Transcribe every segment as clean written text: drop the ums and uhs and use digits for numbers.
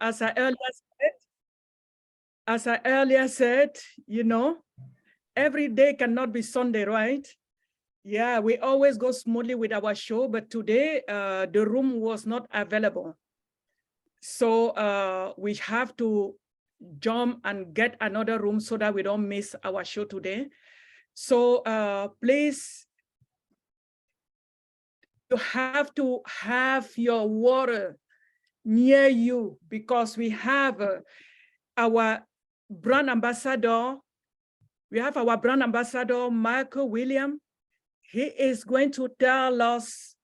as I earlier said, every day cannot be Sunday, right? Yeah, we always go smoothly with our show, but today the room was not available. So we have to jump and get another room so that we don't miss our show today. So please, you have to have your water near you because we have our brand ambassador. We have our brand ambassador, Michael William. He is going to tell us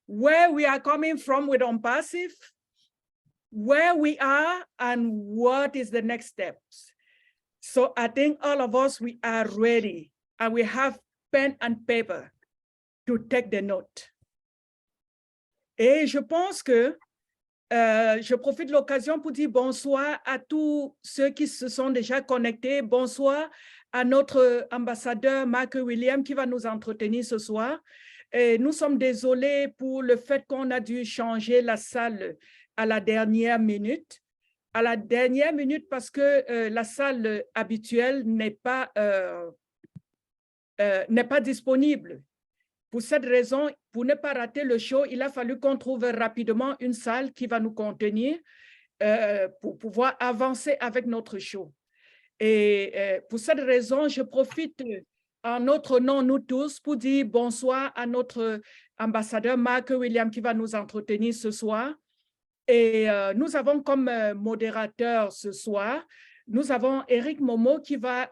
where we are coming from with ONPASSIVE, where we are, and what is the next steps. So I think all of us, we are ready, and we have pen and paper to take the note. Et je pense que je profite de l'occasion pour dire bonsoir à tous ceux qui se sont déjà connectés. Bonsoir à notre ambassadeur Mark William qui va nous entretenir ce soir. Et nous sommes désolés pour le fait qu'on a dû changer la salle à la dernière minute. À la dernière minute parce que la salle habituelle n'est pas disponible. Pour cette raison, pour ne pas rater le show, il a fallu qu'on trouve rapidement une salle qui va nous contenir pour pouvoir avancer avec notre show. Et pour cette raison, je profite en notre nom, nous tous, pour dire bonsoir à notre ambassadeur Mark William qui va nous entretenir ce soir. Et nous avons comme modérateur ce soir, nous avons Eric Momo qui va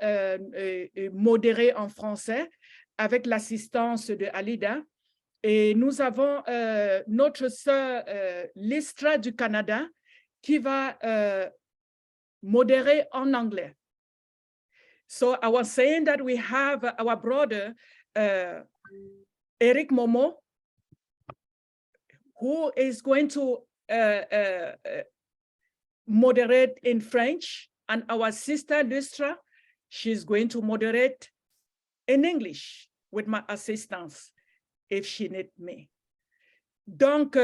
modérer en français avec l'assistance de Alida. Et nous avons notre sœur Listra du Canada qui va modérer en anglais. So I was saying that we have our brother, Eric Momo, who is going to moderate in French, and our sister Listra, she's going to moderate in English with my assistance if she needs me. Donc,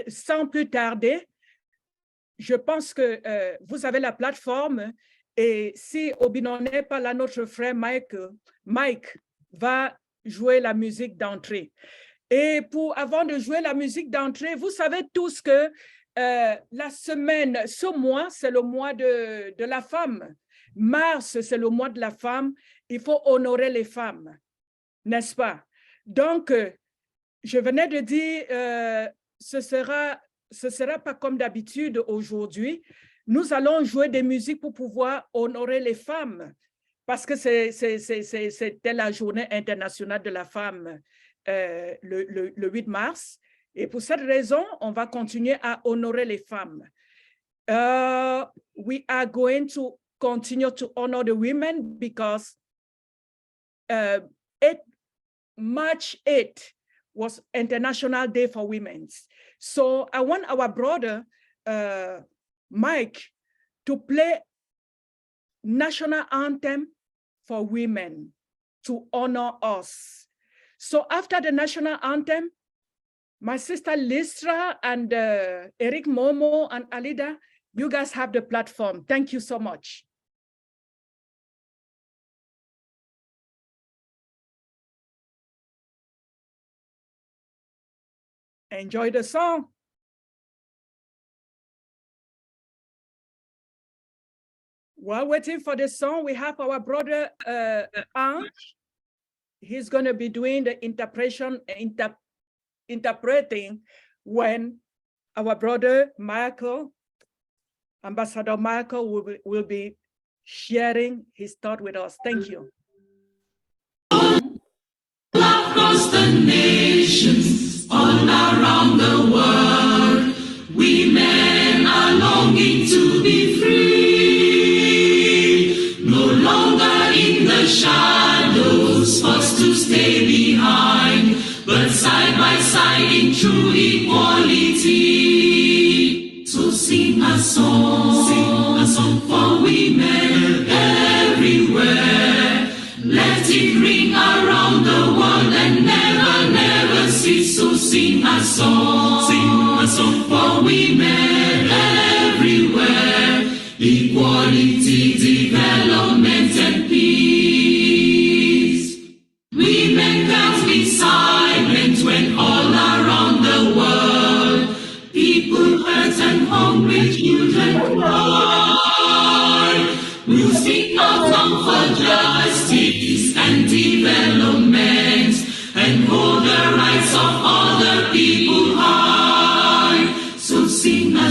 sans plus tarder, je pense que vous avez la plateforme et si Obinon n'est pas là, notre frère Mike va jouer la musique d'entrée. Et avant de jouer la musique d'entrée, vous savez tous que la semaine, ce mois, c'est le mois de la femme. Mars, c'est le mois de la femme. Il faut honorer les femmes, n'est-ce pas? Donc, je venais de dire, ce sera pas comme d'habitude aujourd'hui. Nous allons jouer des musiques pour pouvoir honorer les femmes parce que c'était la journée internationale de la femme le 8 mars. Et pour cette raison, on va continuer à honorer les femmes. We are going to continue to honor the women because March 8 was International Day for Women. So I want our brother, Mike, to play national anthem for women to honor us. So after the national anthem, my sister Listra and Eric Momo and Alida, you guys have the platform. Thank you so much. Enjoy the song. While waiting for the song, we have our brother Ange. He's going to be doing the interpreting when our brother Michael, Ambassador Michael, will be sharing his thought with us. Thank you. Across the nations, all around the world, we men are longing to be free, no longer in the shadows, forced to stay behind, but side by side in true equality. So sing a song for women everywhere. Let it ring around the world and never, never cease. So sing a song for women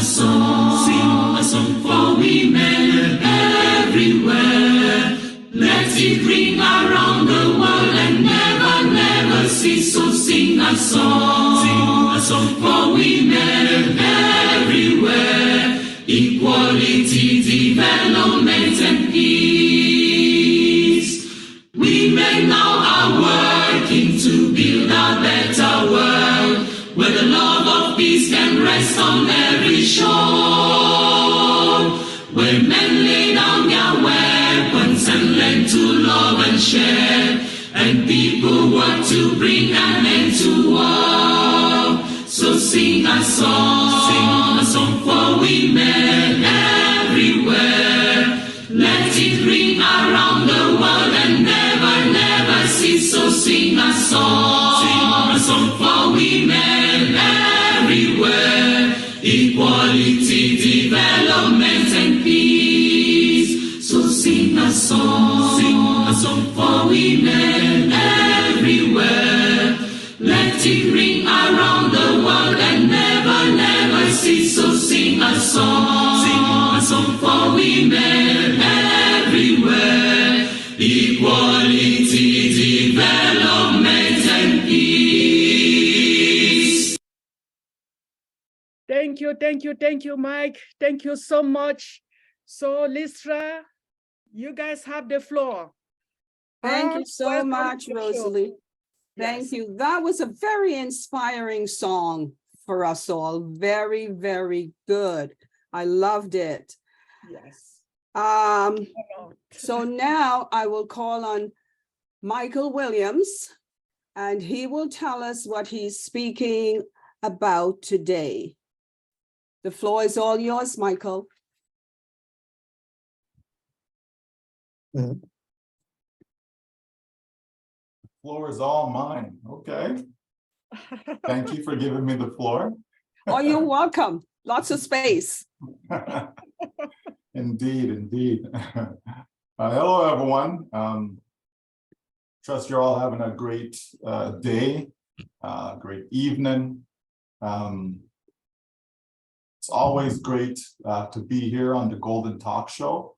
sing a song for women everywhere. Let it ring around the world and never, never cease. So sing a song for women everywhere. Equality, development, and peace. Women now are working to build a better world, where the love of peace can rest on every shore. Where men lay down their weapons and learn to love and share, and people work to bring an end to war. So sing a song for women everywhere. Let it ring around the world and never, never cease. So sing a song for women everywhere. Equality, development, and peace. So sing a song for women everywhere. Let it ring around the world and never, never cease. So sing a song for women everywhere. Equality, development, and peace. Thank you, Mike. Thank you so much. So, Lystra, you guys have the floor. Thank you so Welcome much, to the show. Rosalie. Thank Yes. you. That was a very inspiring song for us all. Very, very good. I loved it. Yes. So now I will call on Michael Williams, and he will tell us what he's speaking about today. The floor is all yours, Michael. Floor is all mine. Okay. Thank you for giving me the floor. Oh, you're welcome. Lots of space. Indeed. Hello, everyone. Trust you're all having a great day, great evening. It's always great to be here on the Golden Talk Show.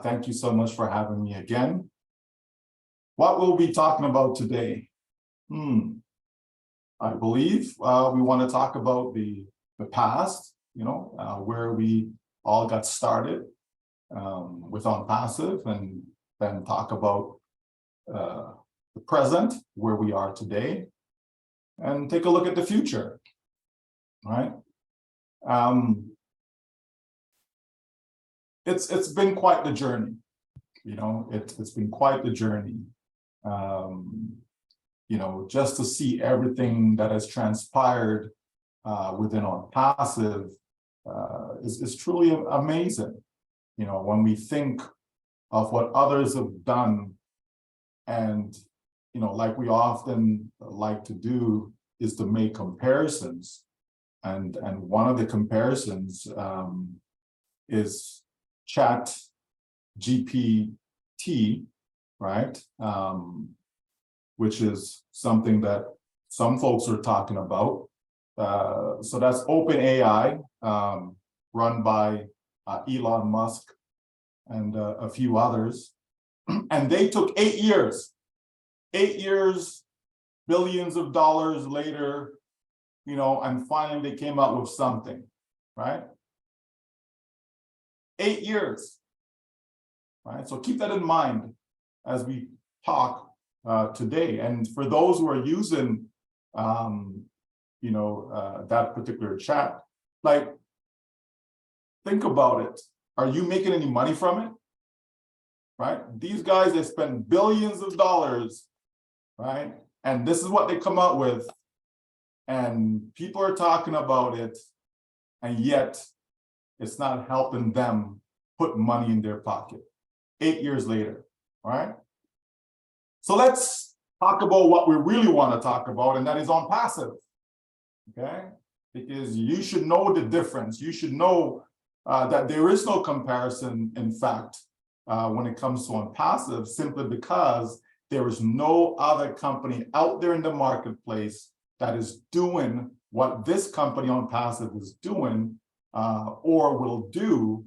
Thank you so much for having me again. What we'll be talking about today? I believe we want to talk about the past, where we all got started with ONPASSIVE, and then talk about the present, where we are today, and take a look at the future, right? It's been quite the journey, it's been quite the journey. Just to see everything that has transpired within ONPASSIVE is truly amazing. When we think of what others have done, and like we often like to do, is to make comparisons, and one of the comparisons is ChatGPT, right? Which is something that some folks are talking about. So that's OpenAI, run by Elon Musk and a few others. And they took 8 years, billions of dollars later, and finally they came up with something, right? 8 years, right? So keep that in mind as we talk today. And for those who are using, that particular chat, like, think about it. Are you making any money from it? Right? These guys, they spend billions of dollars, right? And this is what they come out with. And people are talking about it, and yet it's not helping them put money in their pocket 8 years later, right? So let's talk about what we really want to talk about, and that is ONPASSIVE, okay? Because you should know the difference. You should know that there is no comparison, in fact, when it comes to ONPASSIVE, simply because there is no other company out there in the marketplace that is doing what this company ONPASSIVE is doing or will do,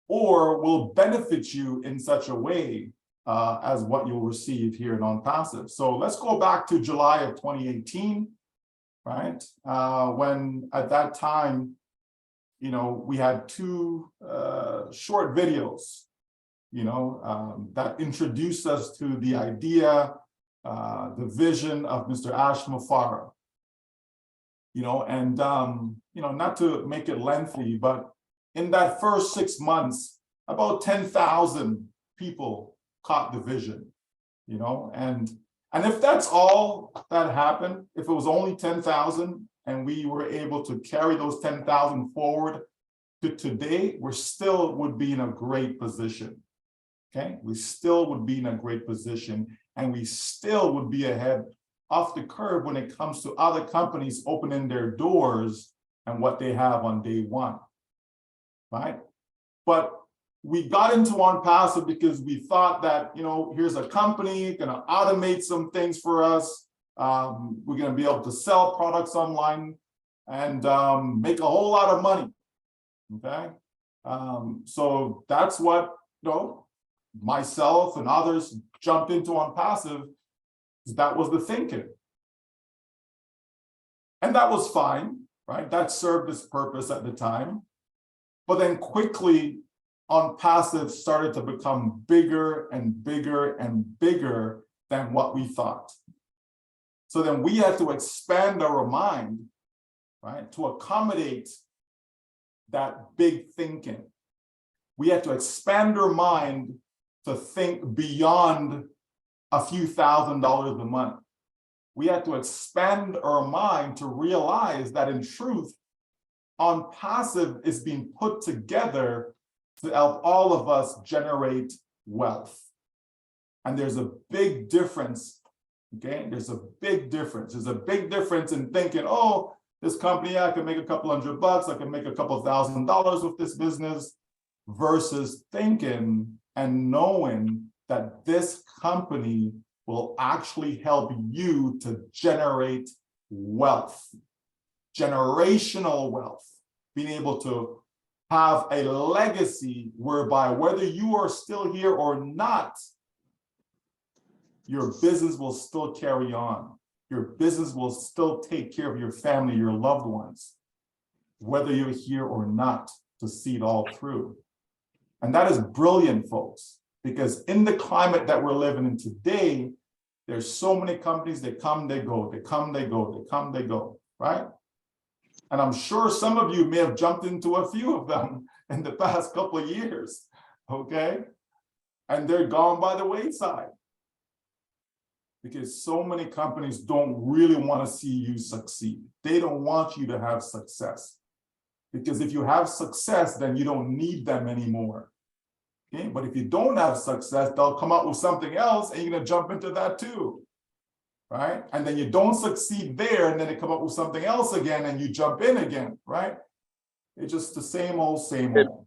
or will benefit you in such a way as what you'll receive here in ONPASSIVE. So let's go back to July of 2018, right? When at that time, you know, we had two short videos, you know, that introduced us to the idea, the vision of Mr. Ash Mufara. You know, and, you know, not to make it lengthy, but in that first 6 months, about 10,000 people caught the vision, you know, and if that's all that happened, if it was only 10,000 and we were able to carry those 10,000 forward to today, we still would be in a great position, okay? We still would be in a great position, and we still would be ahead off the curve when it comes to other companies opening their doors and what they have on day one, right? But we got into ONPASSIVE because we thought that, you know, here's a company gonna automate some things for us. We're gonna be able to sell products online and make a whole lot of money, okay? So that's what, you know, myself and others jumped into ONPASSIVE. That was the thinking. And that was fine, right? That served its purpose at the time. But then quickly, ONPASSIVE started to become bigger and bigger and bigger than what we thought. So then we had to expand our mind, right, to accommodate that big thinking. We had to expand our mind to think beyond a few $1,000s a month. We had to expand our mind to realize that in truth, ONPASSIVE is being put together to help all of us generate wealth. And there's a big difference, okay? There's a big difference. There's a big difference in thinking, oh, this company, I can make a couple $100, I can make a couple $1,000s with this business, versus thinking and knowing that this company will actually help you to generate wealth, generational wealth, being able to have a legacy whereby whether you are still here or not, your business will still carry on. Your business will still take care of your family, your loved ones, whether you're here or not, to see it all through. And that is brilliant, folks, because in the climate that we're living in today, there's so many companies, they come, they go, they come, they go, they come, they go, right? And I'm sure some of you may have jumped into a few of them in the past couple of years, okay? And they're gone by the wayside because so many companies don't really want to see you succeed. They don't want you to have success, because if you have success, then you don't need them anymore. Okay? But if you don't have success, they'll come up with something else and you're going to jump into that too. Right? And then you don't succeed there, and then they come up with something else again, and you jump in again, right? It's just the same old, same old.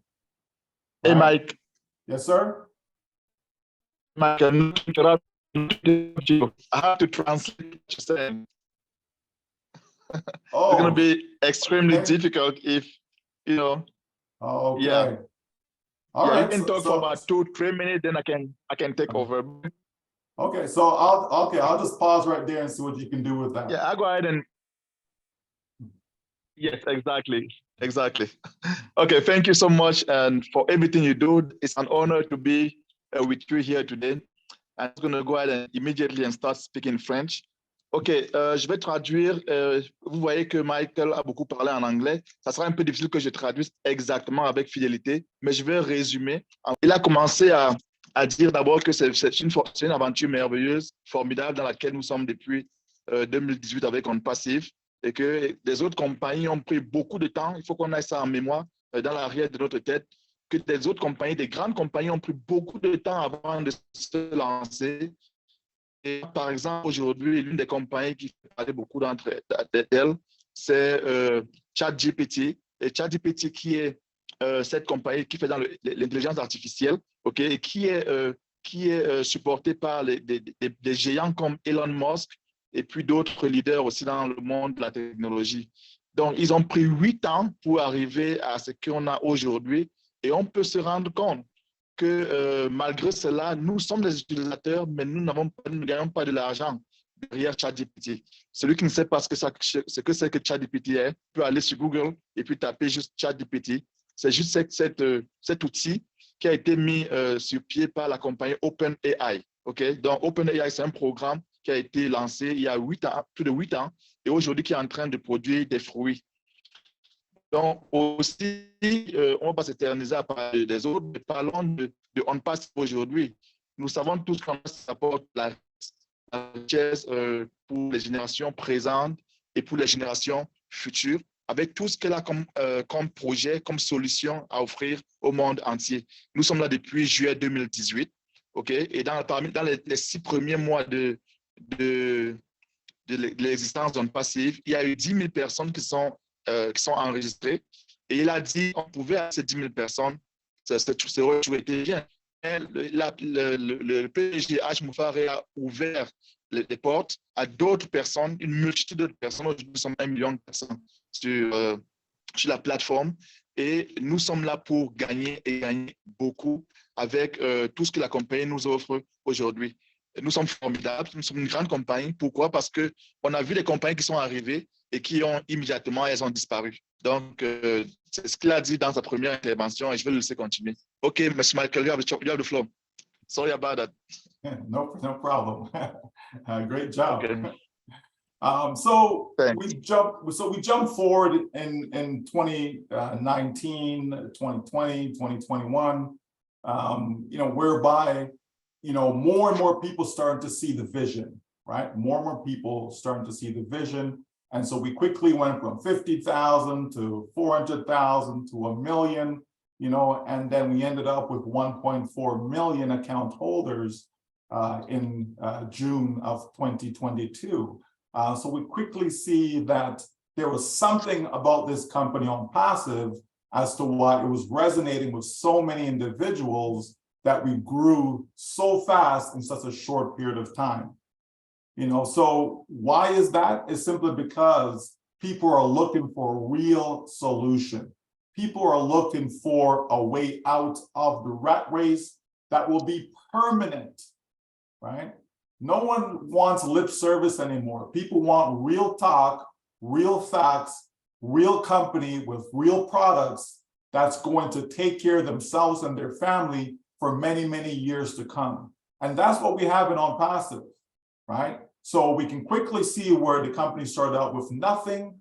Hey, right? Mike. Yes, sir? Mike, I'm not interrupting you. I have to translate what you're saying. Oh, it's going to be extremely okay. difficult if, you know. Oh, okay. Yeah. All yeah, right. You can talk for about 2-3 minutes, then I can take over. Okay, so I'll just pause right there and see what you can do with that. Yeah, I'll go ahead and. Yes, exactly. Okay, thank you so much, and for everything you do. It's an honor to be with you here today. I'm going to go ahead and immediately start speaking French. Ok, je vais traduire. Vous voyez que Michael a beaucoup parlé en anglais. Ça sera un peu difficile que je traduise exactement avec fidélité, mais je vais résumer. Il a commencé à dire d'abord que c'est une aventure merveilleuse, formidable, dans laquelle nous sommes depuis 2018 avec ONPASSIVE, et que les autres compagnies ont pris beaucoup de temps. Il faut qu'on ait ça en mémoire dans l'arrière de notre tête, que des autres compagnies, des grandes compagnies ont pris beaucoup de temps avant de se lancer. Et par exemple, aujourd'hui, l'une des compagnies qui fait parler beaucoup d'entre elles, c'est ChatGPT. Et ChatGPT qui est cette compagnie qui fait dans l'intelligence artificielle, ok, et qui est supportée par des géants comme Elon Musk et puis d'autres leaders aussi dans le monde de la technologie. Donc, ils ont pris 8 ans pour arriver à ce qu'on a aujourd'hui. Et on peut se rendre compte que malgré cela, nous sommes des utilisateurs, mais nous ne gagnons pas de l'argent derrière ChatGPT. Celui qui ne sait pas ce que c'est que ChatGPT peut aller sur Google et puis taper juste ChatGPT. C'est juste cet outil qui a été mis sur pied par la compagnie OpenAI. Okay? Donc, OpenAI, c'est un programme qui a été lancé il y a 8 ans, plus de 8 ans, et aujourd'hui qui est en train de produire des fruits. Donc, aussi, on ne va pas s'éterniser à parler des autres, mais parlons de ONPASSIVE aujourd'hui. Nous savons tous comment ça apporte la richesse pour les générations présentes et pour les générations futures, avec tout ce qu'elle a comme projet, comme solution à offrir au monde entier. Nous sommes là depuis juillet 2018, okay? Et dans les 6 premiers mois de l'existence d'ONPASSIVE, il y a eu 10 000 personnes qui sont enregistrées. Et il a dit qu'on pouvait à ces 10 000 personnes, ça aurait toujours été bien. Le PDG H. Moufare a ouvert les portes à d'autres personnes, une multitude d'autres personnes. Aujourd'hui, nous sommes 1 million de personnes sur la plateforme. Et nous sommes là pour gagner et gagner beaucoup avec tout ce que la compagnie nous offre aujourd'hui. Nous sommes formidables, nous sommes une grande compagnie. Pourquoi? Parce qu'on a vu des compagnies qui sont arrivées et qui ont immédiatement, elles ont disparu. Donc, c'est ce qu'il a dit dans sa première intervention et je vais le laisser continuer. OK, M. Michael, you have the floor. Sorry about that. No problem. Great job. Okay. So Thanks. we jump forward in 2019, 2020, 2021, whereby, more and more people starting to see the vision, right? More and more people starting to see the vision. And so we quickly went from 50,000 to 400,000 to 1 million, and then we ended up with 1.4 million account holders in June of 2022. So we quickly see that there was something about this company ONPASSIVE as to why it was resonating with so many individuals that we grew so fast in such a short period of time. So why is that? It's simply because people are looking for a real solution. People are looking for a way out of the rat race that will be permanent, right? No one wants lip service anymore. People want real talk, real facts, real company with real products that's going to take care of themselves and their family for many, many years to come. And that's what we have in ONPASSIVE, right? So we can quickly see where the company started out with nothing,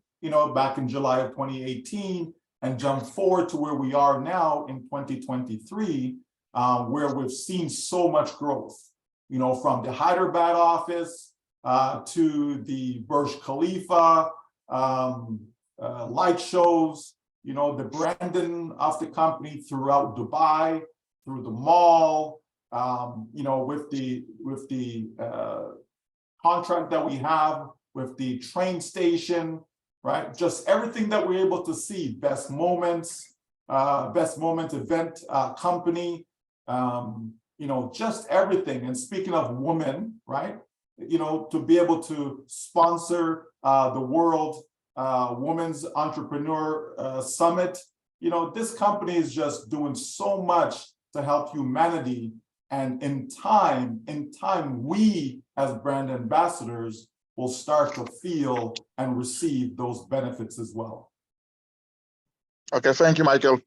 back in July of 2018, and jump forward to where we are now in 2023, where we've seen so much growth, from the Hyderabad office to the Burj Khalifa, light shows, the branding of the company throughout Dubai, through the mall, with the contract that we have with the train station, right? Just everything that we're able to see, best moment event company, just everything. And speaking of women, right? To be able to sponsor the World Women's Entrepreneur Summit, this company is just doing so much to help humanity. And in time, we as brand ambassadors will start to feel and receive those benefits as well. Okay, thank you, Michael.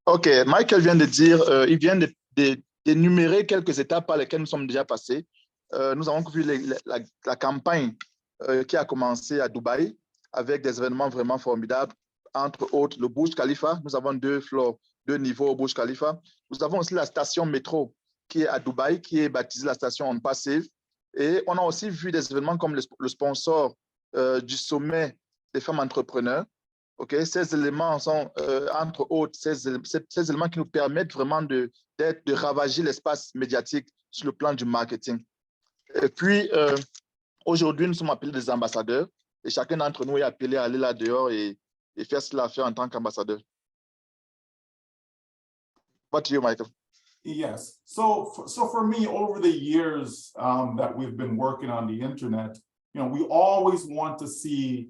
Okay, Michael vient de dire, il vient d'énumérer quelques étapes par lesquelles nous sommes déjà passés. Nous avons vu la campagne qui a commencé à Dubaï avec des événements vraiment formidables, entre autres le Burj Khalifa. Nous avons 2 niveaux au Burj Khalifa. Nous avons aussi la station métro qui est à Dubaï, qui est baptisée la station ONPASSIVE. Et on a aussi vu des événements comme le sponsor du sommet des femmes entrepreneurs. Okay? Ces éléments sont, entre autres, ces éléments qui nous permettent vraiment de ravager l'espace médiatique sur le plan du marketing. Et puis, aujourd'hui, nous sommes appelés des ambassadeurs et chacun d'entre nous est appelé à aller là dehors et faire ce qu'il a fait en tant qu'ambassadeur. What to you, Michael? Yes. So for me, over the years that we've been working on the internet, we always want to see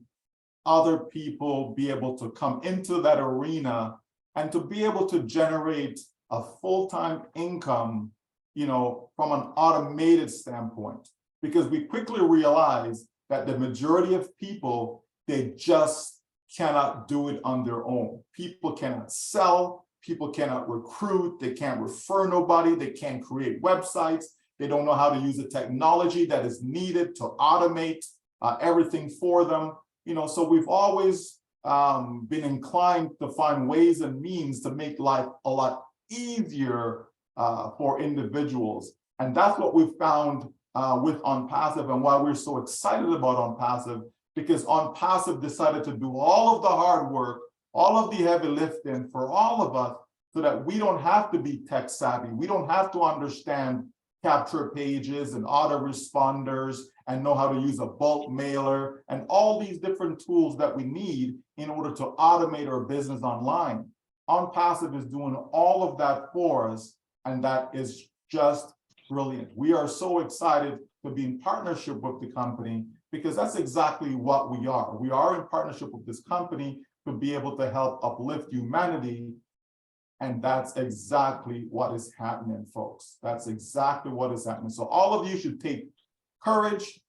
other people be able to come into that arena and to be able to generate a full-time income, you know, from an automated standpoint, because we quickly realize that the majority of people, they just cannot do it on their own. People cannot sell, people cannot recruit, they can't refer nobody, they can't create websites, they don't know how to use the technology that is needed to automate everything for them. You know, so we've always been inclined to find ways and means to make life a lot easier for individuals. And that's what we've found with ONPASSIVE, and why we're so excited about ONPASSIVE, because ONPASSIVE decided to do all of the hard work, all of the heavy lifting for all of us, so that we don't have to be tech savvy. We don't have to understand capture pages and autoresponders and know how to use a bulk mailer and all these different tools that we need in order to automate our business online. ONPASSIVE is doing all of that for us, and that is just brilliant. We are so excited to be in partnership with the company, because that's exactly what we are. We are in partnership with this company to be able to help uplift humanity. And that's exactly what is happening, folks. That's exactly what is happening. So all of you should take courage,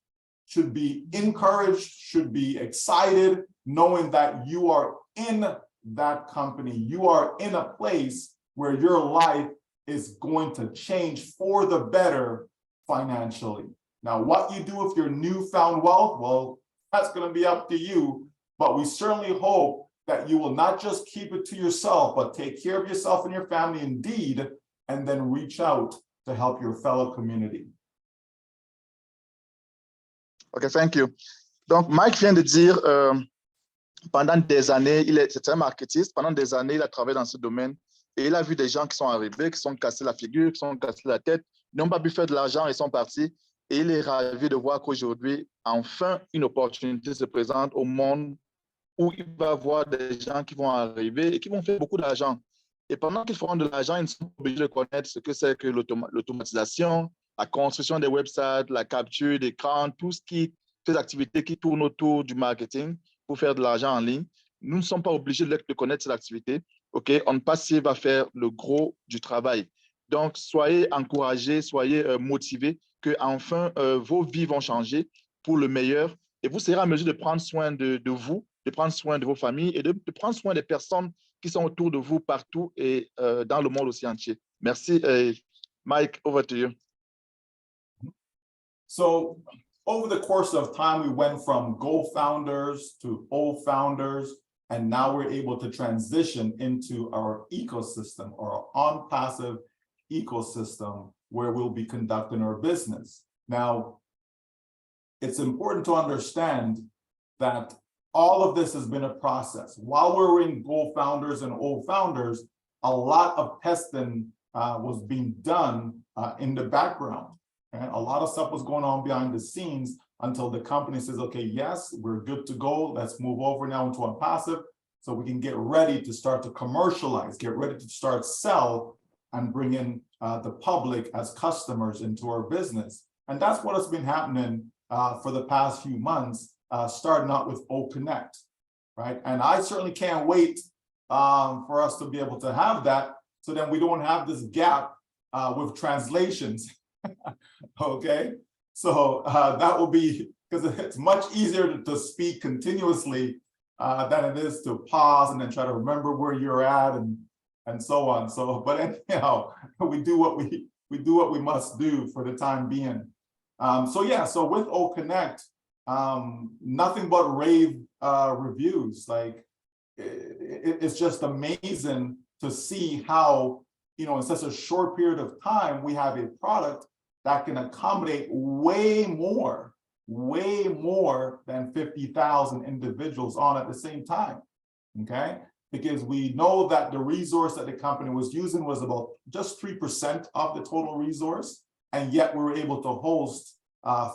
should be encouraged, should be excited, knowing that you are in that company. You are in a place where your life is going to change for the better financially. Now, what you do with your newfound wealth, well, that's going to be up to you. But we certainly hope that you will not just keep it to yourself, but take care of yourself and your family indeed, and then reach out to help your fellow community. OK, thank you. Donc, Mike vient de dire, pendant des années, c'est un marketiste, pendant des années, il a travaillé dans ce domaine, et il a vu des gens qui sont arrivés, qui sont cassés la figure, qui sont cassés la tête, n'ont pas pu faire de l'argent, ils sont partis, et il est ravi de voir qu'aujourd'hui, enfin, une opportunité se présente au monde où il va voir des gens qui vont arriver et qui vont faire beaucoup d'argent. Et pendant qu'ils feront de l'argent, ils ne sont pas obligés de connaître ce que c'est que l'automatisation, la construction des websites, la capture d'écran, tout ce qui fait activités qui tournent autour du marketing pour faire de l'argent en ligne. Nous ne sommes pas obligés de connaître ces activités. OK, ONPASSIVE va faire le gros du travail. Donc, soyez encouragés, soyez motivés que enfin vos vies vont changer pour le meilleur, et vous serez en mesure de prendre soin de vous, de prendre soin de vos familles et de prendre soin des personnes qui sont autour de vous partout et dans le monde aussi entier. Merci. Mike, over to you. So over the course of time, we went from Go founders to O founders, and now we're able to transition into our ecosystem, or our ONPASSIVE ecosystem, where we'll be conducting our business. Now, it's important to understand that all of this has been a process. While we're in Go founders and O founders, a lot of testing was being done in the background. And a lot of stuff was going on behind the scenes until the company says, okay, yes, we're good to go. Let's move over now into ONPASSIVE so we can get ready to start to commercialize, get ready to start sell and bring in the public as customers into our business. And that's what has been happening for the past few months. Starting out with OConnect, right? And I certainly can't wait for us to be able to have that, so then we don't have this gap with translations, okay? So that will be, because it's much easier to speak continuously than it is to pause and then try to remember where you're at and so on. So, but anyhow, we do what we must do for the time being. So yeah, so with OConnect, nothing but rave reviews. Like it's just amazing to see how, you know, in such a short period of time, we have a product that can accommodate way more than 50,000 individuals on at the same time. Okay, because we know that the resource that the company was using was about just 3% of the total resource, and yet we were able to host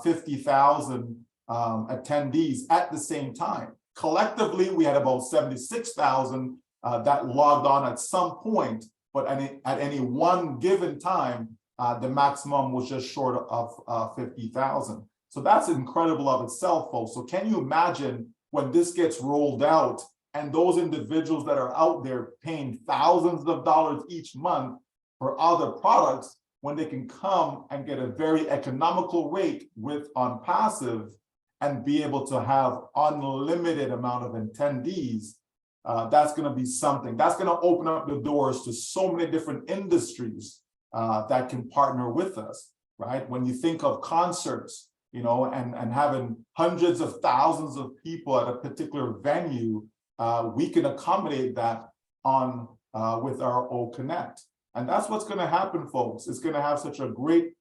50,000 attendees at the same time. Collectively, we had about 76,000 that logged on at some point, but at any one given time, the maximum was just short of 50,000. So that's incredible of itself, folks. So can you imagine when this gets rolled out and those individuals that are out there paying thousands of dollars each month for other products, when they can come and get a very economical rate with ONPASSIVE and be able to have unlimited amount of attendees, that's going to be something. That's going to open up the doors to so many different industries that can partner with us, right? When you think of concerts, you know, and having hundreds of thousands of people at a particular venue, we can accommodate that on with our O Connect. And that's what's going to happen, folks. It's going to have such a great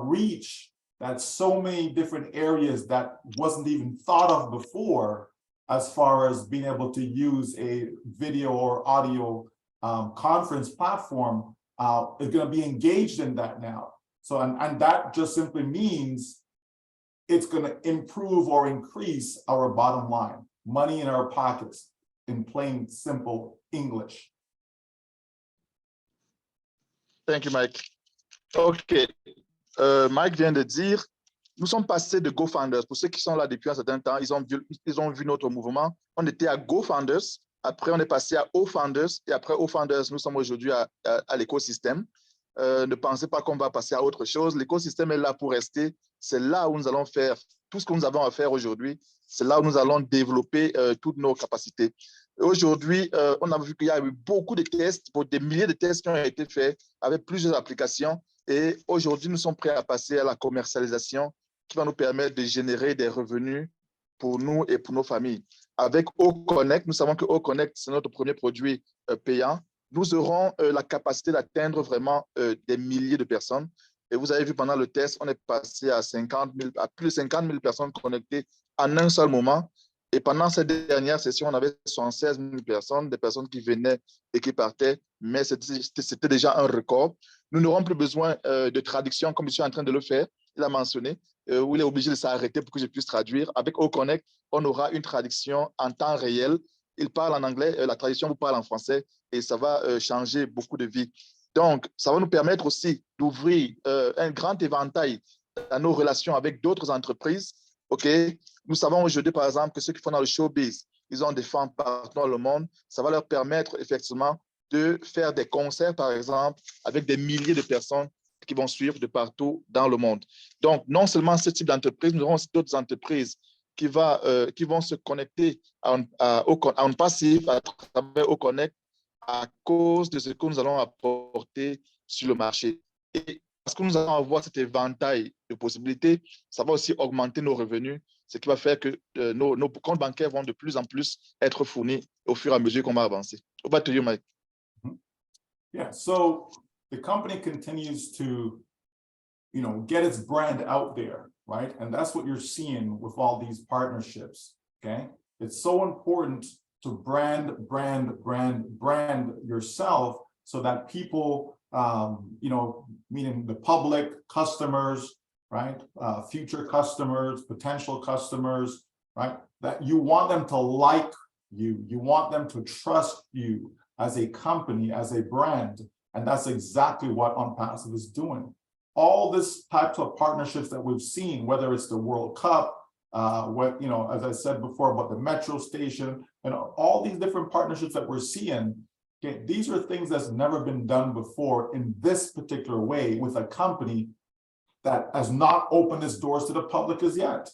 reach that so many different areas that wasn't even thought of before, as far as being able to use a video or audio conference platform, is going to be engaged in that now. So, and that just simply means it's going to improve or increase our bottom line, money in our pockets, in plain, simple English. Thank you, Mike. OK. Mike vient de dire, nous sommes passés de GoFounders. Pour ceux qui sont là depuis un certain temps, ils ont vu notre mouvement. On était à GoFounders, après on est passé à OFounders, et après OFounders, nous sommes aujourd'hui à l'écosystème. Ne pensez pas qu'on va passer à autre chose. L'écosystème est là pour rester. C'est là où nous allons faire tout ce que nous avons à faire aujourd'hui. C'est là où nous allons développer toutes nos capacités. Aujourd'hui, on a vu qu'il y a eu beaucoup de tests, des milliers de tests qui ont été faits avec plusieurs applications. Et aujourd'hui, nous sommes prêts à passer à la commercialisation qui va nous permettre de générer des revenus pour nous et pour nos familles. Avec OConnect, nous savons que OConnect, c'est notre premier produit payant. Nous aurons la capacité d'atteindre vraiment des milliers de personnes. Et vous avez vu pendant le test, on est passé à plus de 50 000 personnes connectées en un seul moment. Et pendant cette dernière session, on avait 76 000 personnes, des personnes qui venaient et qui partaient, mais c'était déjà un record. Nous n'aurons plus besoin de traduction comme je suis en train de le faire. Il a mentionné, où il est obligé de s'arrêter pour que je puisse traduire. Avec OConnect, on aura une traduction en temps réel. Il parle en anglais, la traduction vous parle en français et ça va changer beaucoup de vies. Donc, ça va nous permettre aussi d'ouvrir un grand éventail dans nos relations avec d'autres entreprises. OK? Nous savons aujourd'hui, par exemple, que ceux qui font dans le showbiz, ils ont des fans partout dans le monde. Ça va leur permettre effectivement de faire des concerts, par exemple, avec des milliers de personnes qui vont suivre de partout dans le monde. Donc, non seulement ce type d'entreprise, nous aurons aussi d'autres entreprises qui vont se connecter à ONPASSIVE à travers OConnect à cause de ce que nous allons apporter sur le marché. Et parce que nous allons avoir cet éventail de possibilités, ça va aussi augmenter nos revenus, ce qui va faire que nos comptes bancaires vont de plus en plus être fournis au fur et à mesure qu'on va avancer. Over to you, Mike. Yeah, so the company continues to, you know, get its brand out there, right? And that's what you're seeing with all these partnerships, okay? It's so important to brand yourself so that people, you know, meaning the public, customers, right? Future customers, potential customers, right? That you want them to like you. You want them to trust you as a company, as a brand. And that's exactly what ONPASSIVE is doing. All this types of partnerships that we've seen, whether it's the World Cup, what, you know, as I said before about the metro station, and all these different partnerships that we're seeing, okay, these are things that's never been done before in this particular way with a company that has not opened its doors to the public as yet.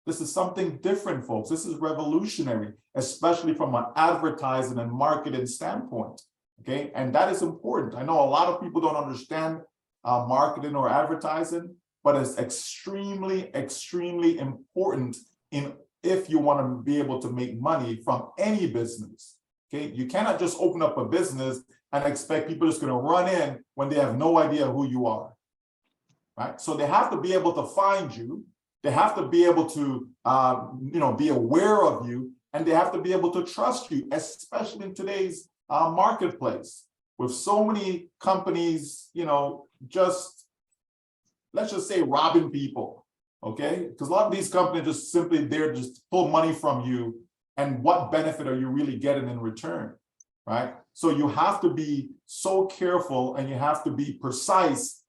This is something different, folks. This is revolutionary, especially from an advertising and marketing standpoint, okay? And that is important. I know a lot of people don't understand marketing or advertising, but it's extremely, extremely important if you want to be able to make money from any business, okay? You cannot just open up a business and expect people just going to run in when they have no idea who you are, right? So they have to be able to find you. They have to be able to, you know, be aware of you, and they have to be able to trust you, especially in today's marketplace with so many companies, you know, just, let's just say robbing people, okay? Because a lot of these companies just simply there just to pull money from you, and what benefit are you really getting in return, right? So you have to be so careful and you have to be precise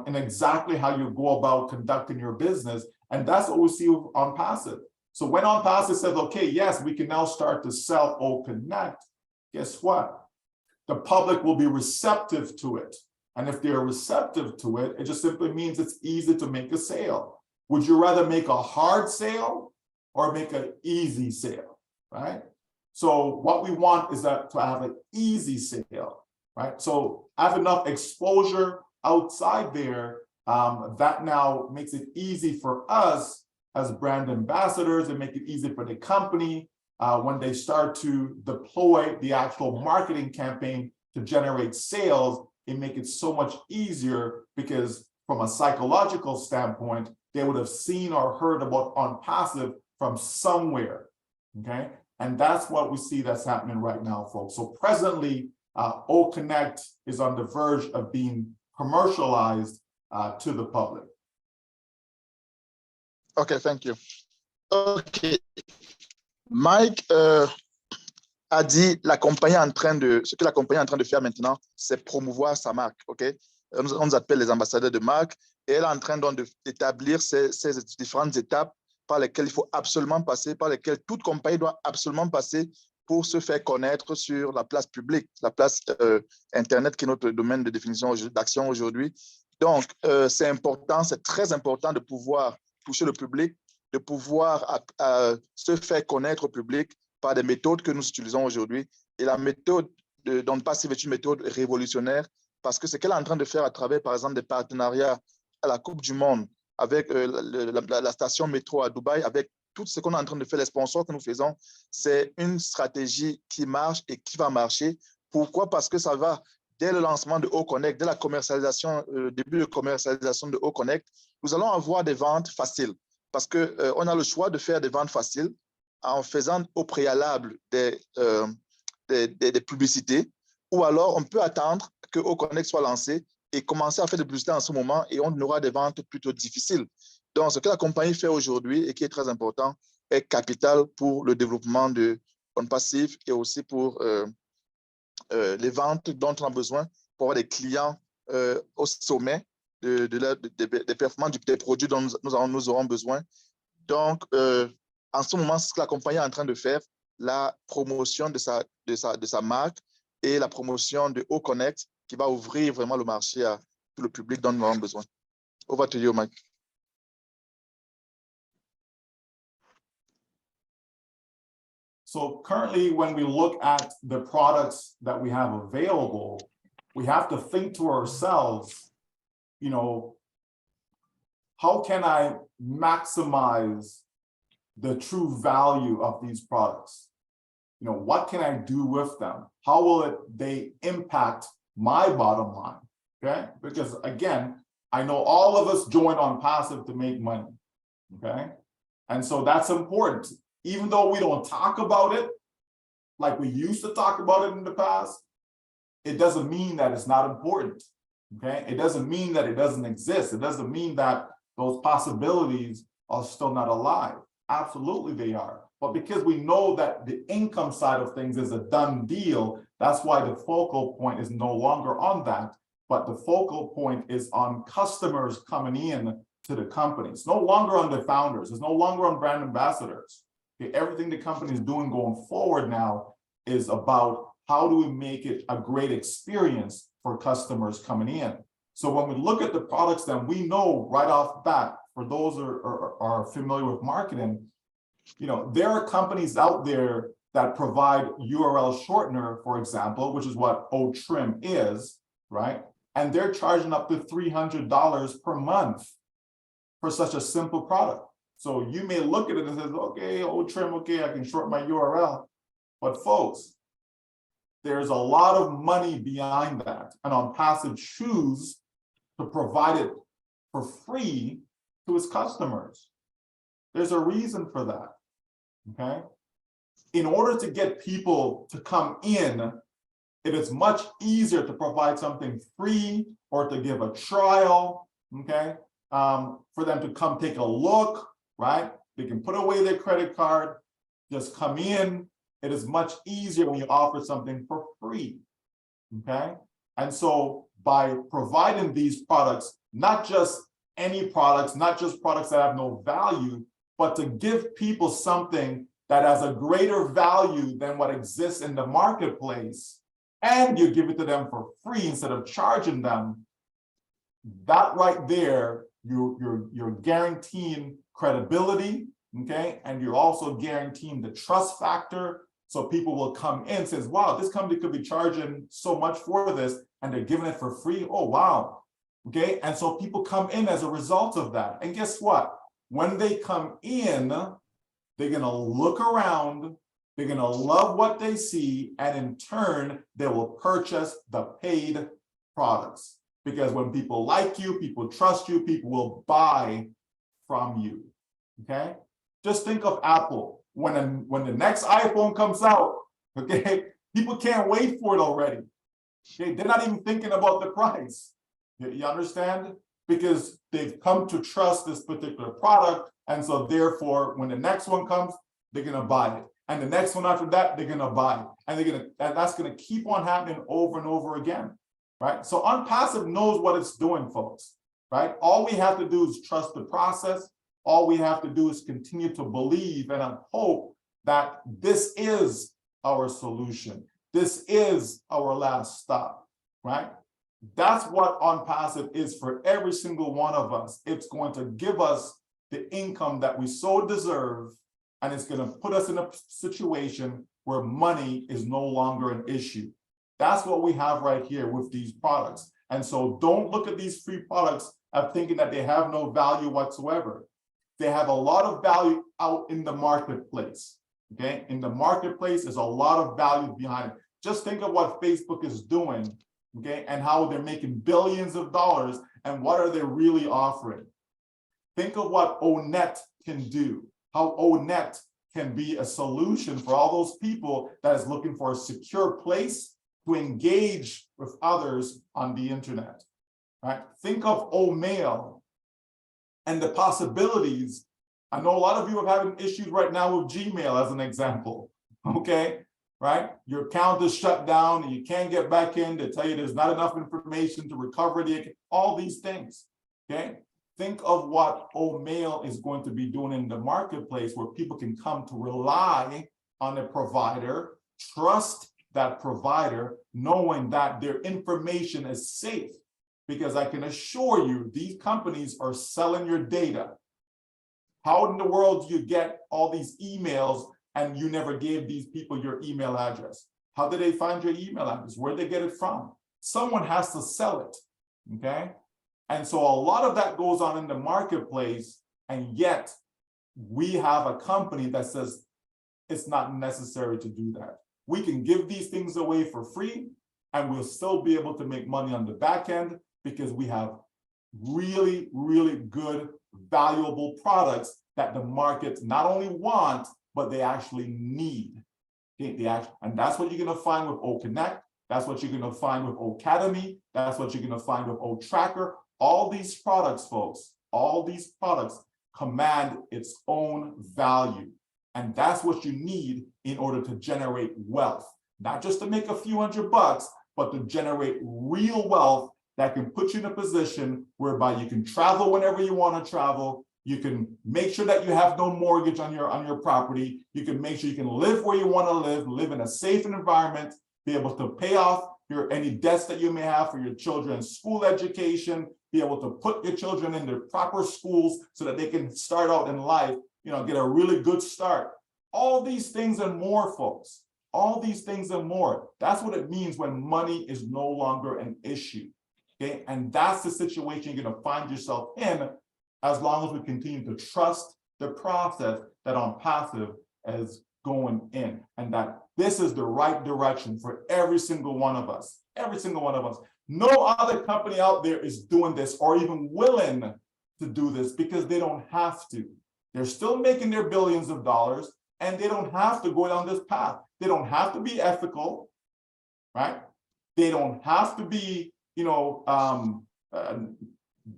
in exactly how you go about conducting your business. And that's what we see on ONPASSIVE. So when ONPASSIVE says, okay, yes, we can now start to sell OConnect, guess what? The public will be receptive to it. And if they're receptive to it, it just simply means it's easy to make a sale. Would you rather make a hard sale or make an easy sale, right? So what we want is that to have an easy sale, right? So have enough exposure outside there that now makes it easy for us as brand ambassadors and make it easy for the company when they start to deploy the actual marketing campaign to generate sales. It make it so much easier because from a psychological standpoint, they would have seen or heard about ONPASSIVE from somewhere, okay? And that's what we see that's happening right now, folks. So presently, OConnect is on the verge of being commercialized to the public. Okay, thank you. Okay, Mike a dit la compagnie est en train de, ce que la compagnie est en train de faire maintenant, c'est promouvoir sa marque, ok? On nous appelle les ambassadeurs de marque et elle est en train donc d'établir ces différentes étapes par lesquelles il faut absolument passer, par lesquelles toute compagnie doit absolument passer pour se faire connaître sur la place publique, la place Internet qui est notre domaine de définition d'action aujourd'hui. Donc, c'est important, c'est très important de pouvoir toucher le public, de pouvoir se faire connaître au public par des méthodes que nous utilisons aujourd'hui. Et la méthode d'ONPASSIVE est une méthode révolutionnaire parce que ce qu'elle est en train de faire à travers, par exemple, des partenariats à la Coupe du Monde, avec la station métro à Dubaï, avec tout ce qu'on est en train de faire, les sponsors que nous faisons, c'est une stratégie qui marche et qui va marcher. Pourquoi? Parce que ça va, dès le lancement de OConnect, dès la commercialisation, début de commercialisation de OConnect, nous allons avoir des ventes faciles parce qu'on a le choix de faire des ventes faciles en faisant au préalable des publicités, ou alors on peut attendre que OConnect soit lancé et commencer à faire des publicités en ce moment et on aura des ventes plutôt difficiles. Donc, ce que la compagnie fait aujourd'hui et qui est très important est capital pour le développement de ONPASSIVE et aussi pour les ventes dont on a besoin pour avoir des clients au sommet des performances des produits dont nous aurons besoin. Donc, en ce moment, c'est ce que la compagnie est en train de faire, la promotion de sa marque et la promotion de OConnect qui va ouvrir vraiment le marché à tout le public dont nous avons besoin. Over to you, Mike. So currently, when we look at the products that we have available, we have to think to ourselves, you know, how can I maximize the true value of these products? You know, what can I do with them? How will they impact my bottom line? Okay, because again, I know all of us join ONPASSIVE to make money. Okay, and so that's important. Even though we don't talk about it like we used to talk about it in the past, it doesn't mean that it's not important. Okay, it doesn't mean that it doesn't exist. It doesn't mean that those possibilities are still not alive. Absolutely they are. But because we know that the income side of things is a done deal, that's why the focal point is no longer on that, but the focal point is on customers coming in to the company. It's no longer on the founders. It's no longer on brand ambassadors. Okay, everything the company is doing going forward now is about how do we make it a great experience for customers coming in. So when we look at the products, then we know right off the bat, for those who are familiar with marketing, you know, there are companies out there that provide URL shortener, for example, which is what OTrim is, right? And they're charging up to $300 per month for such a simple product. So you may look at it and say, okay, OTrim, okay, I can shorten my URL. But folks, there's a lot of money behind that. And ONPASSIVE choose to provide it for free to its customers. There's a reason for that, okay? In order to get people to come in, it is much easier to provide something free or to give a trial, okay? For them to come take a look, right? They can put away their credit card, just come in. It is much easier when you offer something for free, okay? And so by providing these products, not just any products, not just products that have no value, but to give people something that has a greater value than what exists in the marketplace, and you give it to them for free instead of charging them, that right there, you're guaranteeing credibility, okay? And you're also guaranteeing the trust factor. So people will come in and says, wow, this company could be charging so much for this and they're giving it for free. Oh, wow. Okay. And so people come in as a result of that. And guess what? When they come in, they're going to look around, they're going to love what they see, and in turn, they will purchase the paid products. Because when people like you, people trust you, people will buy from you. Okay. Just think of Apple. When the next iPhone comes out, okay, people can't wait for it already. Okay, they're not even thinking about the price. You understand? Because they've come to trust this particular product, and so therefore, when the next one comes, they're gonna buy it, and the next one after that, they're gonna buy it, and that's gonna keep on happening over and over again, right? So ONPASSIVE knows what it's doing, folks. Right? All we have to do is trust the process. All we have to do is continue to believe and hope that this is our solution. This is our last stop, right? That's what ONPASSIVE is for every single one of us. It's going to give us the income that we so deserve, and it's going to put us in a situation where money is no longer an issue. That's what we have right here with these products. And so don't look at these free products as thinking that they have no value whatsoever. They have a lot of value out in the marketplace, okay? In the marketplace, there's a lot of value behind it. Just think of what Facebook is doing, okay? And how they're making billions of dollars, and what are they really offering? Think of what ONET can do, how ONET can be a solution for all those people that is looking for a secure place to engage with others on the internet, right? Think of OMail and the possibilities. I know a lot of you are having issues right now with Gmail as an example, okay? Right? Your account is shut down and you can't get back in. They tell you there's not enough information to recover all these things, okay? Think of what OMail is going to be doing in the marketplace, where people can come to rely on a provider, trust that provider, knowing that their information is safe. Because I can assure you, these companies are selling your data. How in the world do you get all these emails and you never gave these people your email address? How did they find your email address? Where did they get it from? Someone has to sell it, okay? And so a lot of that goes on in the marketplace, and yet we have a company that says it's not necessary to do that. We can give these things away for free, and we'll still be able to make money on the back end, because we have really, really good, valuable products that the market not only want, but they actually need. And that's what you're going to find with OConnect. That's what you're going to find with Academy. That's what you're going to find with OTracker. All these products, folks, all these products command its own value. And that's what you need in order to generate wealth. Not just to make a few $100, but to generate real wealth that can put you in a position whereby you can travel whenever you want to travel. You can make sure that you have no mortgage on your property. You can make sure you can live where you want to live in a safe environment, be able to pay off any debts that you may have for your children's school education, be able to put your children in their proper schools so that they can start out in life, get a really good start. All these things and more, folks. All these things and more. That's what it means when money is no longer an issue. Okay, and that's the situation you're going to find yourself in, as long as we continue to trust the process that ONPASSIVE is going in, and that this is the right direction for every single one of us. Every single one of us. No other company out there is doing this or even willing to do this, because they don't have to. They're still making their billions of dollars, and they don't have to go down this path. They don't have to be ethical, right? They don't have to be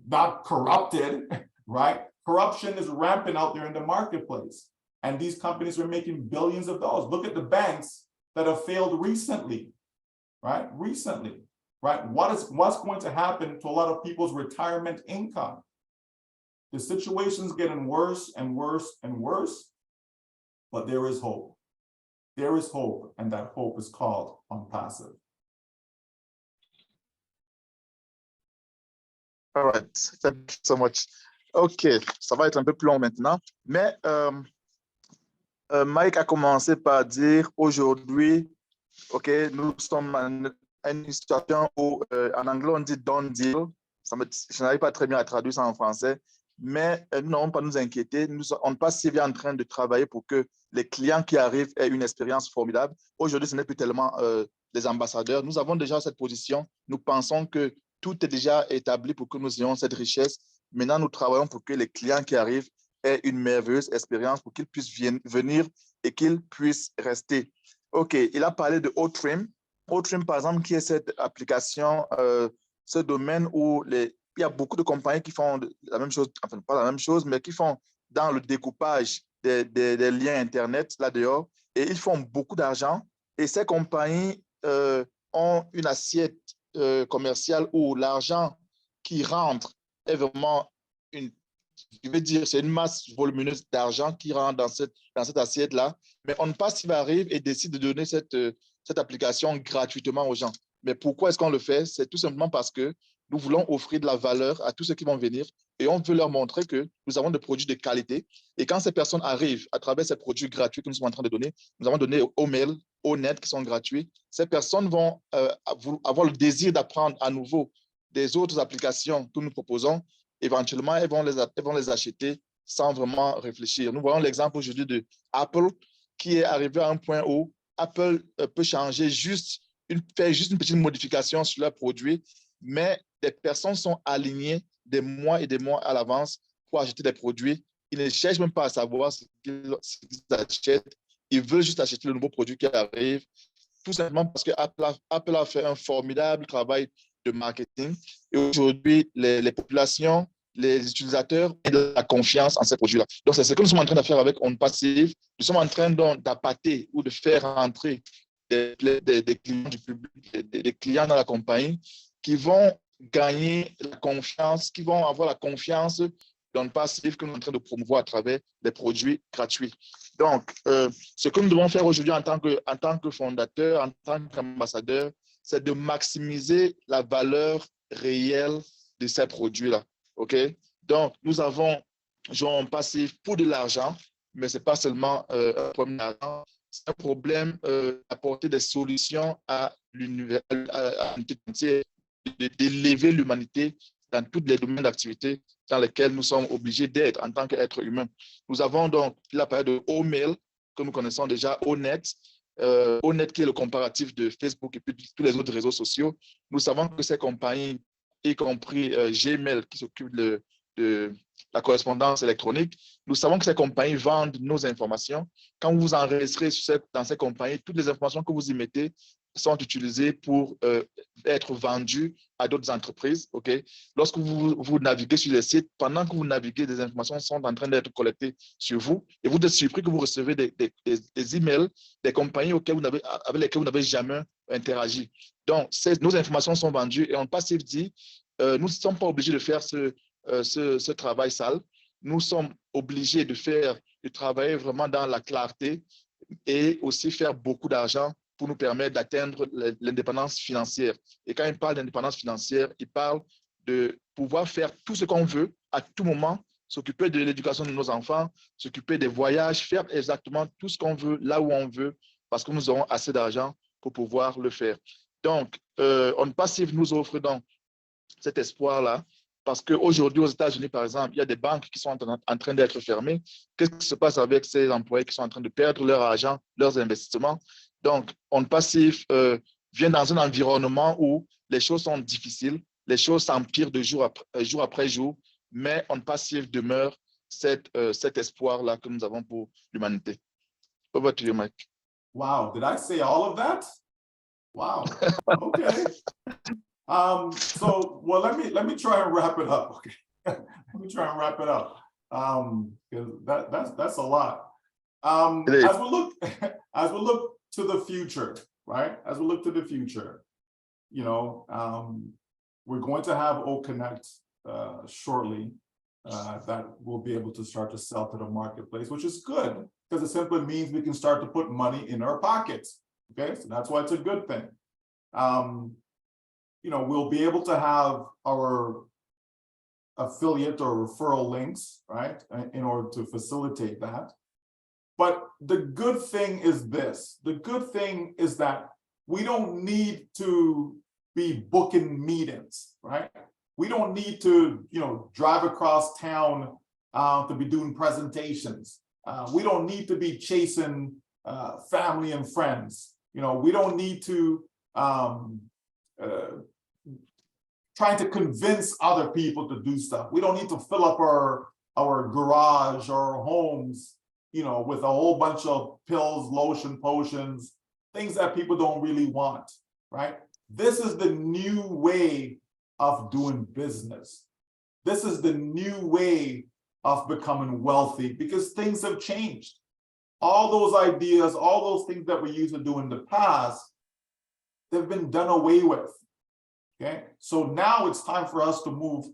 not corrupted, right? Corruption is rampant out there in the marketplace, and these companies are making billions of dollars. Look at the banks that have failed recently, right? Right? What's going to happen to a lot of people's retirement income? The situation's getting worse and worse and worse, but there is hope. There is hope, and that hope is called ONPASSIVE. All right, thank you so much. OK, ça va être un peu plus long maintenant, mais Mike a commencé par dire aujourd'hui, OK, nous sommes en une situation où en anglais on dit done deal. Je n'arrive pas très bien à traduire ça en français, mais nous n'avons pas à nous inquiéter. ONPASSIVE est en train de travailler pour que les clients qui arrivent aient une expérience formidable. Aujourd'hui, ce n'est plus tellement des ambassadeurs. Nous avons déjà cette position. Nous pensons que tout est déjà établi pour que nous ayons cette richesse. Maintenant, nous travaillons pour que les clients qui arrivent aient une merveilleuse expérience, pour qu'ils puissent venir et qu'ils puissent rester. OK, il a parlé de OTrim. OTrim, par exemple, qui est cette application, ce domaine où il y a beaucoup de compagnies qui font la même chose, enfin pas la même chose, mais qui font dans le découpage des liens Internet là dehors, et ils font beaucoup d'argent. Et ces compagnies ont une assiette commerciale où l'argent qui rentre est vraiment je veux dire, c'est une masse volumineuse d'argent qui rentre dans cette assiette-là. Mais ONPASSIVE arrive et décide de donner cette application gratuitement aux gens. Mais pourquoi est-ce qu'on le fait? C'est tout simplement parce que nous voulons offrir de la valeur à tous ceux qui vont venir et on veut leur montrer que nous avons des produits de qualité. Et quand ces personnes arrivent à travers ces produits gratuits que nous sommes en train de donner, nous avons donné au mail, au net, qui sont gratuits, ces personnes vont avoir le désir d'apprendre à nouveau des autres applications que nous proposons. Éventuellement, elles vont les acheter sans vraiment réfléchir. Nous voyons l'exemple aujourd'hui de Apple qui est arrivé à un point où Apple peut changer faire juste une petite modification sur leurs produits, mais des personnes sont alignées des mois et des mois à l'avance pour acheter des produits. Ils ne cherchent même pas à savoir ce qu'ils achètent. Ils veulent juste acheter le nouveau produit qui arrive, tout simplement parce que Apple a fait un formidable travail de marketing. Et aujourd'hui, les populations, les utilisateurs ont de la confiance en ces produits-là. Donc, c'est ce que nous sommes en train de faire avec ONPASSIVE. Nous sommes en train d'appâter ou de faire entrer des clients du public, des clients dans la compagnie qui vont gagner la confiance, qui vont avoir la confiance d'ONPASSIVE que nous sommes en train de promouvoir à travers des produits gratuits. Donc, ce que nous devons faire aujourd'hui en tant que fondateur, en tant qu'ambassadeur, c'est de maximiser la valeur réelle de ces produits-là. OK? Donc, nous avons ONPASSIVE pour de l'argent, mais ce n'est pas seulement un problème d'argent, c'est un problème d'apporter des solutions à l'univers entier, d'élever l'humanité dans tous les domaines d'activité dans lesquels nous sommes obligés d'être en tant qu'êtres humains. Nous avons donc la période de O-Mail, que nous connaissons déjà, O-Net, O-Net qui est le comparatif de Facebook et puis tous les autres réseaux sociaux. Nous savons que ces compagnies, y compris Gmail qui s'occupe de la correspondance électronique, nous savons que ces compagnies vendent nos informations. Quand vous enregistrez dans ces compagnies, toutes les informations que vous y mettez sont utilisées pour être vendues à d'autres entreprises. Okay? Lorsque vous naviguez sur les sites, pendant que vous naviguez, des informations sont en train d'être collectées sur vous et vous êtes surpris que vous recevez des emails des compagnies avec lesquelles vous n'avez jamais interagi. Donc, nos informations sont vendues et ONPASSIVE dit nous ne sommes pas obligés de faire ce travail sale. Nous sommes obligés de travailler vraiment dans la clarté et aussi faire beaucoup d'argent pour nous permettre d'atteindre l'indépendance financière. Et quand il parle d'indépendance financière, il parle de pouvoir faire tout ce qu'on veut à tout moment, s'occuper de l'éducation de nos enfants, s'occuper des voyages, faire exactement tout ce qu'on veut, là où on veut, parce que nous aurons assez d'argent pour pouvoir le faire. Donc, ONPASSIVE nous offre donc cet espoir-là, parce qu'aujourd'hui, aux États-Unis, par exemple, il y a des banques qui sont en train d'être fermées. Qu'est-ce qui se passe avec ces employés qui sont en train de perdre leur argent, leurs investissements? Donc, ONPASSIVE vient dans un environnement où les choses sont difficiles, les choses s'empirent de jour après jour, mais ONPASSIVE demeure cet espoir-là que nous avons pour l'humanité. Over to you, Mike. Wow, did I say all of that? Wow, okay. So, well, let me try and wrap it up. Okay, let me try and wrap it up. Because that's a lot. As we look to the future, right? As we look to the future, you know, we're going to have OConnect shortly. that we'll be able to start to sell to the marketplace, which is good because it simply means we can start to put money in our pockets. Okay, so that's why it's a good thing. We'll be able to have our affiliate or referral links, right, in order to facilitate that. But the good thing is this. The good thing is that we don't need to be booking meetings, right? We don't need to, drive across town to be doing presentations. We don't need to be chasing family and friends. We don't need to trying to convince other people to do stuff. We don't need to fill up our garage or our homes, with a whole bunch of pills, lotion, potions, things that people don't really want, right? This is the new way of doing business. This is the new way of becoming wealthy because things have changed. All those ideas, all those things that we used to do in the past, they've been done away with. Okay, so now it's time for us to move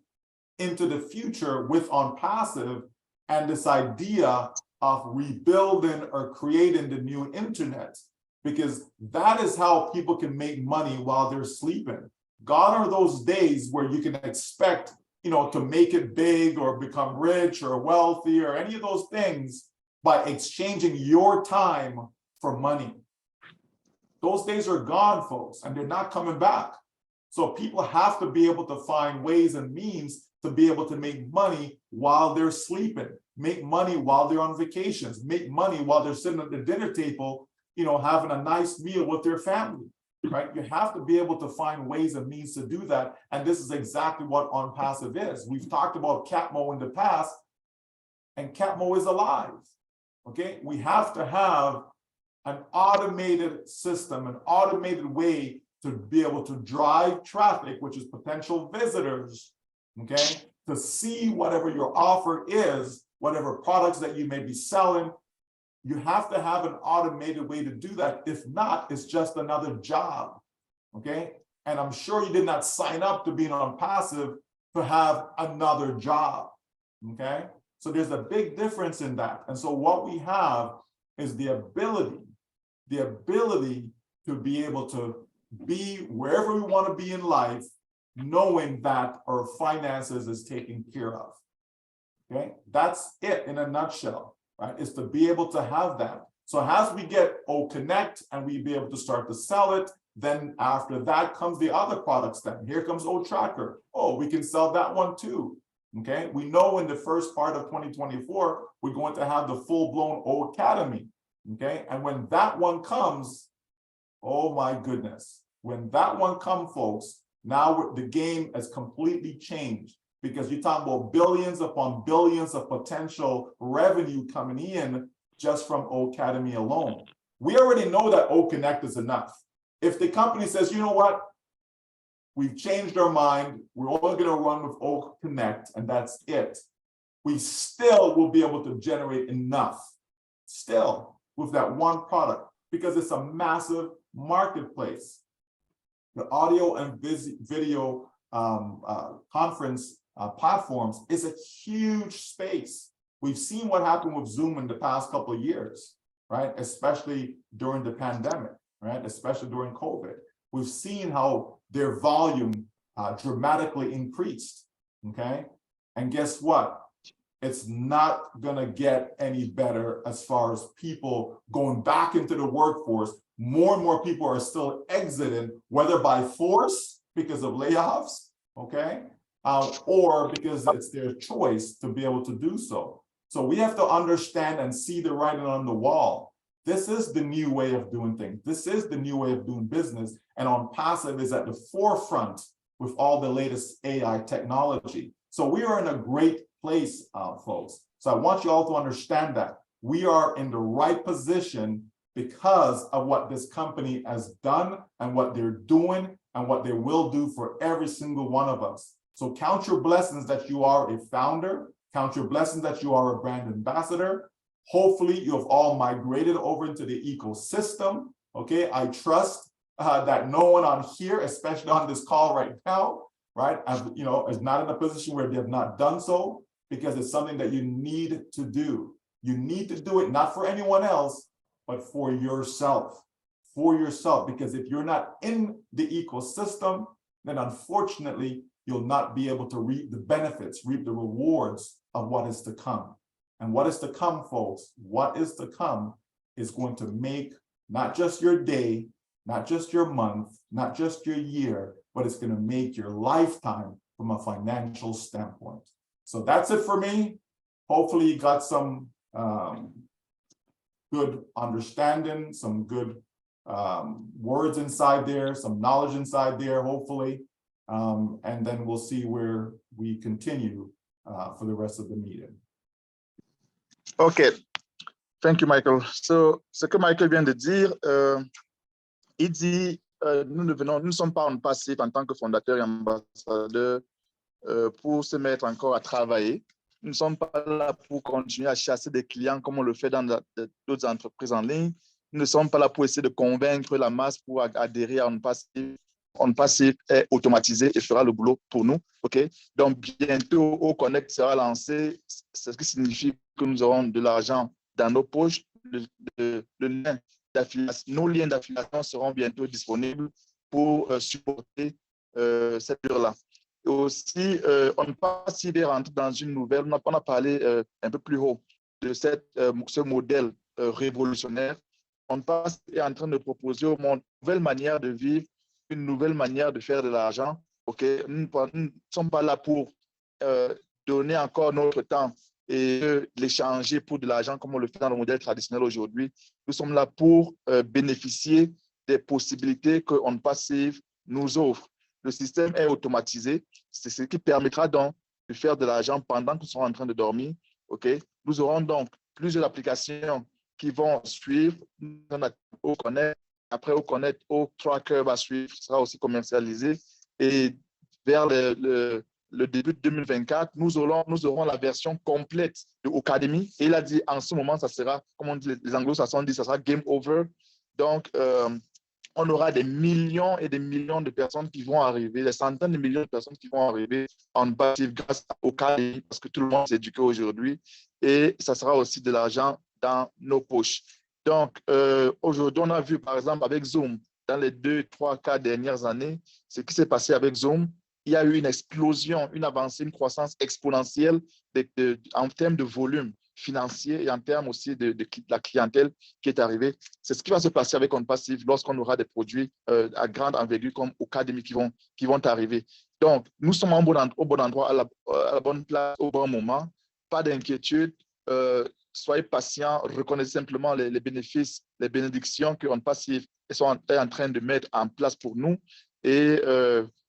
into the future with ONPASSIVE and this idea of rebuilding or creating the new internet, because that is how people can make money while they're sleeping. Gone are those days where you can expect, to make it big or become rich or wealthy or any of those things by exchanging your time for money. Those days are gone, folks, and they're not coming back. So people have to be able to find ways and means to be able to make money while they're sleeping, make money while they're on vacations, make money while they're sitting at the dinner table, having a nice meal with their family, right? You have to be able to find ways and means to do that. And this is exactly what ONPASSIVE is. We've talked about Capmo in the past, and Capmo is alive, okay? We have to have an automated system, an automated way to be able to drive traffic, which is potential visitors, okay, to see whatever your offer is, whatever products that you may be selling. You have to have an automated way to do that. If not, it's just another job, okay? And I'm sure you did not sign up to be on ONPASSIVE to have another job, okay? So there's a big difference in that. And so what we have is the ability to be able to be wherever we want to be in life, knowing that our finances is taken care of. Okay, that's it in a nutshell, right? Is to be able to have that. So as we get O-Connect and we be able to start to sell it, then after that comes the other products. Then here comes O-Tracker. Oh, we can sell that one too. Okay, we know in the first part of 2024 we're going to have the full-blown O-Academy. Okay, and when that one comes, oh my goodness. When that one comes, folks, now the game has completely changed because you're talking about billions upon billions of potential revenue coming in just from O-Academy alone. We already know that O-Connect is enough. If the company says, you know what, we've changed our mind, we're only going to run with O-Connect and that's it, we still will be able to generate enough, still, with that one product because it's a massive marketplace. The audio and video conference platforms is a huge space. We've seen what happened with Zoom in the past couple of years, right? Especially during the pandemic, right? Especially during COVID. We've seen how their volume dramatically increased, okay? And guess what? It's not gonna get any better as far as people going back into the workforce. More and more people are still exiting, whether by force because of layoffs, okay, or because it's their choice to be able to do so. So we have to understand and see the writing on the wall. This is the new way of doing things. This is the new way of doing business. And ONPASSIVE is at the forefront with all the latest AI technology. So we are in a great place, folks. So I want you all to understand that we are in the right position because of what this company has done and what they're doing and what they will do for every single one of us. So count your blessings that you are a founder. Count your blessings that you are a brand ambassador. Hopefully you have all migrated over into the ecosystem. Okay, I trust that no one on here, especially on this call right now, right, is not in a position where they have not done so. because it's something that you need to do. You need to do it not for anyone else, but for yourself. For yourself, because if you're not in the ecosystem, then unfortunately, you'll not be able to reap the benefits, reap the rewards of what is to come. And what is to come, folks, what is to come is going to make not just your day, not just your month, not just your year, but it's going to make your lifetime from a financial standpoint. So that's it for me. Hopefully you got some good understanding, some good words inside there, some knowledge inside there, hopefully. And then we'll see where we continue for the rest of the meeting. Okay, thank you, Michael. So, ce que Michael vient de dire, il dit, nous ne sommes pas en passif en tant que fondateur et ambassadeur pour se mettre encore à travailler. Nous ne sommes pas là pour continuer à chasser des clients comme on le fait dans d'autres entreprises en ligne. Nous ne sommes pas là pour essayer de convaincre la masse pour adhérer à ONPASSIVE. ONPASSIVE est automatisé et fera le boulot pour nous. Okay? Donc, bientôt, OConnect sera lancé, ce qui signifie que nous aurons de l'argent dans nos poches. Nos liens d'affiliation seront bientôt disponibles pour supporter cette heure-là. Et aussi, ONPASSIVE est rentré dans une nouvelle, on a parlé un peu plus haut de ce modèle révolutionnaire. ONPASSIVE est en train de proposer au monde une nouvelle manière de vivre, une nouvelle manière de faire de l'argent. Okay? Nous ne sommes pas là pour donner encore notre temps et l'échanger pour de l'argent comme on le fait dans le modèle traditionnel aujourd'hui. Nous sommes là pour bénéficier des possibilités que ONPASSIVE nous offre. Le système est automatisé. C'est ce qui permettra donc de faire de l'argent pendant que nous sommes en train de dormir. Okay? Nous aurons donc plusieurs applications qui vont suivre. On a OConnect. Après OConnect, OTracker va suivre, sera aussi commercialisé. Et vers le début de 2024, nous aurons la version complète de Academy. Et il a dit, en ce moment, ça sera, comme on dit, les anglo-saxons disent, ça sera game over. Donc, on aura des millions et des millions de personnes qui vont arriver, des centaines de millions de personnes qui vont arriver en passive grâce au Academy, parce que tout le monde s'est éduqué aujourd'hui. Et ça sera aussi de l'argent dans nos poches. Donc, aujourd'hui, on a vu, par exemple, avec Zoom, dans les 2, 3, 4 dernières années, ce qui s'est passé avec Zoom, il y a eu une explosion, une avancée, une croissance exponentielle en termes de volume financier et en termes aussi de la clientèle qui est arrivée. C'est ce qui va se passer avec ONPASSIVE lorsqu'on aura des produits à grande envergure comme Academy qui vont arriver. Donc, nous sommes au bon endroit, à la bonne place, au bon moment. Pas d'inquiétude. Soyez patients, reconnaissez simplement les bénéfices, les bénédictions que ONPASSIVE est en train de mettre en place pour nous. Et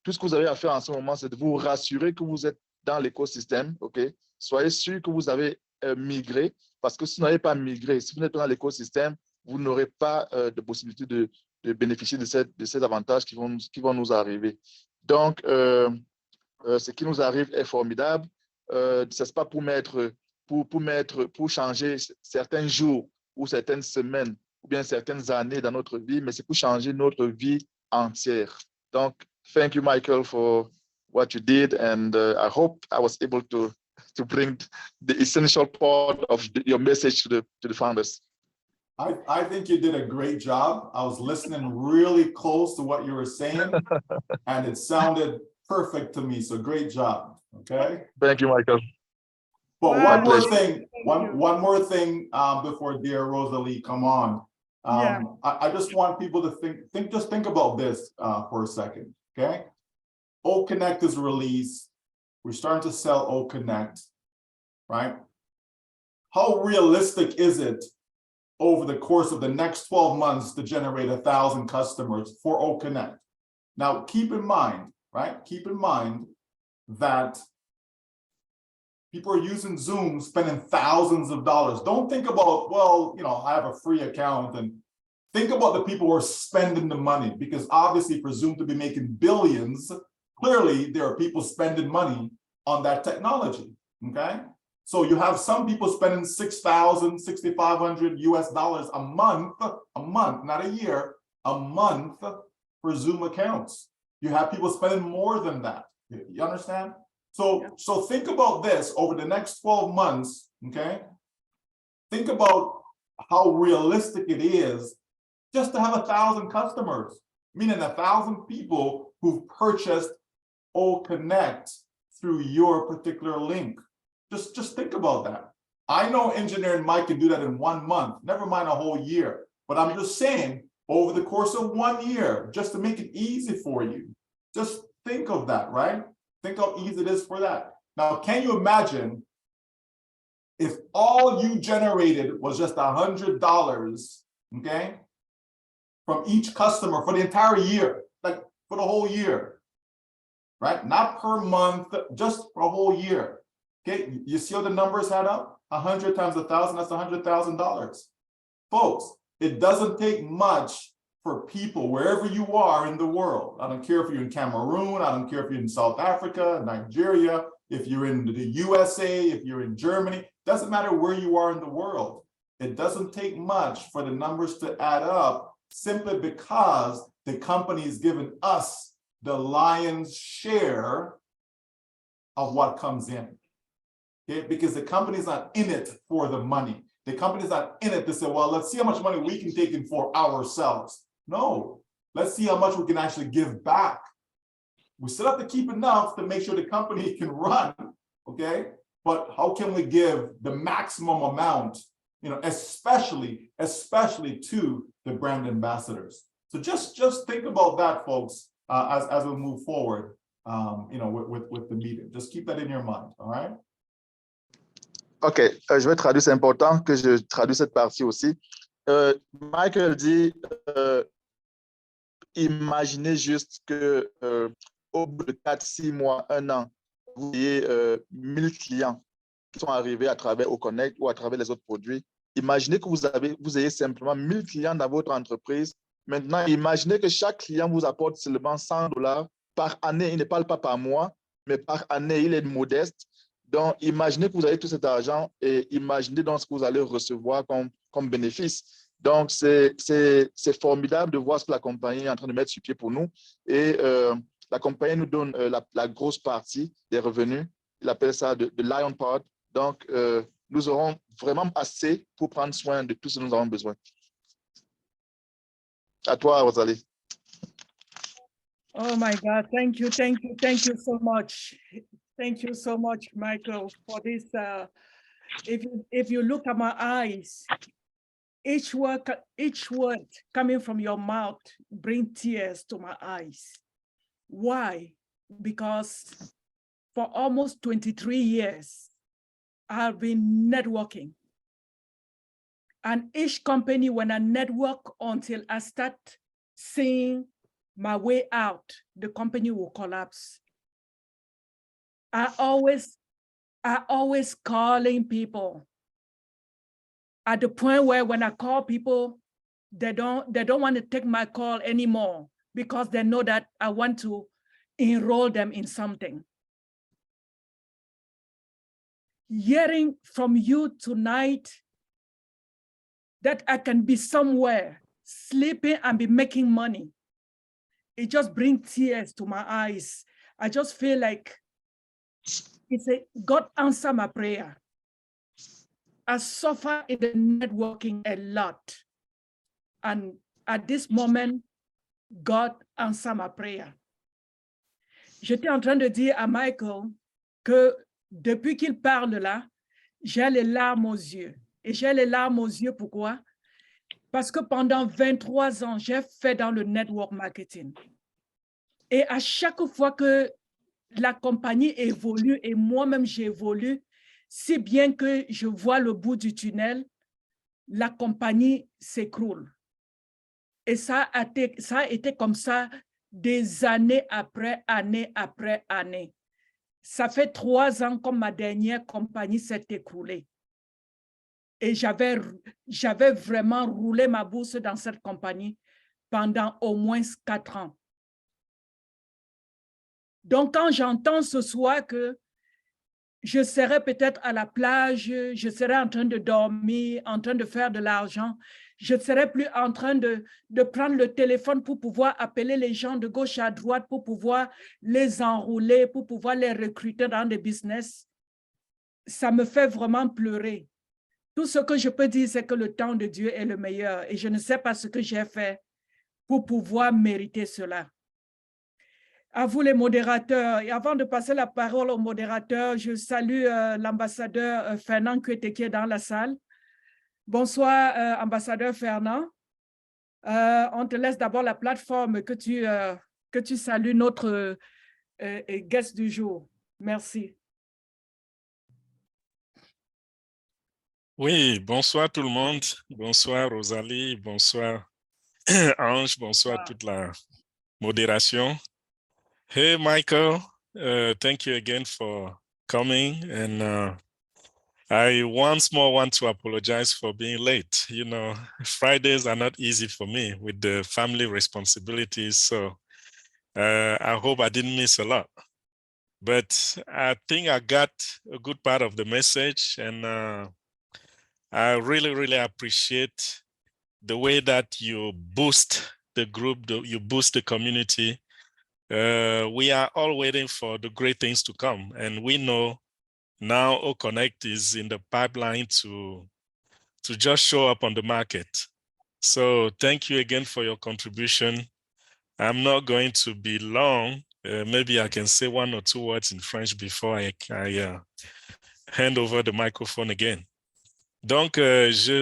tout ce que vous avez à faire en ce moment, c'est de vous rassurer que vous êtes dans l'écosystème. Okay? Soyez sûr que vous avez migré, parce que si vous n'avez pas migré, si vous n'êtes pas dans l'écosystème, vous n'aurez pas de possibilité de bénéficier de ces avantages qui vont nous arriver. Donc, ce qui nous arrive est formidable. Ce n'est pas pour changer certains jours ou certaines semaines ou bien certaines années dans notre vie, mais c'est pour changer notre vie entière. Donc, thank you, Michael, for what you did, and I hope I was able to bring the essential part of your message to the founders. I think you did a great job. I was listening really close to what you were saying, and it sounded perfect to me. So great job. Okay. Thank you, Michael. But one more thing before dear Rosalie come on. I just want people to think about this for a second. Okay. OConnect is released. We're starting to sell OConnect, right? How realistic is it over the course of the next 12 months to generate 1,000 customers for OConnect? Now, keep in mind, right? Keep in mind that people are using Zoom, spending thousands of dollars. Don't think about, well, you know, I have a free account, and think about the people who are spending the money, because obviously for Zoom to be making billions, clearly there are people spending money on that technology, okay? So you have some people spending $6,000, $6,500 US a month, not a year, a month for Zoom accounts. You have people spending more than that, you understand? So think about this over the next 12 months, okay? Think about how realistic it is just to have 1,000 customers, meaning 1,000 people who've purchased OConnect through your particular link. Just think about that. I know Engineering Mike can do that in 1 month, never mind a whole year. But I'm just saying, over the course of 1 year, just to make it easy for you, just think of that, right? Think how easy it is for that. Now, can you imagine if all you generated was just $100, okay, from each customer for the entire year, like for the whole year, right? Not per month, just for a whole year. Okay, you see how the numbers add up? 100 times 1,000, that's $100,000. Folks, it doesn't take much for people wherever you are in the world. I don't care if you're in Cameroon, I don't care if you're in South Africa, Nigeria, if you're in the USA, if you're in Germany, doesn't matter where you are in the world. It doesn't take much for the numbers to add up simply because the company is giving us the lion's share of what comes in. Okay? Because the company's not in it for the money. The company's not in it to say, well, let's see how much money we can take in for ourselves. No, let's see how much we can actually give back. We still have to keep enough to make sure the company can run, okay? But how can we give the maximum amount, you know, especially to the brand ambassadors? So just think about that, folks, as we move forward, you know, with the meeting. Just keep that in your mind, all right? OK, je vais traduire, c'est important que je traduise cette partie aussi. Michael dit, imaginez juste que au bout de 4, 6 mois, 1 an, vous ayez 1000 clients qui sont arrivés à travers OConnect ou à travers les autres produits. Imaginez que vous ayez simplement 1000 clients dans votre entreprise. Maintenant, imaginez que chaque client vous apporte seulement $100 par année. Il ne parle pas par mois, mais par année, il est modeste. Donc, imaginez que vous avez tout cet argent et imaginez donc ce que vous allez recevoir comme bénéfice. Donc, c'est formidable de voir ce que la compagnie est en train de mettre sur pied pour nous. Et la compagnie nous donne la grosse partie des revenus. Il appelle ça de lion part. Donc, nous aurons vraiment assez pour prendre soin de tout ce que nous avons besoin. À toi, Rosalie. Oh my God, thank you so much. Thank you so much, Michael, for this. If you look at my eyes, each word coming from your mouth bring tears to my eyes. Why? Because for almost 23 years, I've been networking. And each company, when I network until I start seeing my way out, the company will collapse. I always calling people at the point where when I call people, they don't want to take my call anymore because they know that I want to enroll them in something. Hearing from you tonight that I can be somewhere sleeping and be making money, it just brings tears to my eyes. I just feel like God answer my prayer. I suffer in the networking a lot. And at this moment, God answer my prayer. J'étais en train de dire à Michael que depuis qu'il parle là, j'ai les larmes aux yeux. Et j'ai les larmes aux yeux, pourquoi? Parce que pendant 23 ans, j'ai fait dans le network marketing. Et à chaque fois que la compagnie évolue et moi-même j'évolue, si bien que je vois le bout du tunnel, la compagnie s'écroule. Et ça a été comme ça des années après année après année. Ça fait 3 ans que ma dernière compagnie s'est écroulée. Et j'avais vraiment roulé ma bourse dans cette compagnie pendant au moins 4 ans. Donc, quand j'entends ce soir que je serai peut-être à la plage, je serai en train de dormir, en train de faire de l'argent, Je ne serai plus en train de prendre le téléphone pour pouvoir appeler les gens de gauche à droite, pour pouvoir les enrouler, pour pouvoir les recruter dans des business. Ça me fait vraiment pleurer. Tout ce que je peux dire, c'est que le temps de Dieu est le meilleur et je ne sais pas ce que j'ai fait pour pouvoir mériter cela. À vous les modérateurs. Et avant de passer la parole aux modérateurs, je salue l'ambassadeur Fernand Kuete qui est dans la salle. Bonsoir, ambassadeur Fernand. On te laisse d'abord la plateforme que tu salues notre guest du jour. Merci. Oui, bonsoir tout le monde. Bonsoir Rosalie, bonsoir Ange, bonsoir toute la modération. Hey Michael, thank you again for coming, and I once more want to apologize for being late. You know, Fridays are not easy for me with the family responsibilities, so I hope I didn't miss a lot. But I think I got a good part of the message, and I really, really appreciate the way that you boost the group, you boost the community. We are all waiting for the great things to come, and we know now OConnect is in the pipeline to just show up on the market. So thank you again for your contribution. I'm not going to be long. Maybe I can say 1 or 2 words in French before I hand over the microphone again. Donc,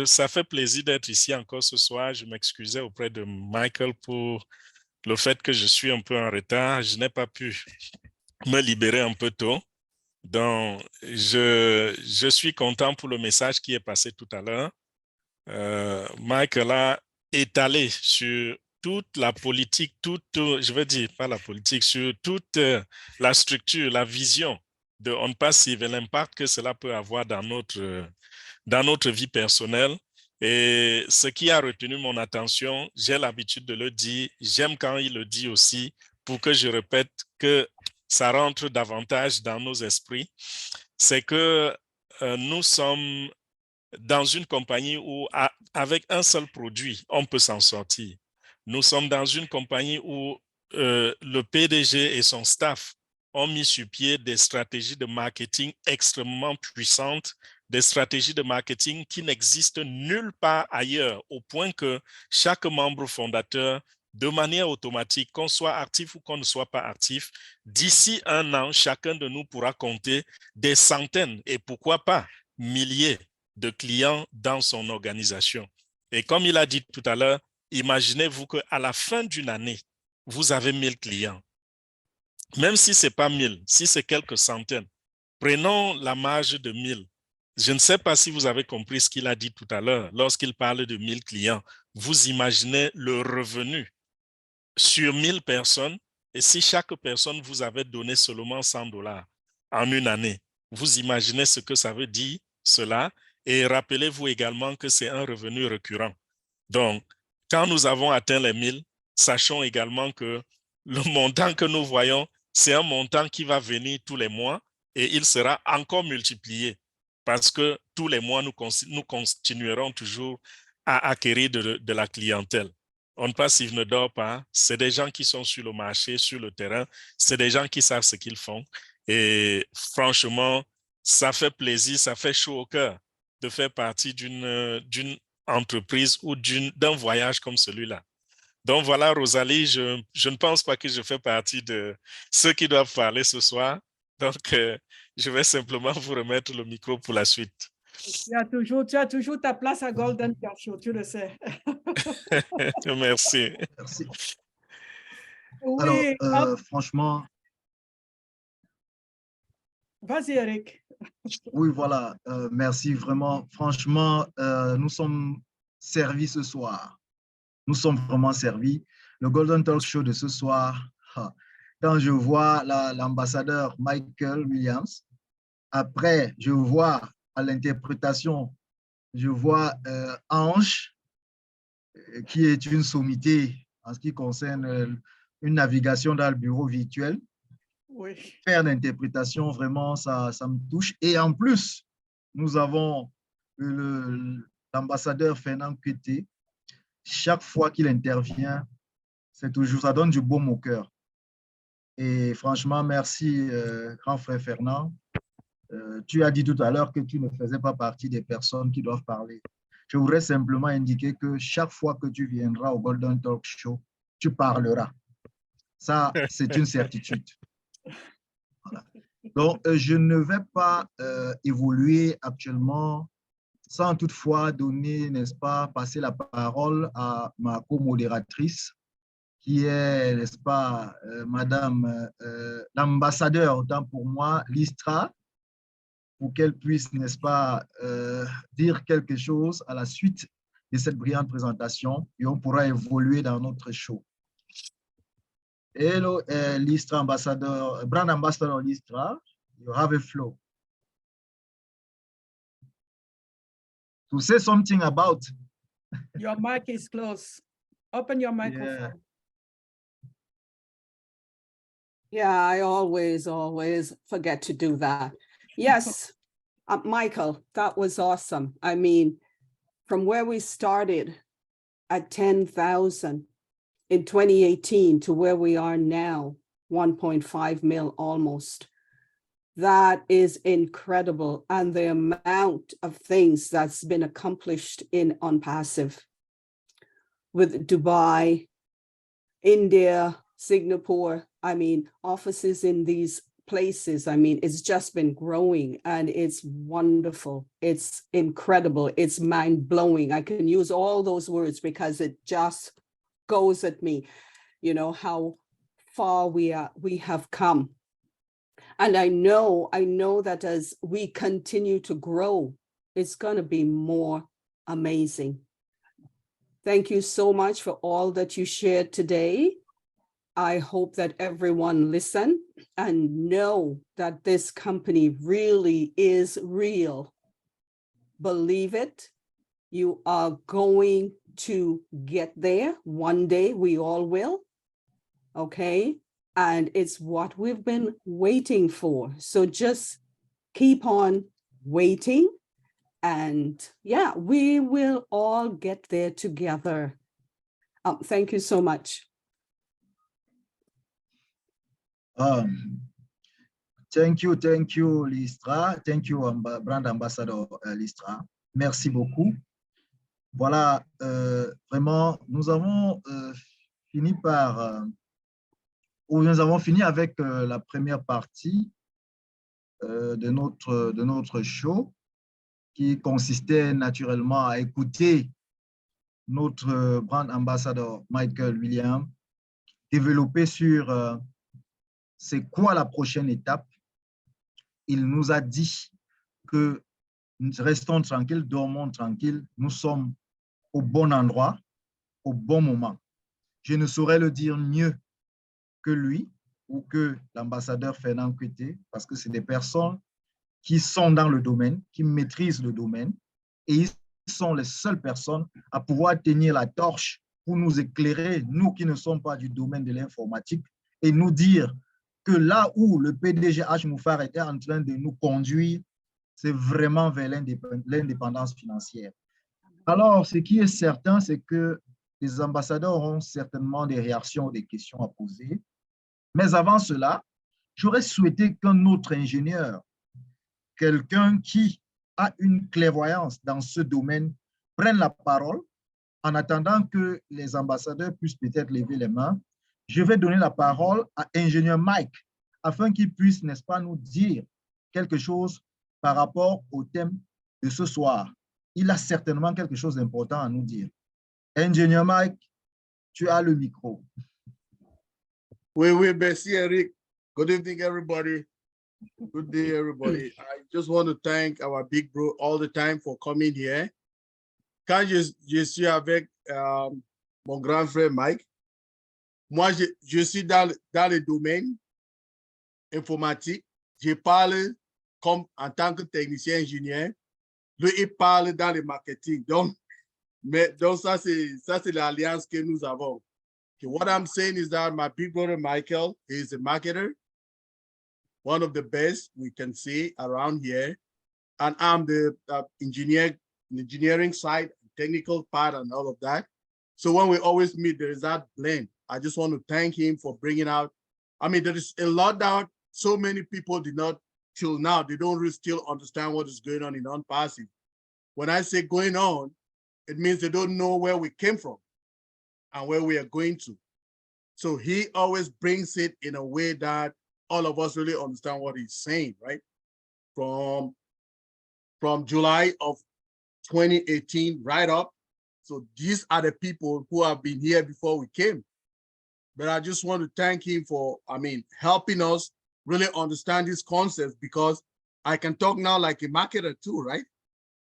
ça fait plaisir d'être ici encore ce soir. Je m'excusais auprès de Michael pour le fait que je suis un peu en retard. Je n'ai pas pu me libérer un peu tôt. Donc, je suis content pour le message qui est passé tout à l'heure. Michael a étalé sur toute la politique, je veux dire, pas la politique, sur toute la structure, la vision de ONPASSIVE et l'impact que cela peut avoir dans notre vie personnelle. Et ce qui a retenu mon attention, j'ai l'habitude de le dire, j'aime quand il le dit aussi, pour que je répète que ça rentre davantage dans nos esprits, c'est que nous sommes dans une compagnie où, avec un seul produit, on peut s'en sortir. Nous sommes dans une compagnie où le PDG et son staff ont mis sur pied des stratégies de marketing extrêmement puissantes, des stratégies de marketing qui n'existent nulle part ailleurs, au point que chaque membre fondateur, de manière automatique, qu'on soit actif ou qu'on ne soit pas actif, d'ici 1 an, chacun de nous pourra compter des centaines et pourquoi pas milliers de clients dans son organisation. Et comme il a dit tout à l'heure, imaginez-vous qu'à la fin d'une année, vous avez 1000 clients. Même si ce n'est pas 1000, si c'est quelques centaines, prenons la marge de 1000. Je ne sais pas si vous avez compris ce qu'il a dit tout à l'heure. Lorsqu'il parle de 1000 clients, vous imaginez le revenu sur 1000 personnes. Et si chaque personne vous avait donné seulement $100 en une année, vous imaginez ce que ça veut dire, cela. Et rappelez-vous également que c'est un revenu récurrent. Donc, quand nous avons atteint les 1000, sachons également que le montant que nous voyons, c'est un montant qui va venir tous les mois et il sera encore multiplié parce que tous les mois, nous continuerons toujours à acquérir de la clientèle. ONPASSIVE ne dort pas. C'est des gens qui sont sur le marché, sur le terrain. C'est des gens qui savent ce qu'ils font. Et franchement, ça fait plaisir, ça fait chaud au cœur de faire partie d'une entreprise ou d'un voyage comme celui-là. Donc voilà, Rosalie, je ne pense pas que je fais partie de ceux qui doivent parler ce soir. Donc, je vais simplement vous remettre le micro pour la suite. Tu as toujours ta place à Golden Show, tu le sais. Merci. Merci. Oui, alors, franchement... Vas-y, Eric. Oui, voilà. Merci vraiment. Franchement, nous sommes servis ce soir. Nous sommes vraiment servis. Le Golden Talk Show de ce soir, quand je vois l'ambassadeur Michael Williams, après, je vois à l'interprétation, je vois Ange, qui est une sommité en ce qui concerne une navigation dans le bureau virtuel. Oui. Faire l'interprétation, vraiment, ça me touche. Et en plus, nous avons l'ambassadeur Fernand Kuete, chaque fois qu'il intervient, c'est toujours, ça donne du baume au cœur. Et franchement, merci, grand frère Fernand. Tu as dit tout à l'heure que tu ne faisais pas partie des personnes qui doivent parler. Je voudrais simplement indiquer que chaque fois que tu viendras au Golden Talk Show, tu parleras. Ça, c'est une certitude. Voilà. Donc, je ne vais pas évoluer actuellement sans toutefois donner, n'est-ce pas, passer la parole à ma co-modératrice, qui est, n'est-ce pas, Madame l'ambassadeur, autant pour moi, Listra, pour qu'elle puisse, n'est-ce pas, dire quelque chose à la suite de cette brillante présentation et on pourra évoluer dans notre show. Hello, Listra ambassador, brand ambassador Listra, you have a flow. To say something about. Your mic is closed. Open your microphone. Yeah, I always forget to do that. Yes, Michael, that was awesome. I mean, from where we started at 10,000 in 2018 to where we are now, 1.5 mil almost. That is incredible. And the amount of things that's been accomplished in ONPASSIVE with Dubai, India, Singapore, I mean, offices in these places. I mean, it's just been growing and it's wonderful. It's incredible. It's mind-blowing. I can use all those words because it just goes at me, you know, how far we have come. And I know that as we continue to grow, it's going to be more amazing. Thank you so much for all that you shared today. I hope that everyone listen and know that this company really is real. Believe it. You are going to get there one day. We all will. Okay. And it's what we've been waiting for. So just keep on waiting. And yeah, we will all get there together. Thank you so much. Thank you, Listra. Thank you, brand ambassador Listra. Merci beaucoup. Voilà, vraiment, nous avons fini avec la première partie de notre show qui consistait naturellement à écouter notre brand ambassador Michael Williams développer sur c'est quoi la prochaine étape. Il nous a dit que restons tranquilles, dormons tranquilles, nous sommes au bon endroit, au bon moment. Je ne saurais le dire mieux que lui ou que l'ambassadeur Fernand Couté, parce que c'est des personnes qui sont dans le domaine, qui maîtrisent le domaine, et ils sont les seules personnes à pouvoir tenir la torche pour nous éclairer, nous qui ne sommes pas du domaine de l'informatique, et nous dire que là où le PDG H. Moufar était en train de nous conduire, c'est vraiment vers l'indépendance financière. Alors, ce qui est certain, c'est que les ambassadeurs auront certainement des réactions, des questions à poser. Mais avant cela, j'aurais souhaité qu'un autre ingénieur, quelqu'un qui a une clairvoyance dans ce domaine, prenne la parole en attendant que les ambassadeurs puissent peut-être lever les mains. Je vais donner la parole à ingénieur Mike afin qu'il puisse, n'est-ce pas, nous dire quelque chose par rapport au thème de ce soir. Il a certainement quelque chose d'important à nous dire. Ingénieur Mike, tu as le micro. Oui, merci Eric. Good evening, everybody. Good day, everybody. I just want to thank our big bro all the time for coming here. Quand je suis avec mon grand frère Mike, moi, je suis dans le domaine informatique. Je parle comme en tant que technicien ingénieur. Lui, il parle dans le marketing. Donc ça, c'est l'alliance que nous avons. Okay, what I'm saying is that my big brother Michael is a marketer, one of the best we can see around here. And I'm the engineering side, technical part and all of that. So when we always meet, there is that blend. I just want to thank him for bringing out. I mean, there is a lot that so many people did not till now. They don't really still understand what is going on in ONPASSIVE. When I say going on, it means they don't know where we came from and where we are going to. So he always brings it in a way that all of us really understand what he's saying, right? From July of 2018 right up. So these are the people who have been here before we came. But I just want to thank him for, I mean, helping us really understand these concepts, because I can talk now like a marketer too, right?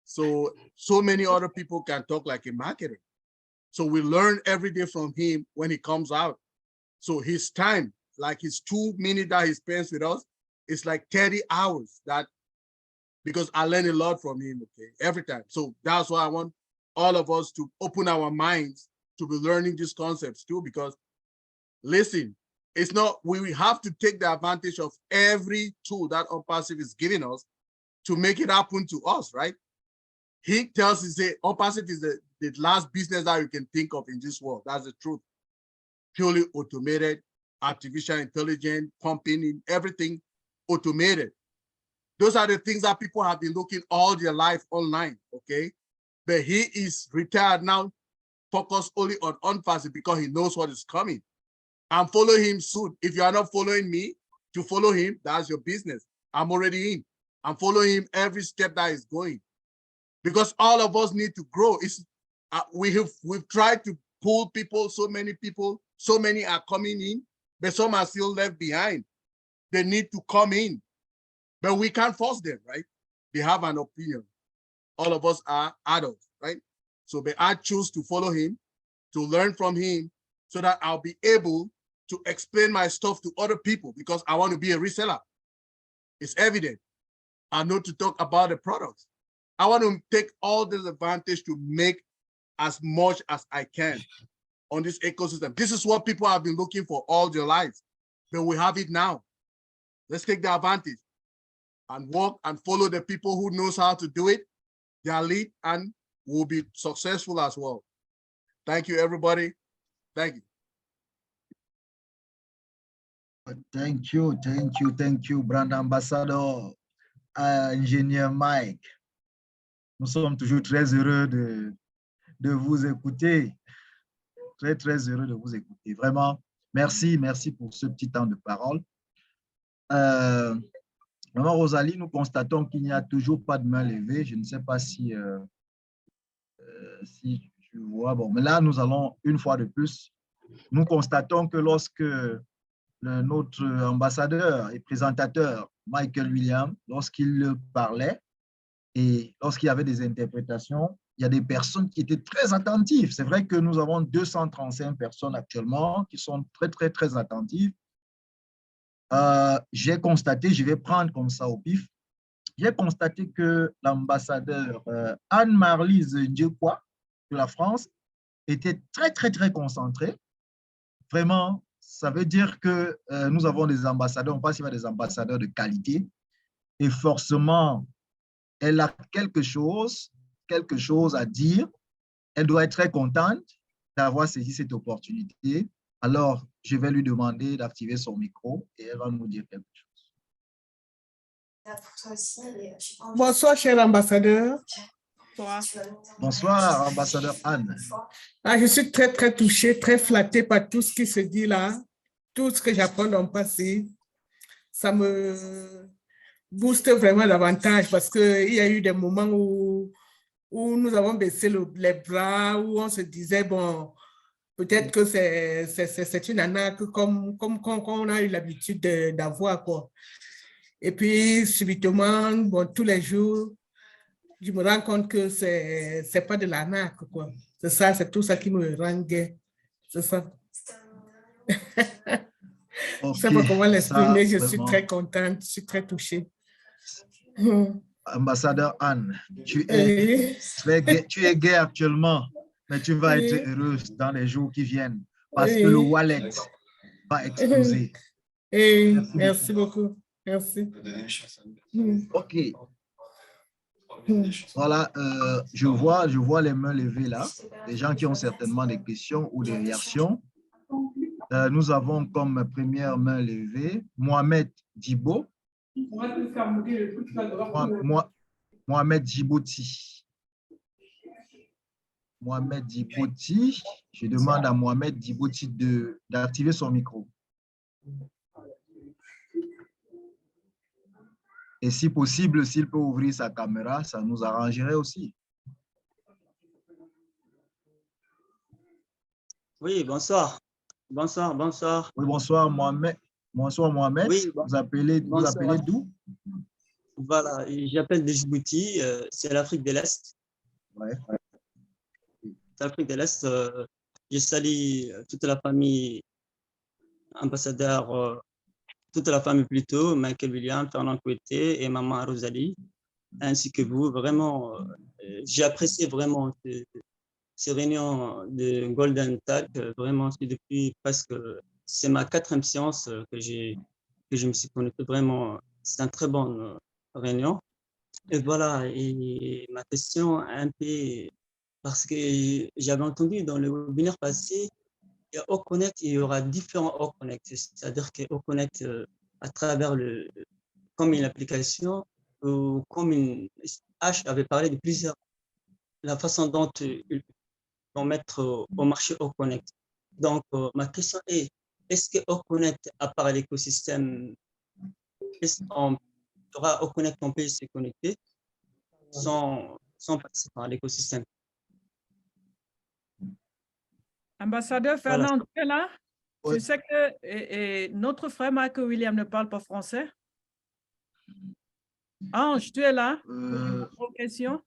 So many other people can talk like a marketer. So we learn every day from him when he comes out. So his time, like his 2 minutes that he spends with us, it's like 30 hours, that because I learn a lot from him, okay, every time. So that's why I want all of us to open our minds to be learning these concepts too, because listen, it's not, we have to take the advantage of every tool that ONPASSIVE is giving us to make it happen to us, right? He tells us that ONPASSIVE is the last business that you can think of in this world. That's the truth. Purely automated, artificial intelligence, pumping in, everything automated. Those are the things that people have been looking all their life online, okay? But he is retired now, focused only on ONPASSIVE because he knows what is coming. And follow him soon. If you are not following me, to follow him, that's your business. I'm already in. I'm following him every step that is going. Because all of us need to grow. We've tried to pull people, so many are coming in, but some are still left behind. They need to come in, but we can't force them, right? They have an opinion. All of us are adults, right? So but I choose to follow him, to learn from him, so that I'll be able to explain my stuff to other people, because I want to be a reseller. It's evident. I know to talk about the products. I want to take all this advantage to make as much as I can on this ecosystem. This is what people have been looking for all their lives, but we have it now. Let's take the advantage and walk and follow the people who knows how to do it. They are lead and will be successful as well. Thank you, everybody. Thank you. Thank you, Brand Ambassador, Ingénieur Mike. Nous sommes toujours très heureux de vous écouter. Très heureux de vous écouter. Vraiment, merci pour ce petit temps de parole. Maman Rosalie, nous constatons qu'il n'y a toujours pas de main levée. Je ne sais pas si tu vois. Bon, mais là, nous allons, une fois de plus, nous constatons que lorsque notre ambassadeur et présentateur, Michael Williams, lorsqu'il parlait et lorsqu'il y avait des interprétations, il y a des personnes qui étaient très attentives. C'est vrai que nous avons 235 personnes actuellement qui sont très attentives. J'ai constaté, je vais prendre comme ça au pif, j'ai constaté que l'ambassadeur Anne-Marlise Ndjekwa de la France était très concentrée. Vraiment, ça veut dire que nous avons des ambassadeurs, on passe par des ambassadeurs de qualité, et forcément, elle a quelque chose à dire. Elle doit être très contente d'avoir saisi cette opportunité. Alors, je vais lui demander d'activer son micro et elle va nous dire quelque chose. Bonsoir, cher ambassadeur. Bonsoir, ambassadeur Anne. Je suis très touchée, très flattée par tout ce qui se dit là, tout ce que j'apprends dans le passé. Ça me booste vraiment davantage parce qu'il y a eu des moments où nous avons baissé les bras, où on se disait, bon, peut-être que c'est une arnaque comme on a eu l'habitude d'avoir, quoi. Et puis, subitement, bon, tous les jours, je me rends compte que c'est pas de l'arnaque, quoi. C'est ça, c'est tout ça qui me rend gai. C'est ça. Je ne sais pas comment l'exprimer, je suis très contente, je suis très touchée. Ambassadeur Anne, tu es gai actuellement, mais tu vas être heureuse dans les jours qui viennent parce que le wallet va exploser. Merci beaucoup. Merci. OK. Voilà, je vois les mains levées là, des gens qui ont certainement des questions ou des réactions. Nous avons comme première main levée Mohamed Djibo. Mohamed Djibouti. Mohamed Djibouti. Je demande à Mohamed Djibouti d'activer son micro. Et si possible, s'il peut ouvrir sa caméra, ça nous arrangerait aussi. Oui, bonsoir. Bonsoir, bonsoir. Oui, bonsoir Mohamed. Bonsoir Mohamed. Oui, vous appelez d'où? Voilà, j'appelle de Djibouti, c'est l'Afrique de l'Est. Ouais. C'est l'Afrique de l'Est. Je salue toute la famille ambassadeur, toute la famille plutôt, Michael William, Fernand Kouete et maman Rosalie, ainsi que vous. Vraiment, j'ai apprécié vraiment ces réunions de Golden Tag. Vraiment, depuis presque, c'est ma 4e séance que je me suis connecté. Vraiment, c'est une très bonne réunion. Et voilà, et ma question un peu, parce que j'avais entendu dans le webinaire passé, au Connect, il y aura différents au Connect, c'est-à-dire qu'au Connect, à travers comme une application, ou comme une H avait parlé de plusieurs, la façon dont ils vont mettre au marché au Connect. Donc, ma question est-ce que au Connect, à part l'écosystème, au Connect, on peut se connecter sans passer par l'écosystème? Ambassadeur Voilà. Fernand, tu es là? Oui. Tu sais que notre frère Michael William ne parle pas français? Ange, tu es là pour vos questions?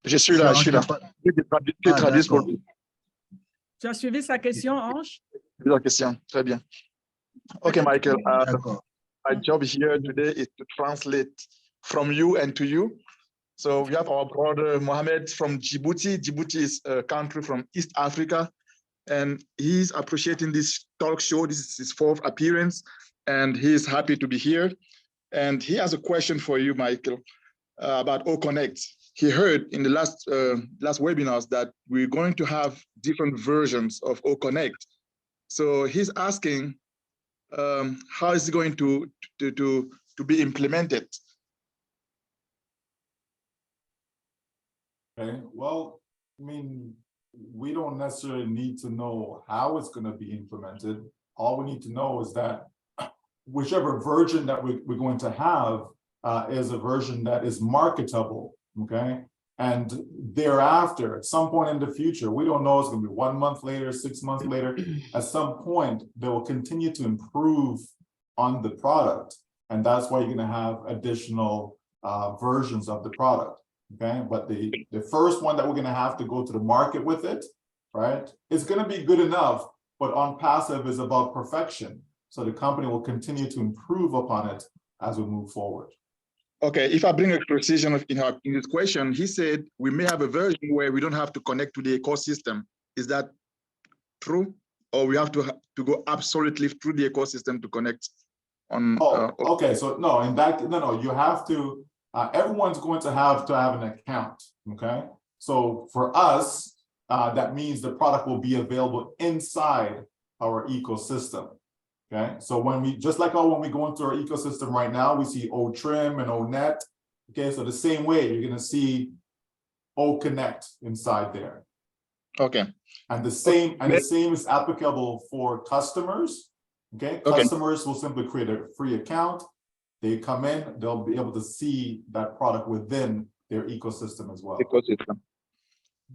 Je suis là, je suis là. Je traduis pour lui. Tu as suivi sa question, Ange? La question, très bien. Okay, Michael, my job here today is to translate from you and to you. So we have our brother Mohamed from Djibouti. Djibouti is a country from East Africa, and he's appreciating this talk show. This is his 4th appearance, and he is happy to be here. And he has a question for you, Michael, about OConnect. He heard in the last webinars that we're going to have different versions of OConnect. So he's asking, how is it going to be implemented? Okay, well, I mean, we don't necessarily need to know how it's going to be implemented. All we need to know is that whichever version that we're going to have is a version that is marketable, okay? And thereafter, at some point in the future, we don't know, it's going to be 1 month later, 6 months later, at some point, they will continue to improve on the product. And that's why you're going to have additional versions of the product. Okay, but the first one that we're going to have to go to the market with it, right, it's going to be good enough, but ONPASSIVE is about perfection. So the company will continue to improve upon it as we move forward. Okay, if I bring a precision in his question, he said we may have a version where we don't have to connect to the ecosystem. Is that true? Or we have to go absolutely through the ecosystem to connect on? Okay, so no, in that, no, you have to, everyone's going to have an account, okay? So for us, that means the product will be available inside our ecosystem, okay? So when we, just like when we go into our ecosystem right now, we see OTrim and ONet, okay? So the same way, you're gonna see OConnect inside there. Okay. And the same is applicable for customers, okay? Customers will simply create a free account. They come in, they'll be able to see that product within their ecosystem as well. Ecosystem.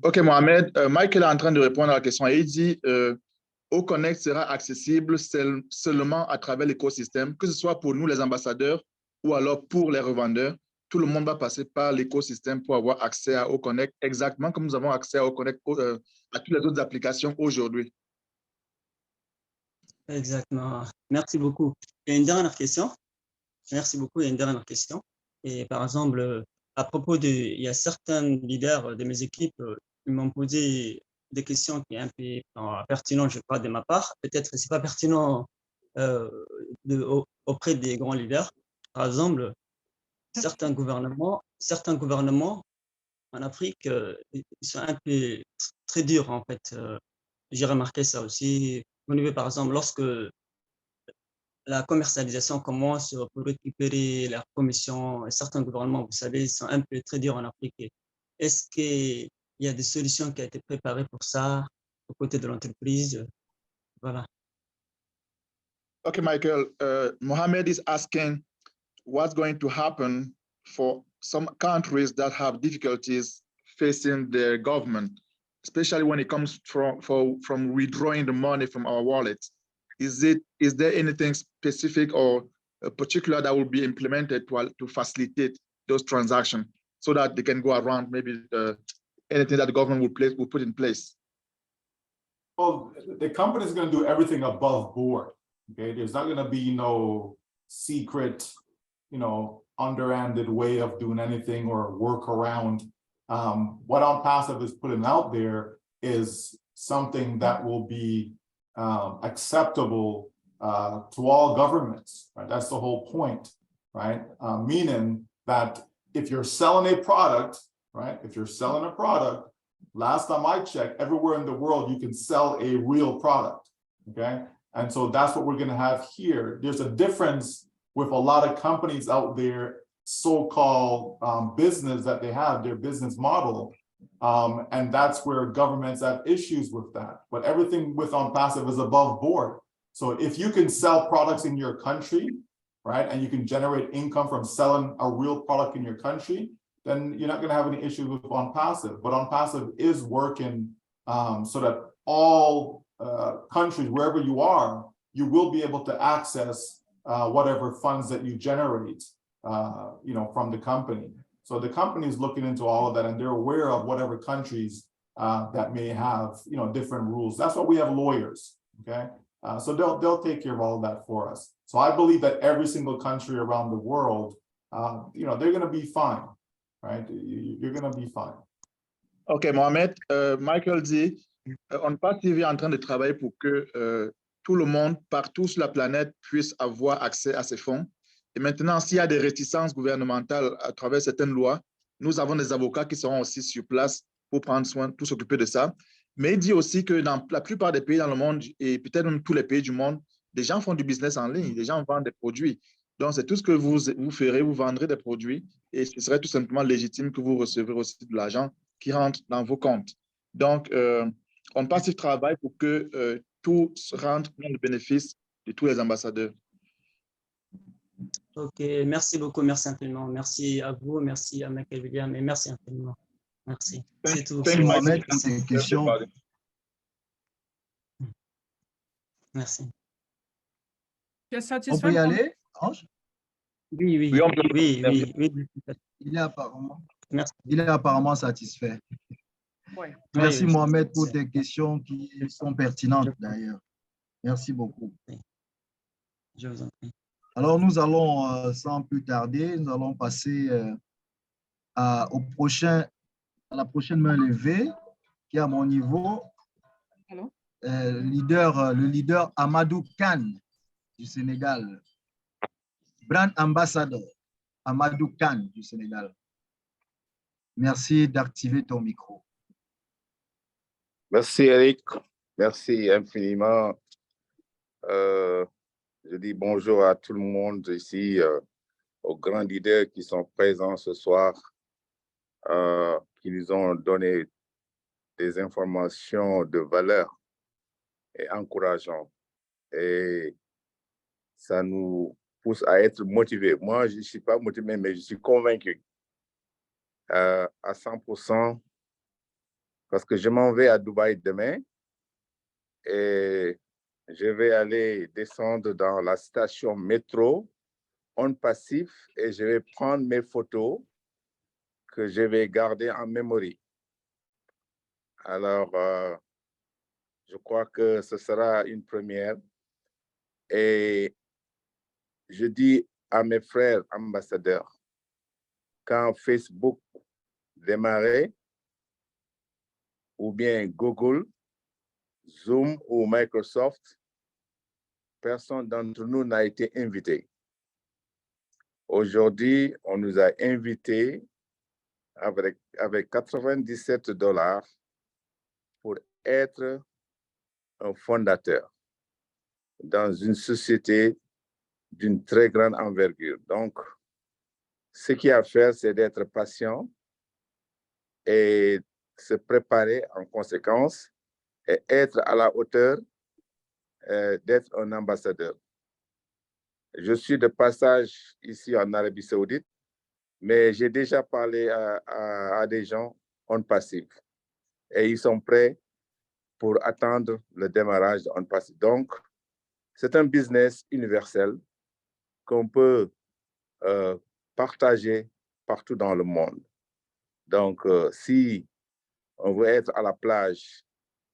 Ok, Mohamed, Michael est en train de répondre à la question et il dit OConnect sera accessible seulement à travers l'écosystème, que ce soit pour nous les ambassadeurs ou alors pour les revendeurs. Tout le monde va passer par l'écosystème pour avoir accès à OConnect, exactement comme nous avons accès à OConnect à toutes les autres applications aujourd'hui. Exactement. Merci beaucoup. Il y a une dernière question. Merci beaucoup. Il y a une dernière question. Et par exemple, à propos il y a certains leaders de mes équipes qui m'ont posé des questions qui sont un peu pertinentes, je crois, de ma part. Peut-être que ce n'est pas pertinent auprès des grands leaders. Par exemple, certains gouvernements certains gouvernements en Afrique, ils sont un peu très durs en fait. J'ai remarqué ça aussi. Au niveau, par exemple, lorsque la commercialisation commence pour récupérer la commission, certains gouvernements, vous savez, sont un peu très durs en Afrique. Est-ce qu'il y a des solutions qui ont été préparées pour ça, aux côtés de l'entreprise? Voilà. Okay, Michael, Mohammed is asking what's going to happen for some countries that have difficulties facing their government, especially when it comes from withdrawing the money from our wallets. Is there anything specific or particular that will be implemented to facilitate those transactions so that they can go around maybe anything that the government will put in place? Well, the company is going to do everything above board. Okay, there's not going to be no secret, underhanded way of doing anything or workaround. What ONPASSIVE is putting out there is something that will be acceptable to all governments. Right? That's the whole point, right? Meaning that if you're selling a product, right? If you're selling a product, last time I checked, everywhere in the world you can sell a real product. Okay. And so that's what we're going to have here. There's a difference with a lot of companies out there, so-called business that they have, their business model. And that's where governments have issues with that. But everything with ONPASSIVE is above board. So if you can sell products in your country, right, and you can generate income from selling a real product in your country, then you're not going to have any issues with ONPASSIVE. But ONPASSIVE is working so that all countries, wherever you are, you will be able to access whatever funds that you generate, from the company. So the company is looking into all of that, and they're aware of whatever countries that may have, different rules. That's why we have lawyers. Okay, so they'll take care of all of that for us. So I believe that every single country around the world, they're going to be fine, right? You're going to be fine. Ok, Mohamed, Michael dit, ONPASSIVE est en train de travailler pour que tout le monde, partout sur la planète, puisse avoir accès à ces fonds. Et maintenant, s'il y a des réticences gouvernementales à travers certaines lois, nous avons des avocats qui seront aussi sur place pour prendre soin, pour s'occuper de ça. Mais il dit aussi que dans la plupart des pays dans le monde, et peut-être même tous les pays du monde, des gens font du business en ligne, des gens vendent des produits. Donc, c'est tout ce que vous ferez, vous vendrez des produits, et ce serait tout simplement légitime que vous recevrez aussi de l'argent qui rentre dans vos comptes. Donc, ONPASSIVE travaille pour que tout rentre dans le bénéfice de tous les ambassadeurs. Ok, merci beaucoup, merci infiniment. Merci à vous, merci à Michael William, et merci infiniment. Merci. C'est tout. Merci Mohamed pour tes questions. Merci. Tu es On satisfait? peut y aller, Ange? Oui. Il est apparemment, Merci. il est apparemment satisfait. Ouais. Merci Oui, Mohamed pour tes questions qui sont pertinentes d'ailleurs. Merci beaucoup. Je vous en prie. Alors nous allons, sans plus tarder, nous allons passer à la prochaine main levée qui est à mon niveau. Allô? Le leader Amadou Kane du Sénégal. Brand Ambassador Amadou Kane du Sénégal. Merci d'activer ton micro. Merci Eric, merci infiniment. Je dis bonjour à tout le monde ici, aux grands leaders qui sont présents ce soir, qui nous ont donné des informations de valeur et encourageantes. Et ça nous pousse à être motivés. Moi, je ne suis pas motivé, mais je suis convaincu à 100%. Parce que je m'en vais à Dubaï demain et je vais aller descendre dans la station métro ONPASSIVE et je vais prendre mes photos que je vais garder en mémoire. Alors, je crois que ce sera une première. Et je dis à mes frères ambassadeurs, quand Facebook démarrait, ou bien Google, Zoom ou Microsoft, personne d'entre nous n'a été invité. Aujourd'hui, on nous a invités avec 97 $ pour être un fondateur dans une société d'une très grande envergure. Donc, ce qu'il y a à faire, c'est d'être patient et se préparer en conséquence et être à la hauteur d'être un ambassadeur. Je suis de passage ici en Arabie Saoudite, mais j'ai déjà parlé à des gens ONPASSIVE et ils sont prêts pour attendre le démarrage de ONPASSIVE. Donc, c'est un business universel qu'on peut partager partout dans le monde. Donc, si on veut être à la plage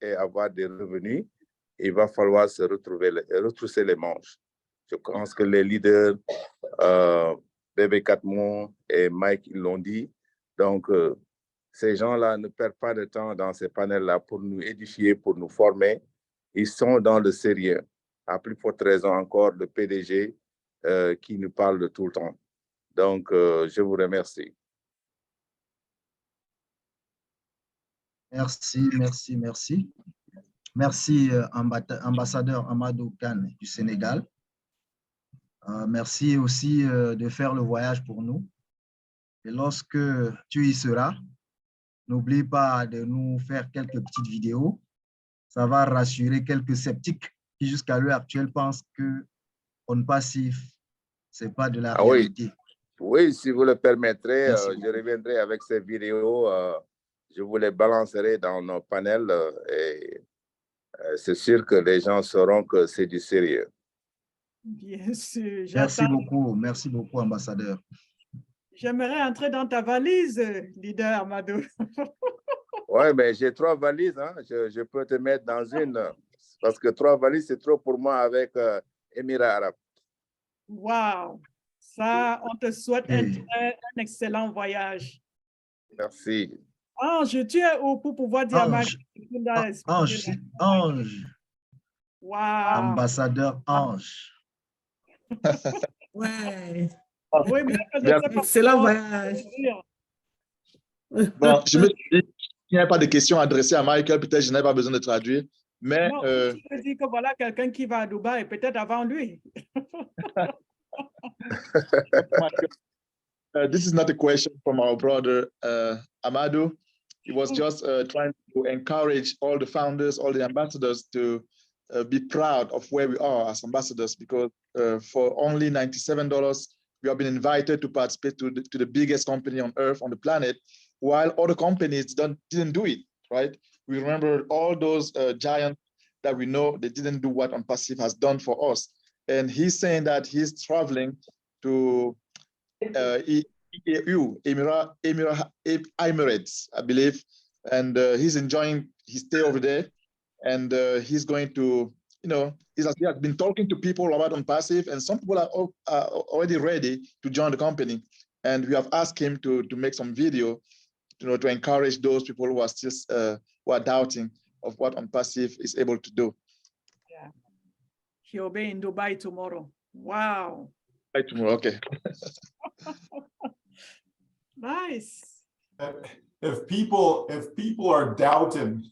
et avoir des revenus, il va falloir se retrousser les manches. Je pense que les leaders, Bébé Catmon et Mike, ils l'ont dit. Donc, ces gens-là ne perdent pas de temps dans ces panels-là pour nous édifier, pour nous former. Ils sont dans le sérieux. À plus forte raison encore, le PDG qui nous parle de tout le temps. Donc, je vous remercie. Merci, merci, merci. Merci, ambassadeur Amadou Kane du Sénégal. Merci aussi de faire le voyage pour nous. Et lorsque tu y seras, n'oublie pas de nous faire quelques petites vidéos. Ça va rassurer quelques sceptiques qui, jusqu'à l'heure actuelle, pensent que ONPASSIVE, ce n'est pas de la réalité. Oui, si vous le permettrez, Merci je reviendrai avec ces vidéos. Je vous les balancerai dans nos panels et c'est sûr que les gens sauront que c'est du sérieux. Bien sûr, j'attends. Merci beaucoup, ambassadeur. J'aimerais entrer dans ta valise, leader Amadou. Oui, mais j'ai 3 valises. Hein. Je peux te mettre dans une. Parce que 3 valises, c'est trop pour moi avec Émirats arabes. Wow! Ça, on te souhaite un excellent voyage. Merci. Ange, tu es où pour pouvoir dire Ange. Wow! Ambassadeur Ange. Ouais. Oui, mais je ne sais pas. Excellent voyage. Bon, je me suis dit, il n'y a pas de questions adressées à Michael, peut-être je n'ai pas besoin de traduire. Mais non, je me dis que voilà quelqu'un qui va à Dubaï, peut-être avant lui. This is not a question from our brother Amadou. He was just trying to encourage all the founders, all the ambassadors to be proud of where we are as ambassadors, because for only $97, we have been invited to participate to the biggest company on earth, on the planet, while other companies didn't do it, right? We remember all those giants that we know, they didn't do what ONPASSIVE has done for us. And he's saying that he's traveling to Emirates, I believe, and he's enjoying his stay over there. And he's going to, he has been talking to people about ONPASSIVE, and some people are already ready to join the company. And we have asked him to make some video, to encourage those people who are still who are doubting of what ONPASSIVE is able to do. Yeah, he'll be in Dubai tomorrow. Wow. By tomorrow, okay. Nice. If people are doubting,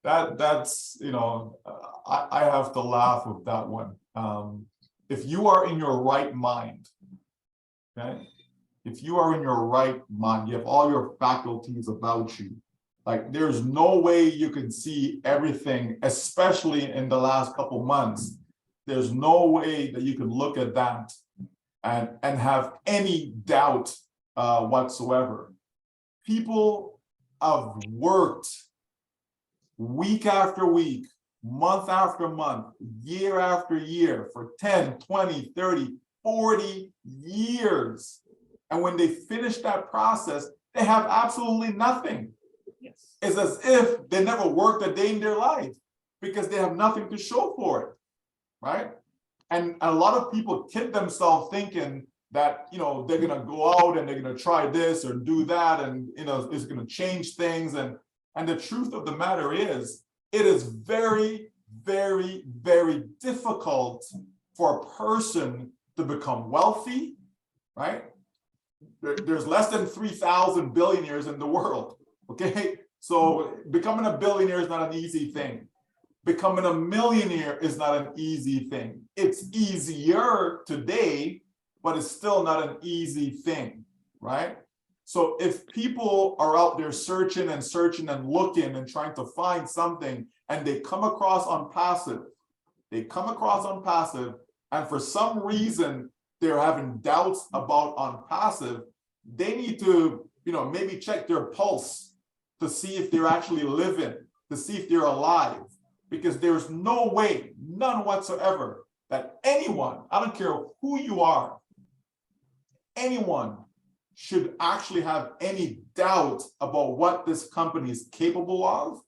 that's I have to laugh with that one. If you are in your right mind, okay, if you are in your right mind, you have all your faculties about you, like there's no way you can see everything, especially in the last couple months. There's no way that you can look at that and have any doubt whatsoever. People have worked week after week, month after month, year after year for 10, 20, 30, 40 years. And when they finish that process, they have absolutely nothing. Yes. It's as if they never worked a day in their life because they have nothing to show for it, right? And a lot of people kid themselves thinking that, they're gonna go out and they're gonna try this or do that, and it's gonna change things. And the truth of the matter is, it is very, very, very difficult for a person to become wealthy, right? There's less than 3,000 billionaires in the world, okay? So becoming a billionaire is not an easy thing. Becoming a millionaire is not an easy thing. It's easier today, but it's still not an easy thing, right? So if people are out there searching and looking and trying to find something, and they come across ONPASSIVE, and for some reason they're having doubts about ONPASSIVE, they need to, maybe check their pulse to see if they're actually living, to see if they're alive, because there's no way, none whatsoever, that anyone, I don't care who you are, anyone should actually have any doubt about what this company is capable of.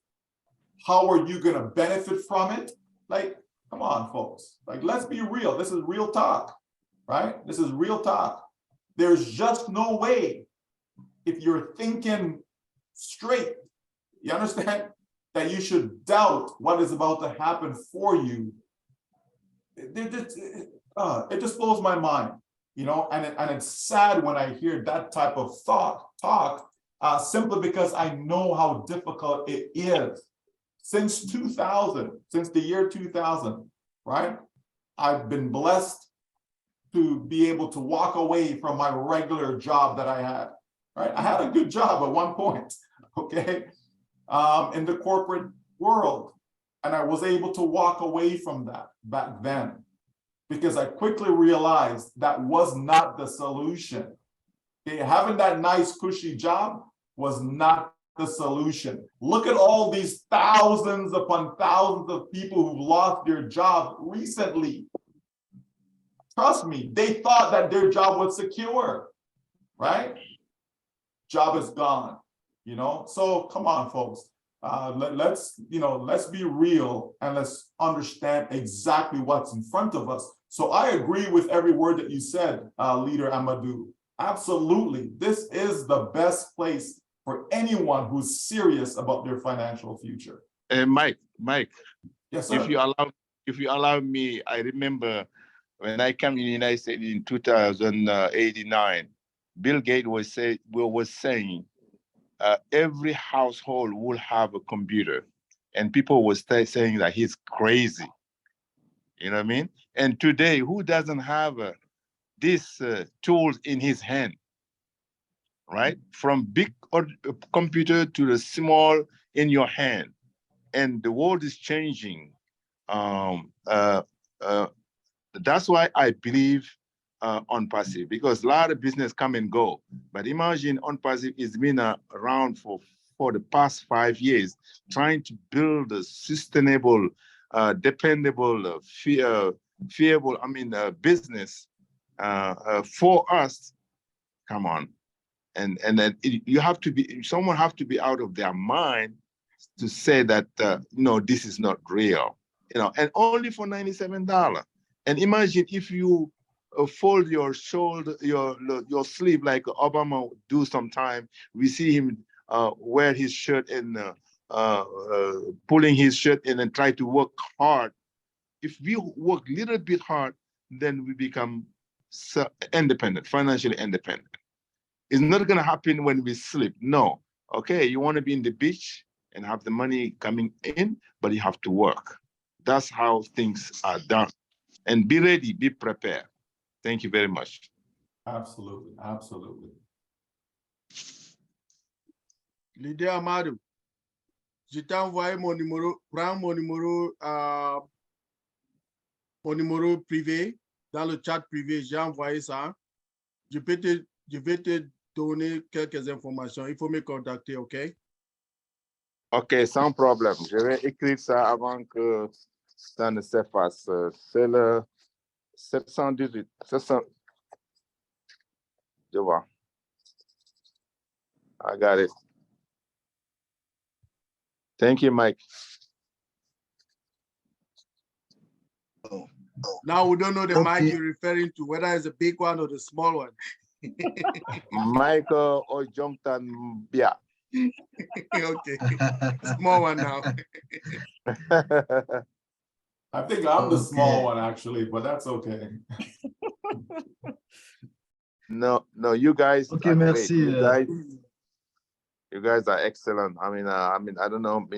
How are you going to benefit from it? Like, come on, folks. Like, let's be real. This is real talk, right? This is real talk. There's just no way, if you're thinking straight, you understand, that you should doubt what is about to happen for you. It just blows my mind, and it's sad when I hear that type of talk, simply because I know how difficult it is. Since the year 2000, right? I've been blessed to be able to walk away from my regular job that I had, right? I had a good job at one point, okay, in the corporate world. And I was able to walk away from that back then, because I quickly realized that was not the solution. Okay, having that nice cushy job was not the solution. Look at all these thousands upon thousands of people who've lost their job recently. Trust me, they thought that their job was secure, right? Job is gone, So come on, folks. Let's be real, and let's understand exactly what's in front of us. So I agree with every word that you said, Leader Amadou. Absolutely, this is the best place for anyone who's serious about their financial future. Mike. Yes, sir. If you allow me, I remember when I came in the United States in 2089, Bill Gates was saying every household will have a computer, and people were saying that he's crazy. You know what I mean? And today, who doesn't have these tools in his hand, right? From big computer to the small in your hand. And the world is changing. That's why I believe ONPASSIVE, because a lot of business come and go. But imagine ONPASSIVE has been around for the past 5 years, trying to build a sustainable, dependable, feasible, business for us. Come on. And then someone have to be out of their mind to say that, no, this is not real, and only for $97. And imagine if you fold your shoulder, your sleeve like Obama do sometime. We see him wear his shirt and pulling his shirt in and try to work hard. If we work a little bit hard, then we become independent, financially independent. It's not going to happen when we sleep. No. Okay, you want to be in the beach and have the money coming in, but you have to work. That's how things are done. And be ready, be prepared. Thank you very much. Absolutely, absolutely. Leader Amadou, je t'ai envoyé mon numéro, prends mon numéro privé dans le chat privé, j'ai envoyé ça. Je vais te donner quelques informations. Il faut me contacter, OK? OK, sans problème. Je vais écrire ça avant que ça ne s'efface. C'est le 718. Je vois. I got it. Thank you, Mike. Now we don't know the mic you're referring to, whether it's a big one or the small one. Michael or Jonathan, yeah. Okay, small one now. I think I'm the small one, actually, but that's okay. No, you guys Ok, are great. merci. You guys are excellent. I don't know.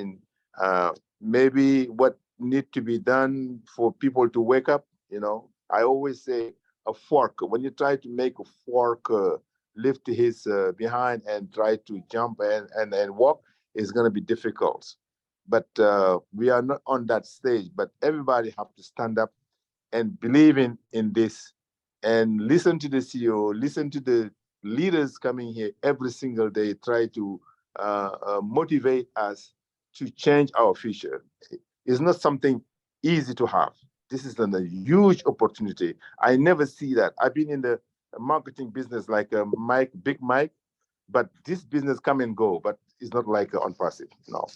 Maybe what need to be done for people to wake up. I always say a fork. When you try to make a fork lift his behind and try to jump and walk, it's going to be difficult. But we are not on that stage. But everybody have to stand up and believe in this, and listen to the CEO, listen to the leaders coming here every single day, try to motivate us to change our future. It's not something easy to have. This is a huge opportunity. I never see that. I've been in the marketing business like Big Mike, but this business come and go, but it's not like ONPASSIVE, no.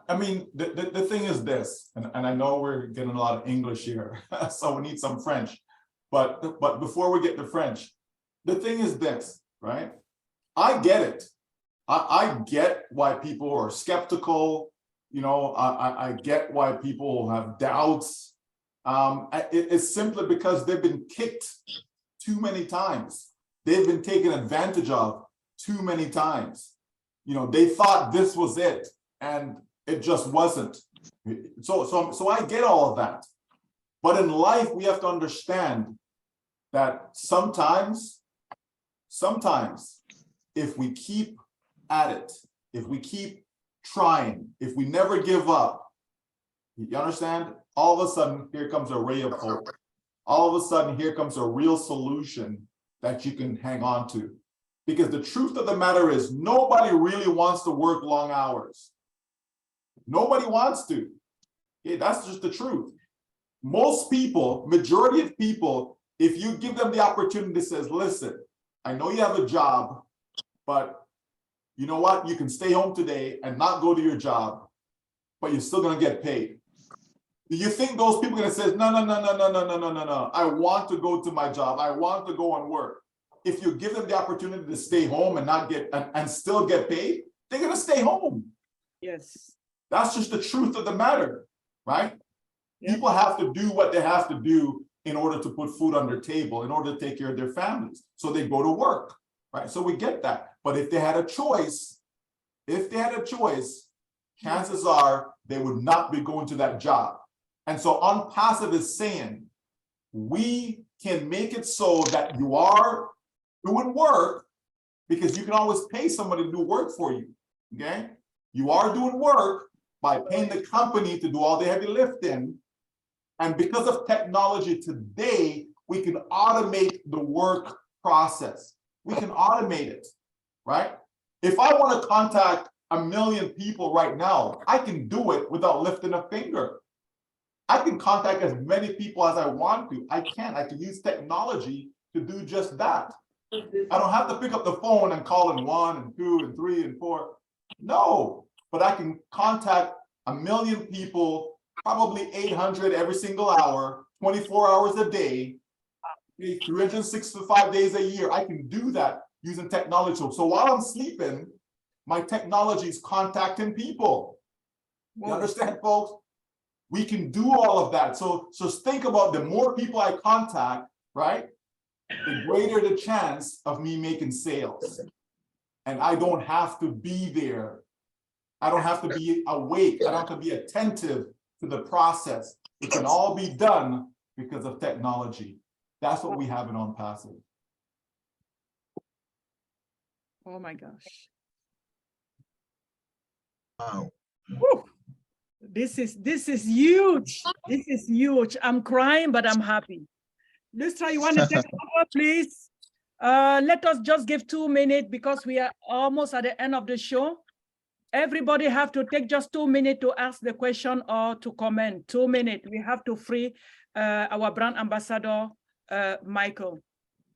I mean, the thing is this, and I know we're getting a lot of English here, so we need some French. But before we get to French, the thing is this, right? I get it. I get why people are skeptical. I get why people have doubts. It's simply because they've been kicked too many times. They've been taken advantage of too many times. They thought this was it, and it just wasn't. So I get all of that. But in life, we have to understand that sometimes, if we keep at it, if we keep trying, if we never give up, you understand? All of a sudden, here comes a ray of hope. All of a sudden, here comes a real solution that you can hang on to. Because the truth of the matter is, nobody really wants to work long hours. Nobody wants to. Yeah, that's just the truth. Most people, majority of people, if you give them the opportunity, says, listen, I know you have a job, but you know what? You can stay home today and not go to your job, but you're still going to get paid. Do you think those people are going to say, no, I want to go to my job. I want to go and work. If you give them the opportunity to stay home and not get and still get paid, they're going to stay home. Yes. That's just the truth of the matter, right? Yeah. People have to do what they have to do in order to put food on their table, in order to take care of their families. So they go to work, right? So we get that. But if they had a choice, chances are they would not be going to that job. And so ONPASSIVE is saying, we can make it so that you are doing work, because you can always pay somebody to do work for you, okay? You are doing work by paying the company to do all the heavy lifting. And because of technology today, we can automate the work process. We can automate it, right? If I want to contact 1 million people right now, I can do it without lifting a finger. I can contact as many people as I want to. I can use technology to do just that. I don't have to pick up the phone and call in 1 and 2 and 3 and 4. No, but I can contact 1 million people, probably 800 every single hour, 24 hours a day, 365 days a year. I can do that using technology. So while I'm sleeping, my technology is contacting people. You understand, folks? We can do all of that. So think about the more people I contact, right? The greater the chance of me making sales. And I don't have to be there. I don't have to be awake. I don't have to be attentive to the process. It can all be done because of technology. That's what we have in ONPASSIVE. Oh my gosh. Wow. Woo. This is huge. This is huge. I'm crying, but I'm happy. Lustra, you want to take over, please? Let us just give 2 minutes because we are almost at the end of the show. Everybody have to take just 2 minutes to ask the question or to comment. 2 minutes. We have to free our brand ambassador, Michael.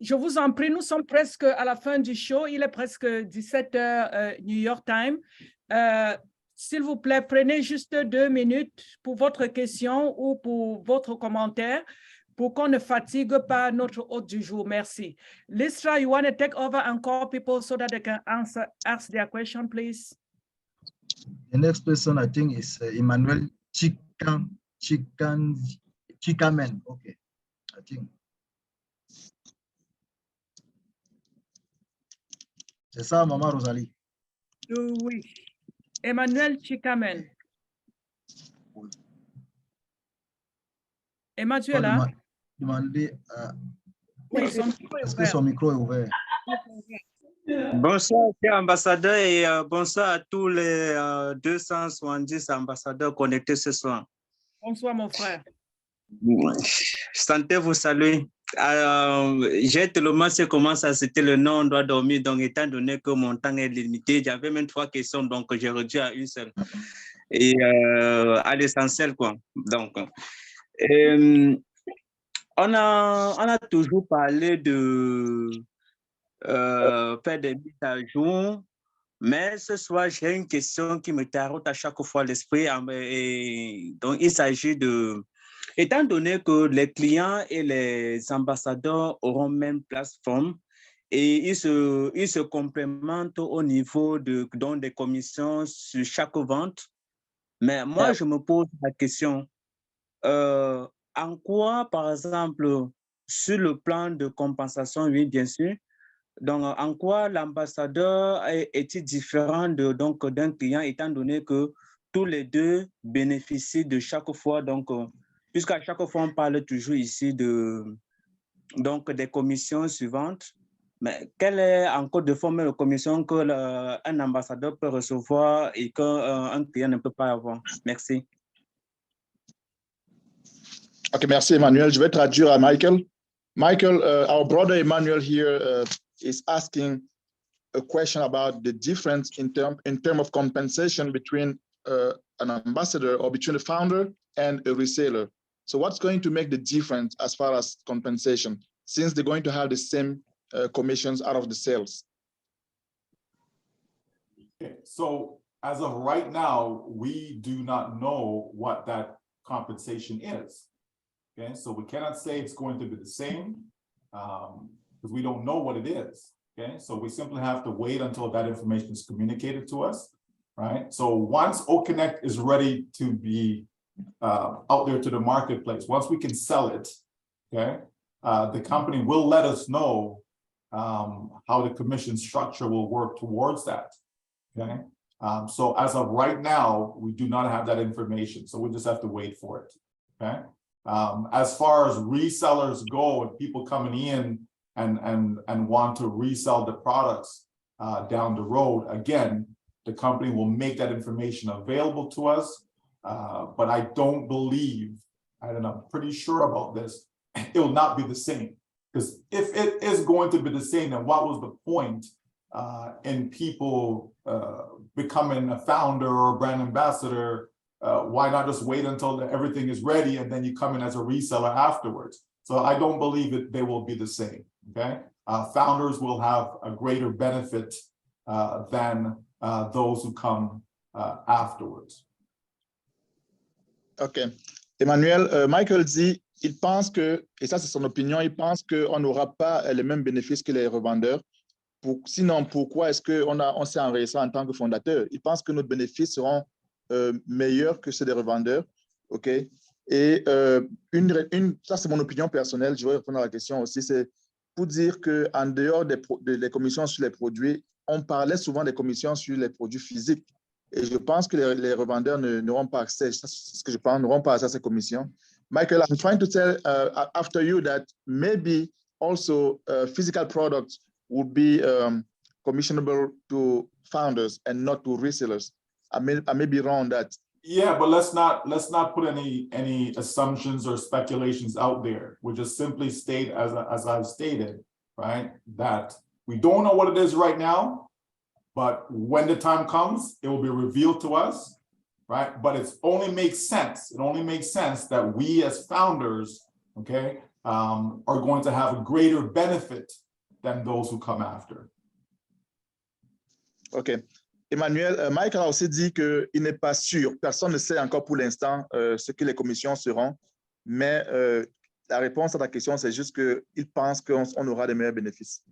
Je vous en prie, nous sommes presque à la fin du show. Il est presque 17h New York time. S'il vous plaît, prenez juste 2 minutes pour votre question ou pour votre commentaire pour qu'on ne fatigue pas notre hôte du jour. Merci. Listra, you want to take over and call people so that they can ask their question, please? The next person, I think, is Emmanuel Chikamen. Okay, I think. C'est ça, Maman Rosalie. Oui. Emmanuel Chikamen. Emma, tu es là? Demandez à... Oui, son micro est Est-ce que ouvert. son micro est ouvert? Bonsoir, cher ambassadeur, et bonsoir à tous les 270 ambassadeurs connectés ce soir. Bonsoir, mon frère. Santé vous salue. J'ai tellement su comment ça c'était le nom, on doit dormir. Donc, étant donné que mon temps est limité, j'avais même 3 questions, donc j'ai réduit à une seule. Et à l'essentiel, quoi. Donc, on a toujours parlé de faire des mises à jour. Mais ce soir, j'ai une question qui me taraude à chaque fois l'esprit. Donc, il s'agit de... Étant donné que les clients et les ambassadeurs auront même plateforme et ils se complémentent au niveau donc des commissions sur chaque vente. Mais moi, je me pose la question, en quoi, par exemple, sur le plan de compensation, oui, bien sûr, donc, en quoi l'ambassadeur est-il différent d'un client, étant donné que tous les deux bénéficient de chaque fois, donc, puisqu'à chaque fois, on parle toujours ici donc, des commissions suivantes, mais quelle est encore de forme de commission qu'un ambassadeur peut recevoir et qu'un client ne peut pas avoir? Merci. Ok, merci Emmanuel. Je vais traduire à Michael. Michael, our brother Emmanuel here is asking a question about the difference in term of compensation between an ambassador or between a founder and a reseller. So what's going to make the difference as far as compensation, since they're going to have the same commissions out of the sales? Okay, so as of right now, we do not know what that compensation is. Okay, so we cannot say it's going to be the same because we don't know what it is. Okay, so we simply have to wait until that information is communicated to us, right? So once OConnect is ready to be out there to the marketplace, once we can sell it, okay, the company will let us know how the commission structure will work towards that, okay? So as of right now, we do not have that information, so we just have to wait for it, okay? As far as resellers go and people coming in and want to resell the products down the road, again, the company will make that information available to us. But I don't believe, and I'm pretty sure about this, it will not be the same. Because if it is going to be the same, then what was the point in people becoming a founder or a brand ambassador? Why not just wait until everything is ready and then you come in as a reseller afterwards? So I don't believe that they will be the same, okay? Founders will have a greater benefit than those who come afterwards. OK. Emmanuel, Michael dit, il pense que, et ça c'est son opinion, il pense qu'on n'aura pas les mêmes bénéfices que les revendeurs. Sinon, pourquoi est-ce qu'on s'est enregistré en tant que fondateur? Il pense que nos bénéfices seront meilleurs que ceux des revendeurs. OK? Et ça, c'est mon opinion personnelle. Je vais répondre à la question aussi. C'est pour dire qu'en dehors des commissions sur les produits, on parlait souvent des commissions sur les produits physiques. Et je pense que les revendeurs n'auront pas accès, c'est ce que je pense, n'auront pas accès à ces commissions. Michael, I'm trying to tell after you that maybe also physical products would be commissionable to founders and not to resellers. I may be wrong on that. Yeah, but let's not put any assumptions or speculations out there. We just simply state, as I've stated, right, that we don't know what it is right now, but when the time comes, it will be revealed to us, right? But it only makes sense. It only makes sense that we as founders, okay, are going to have a greater benefit than those who come after. OK. Emmanuel, Michael a aussi dit qu'il n'est pas sûr. Personne ne sait encore pour l'instant ce que les commissions seront. Mais la réponse à ta question, c'est juste qu'il pense qu'on aura des meilleurs bénéfices.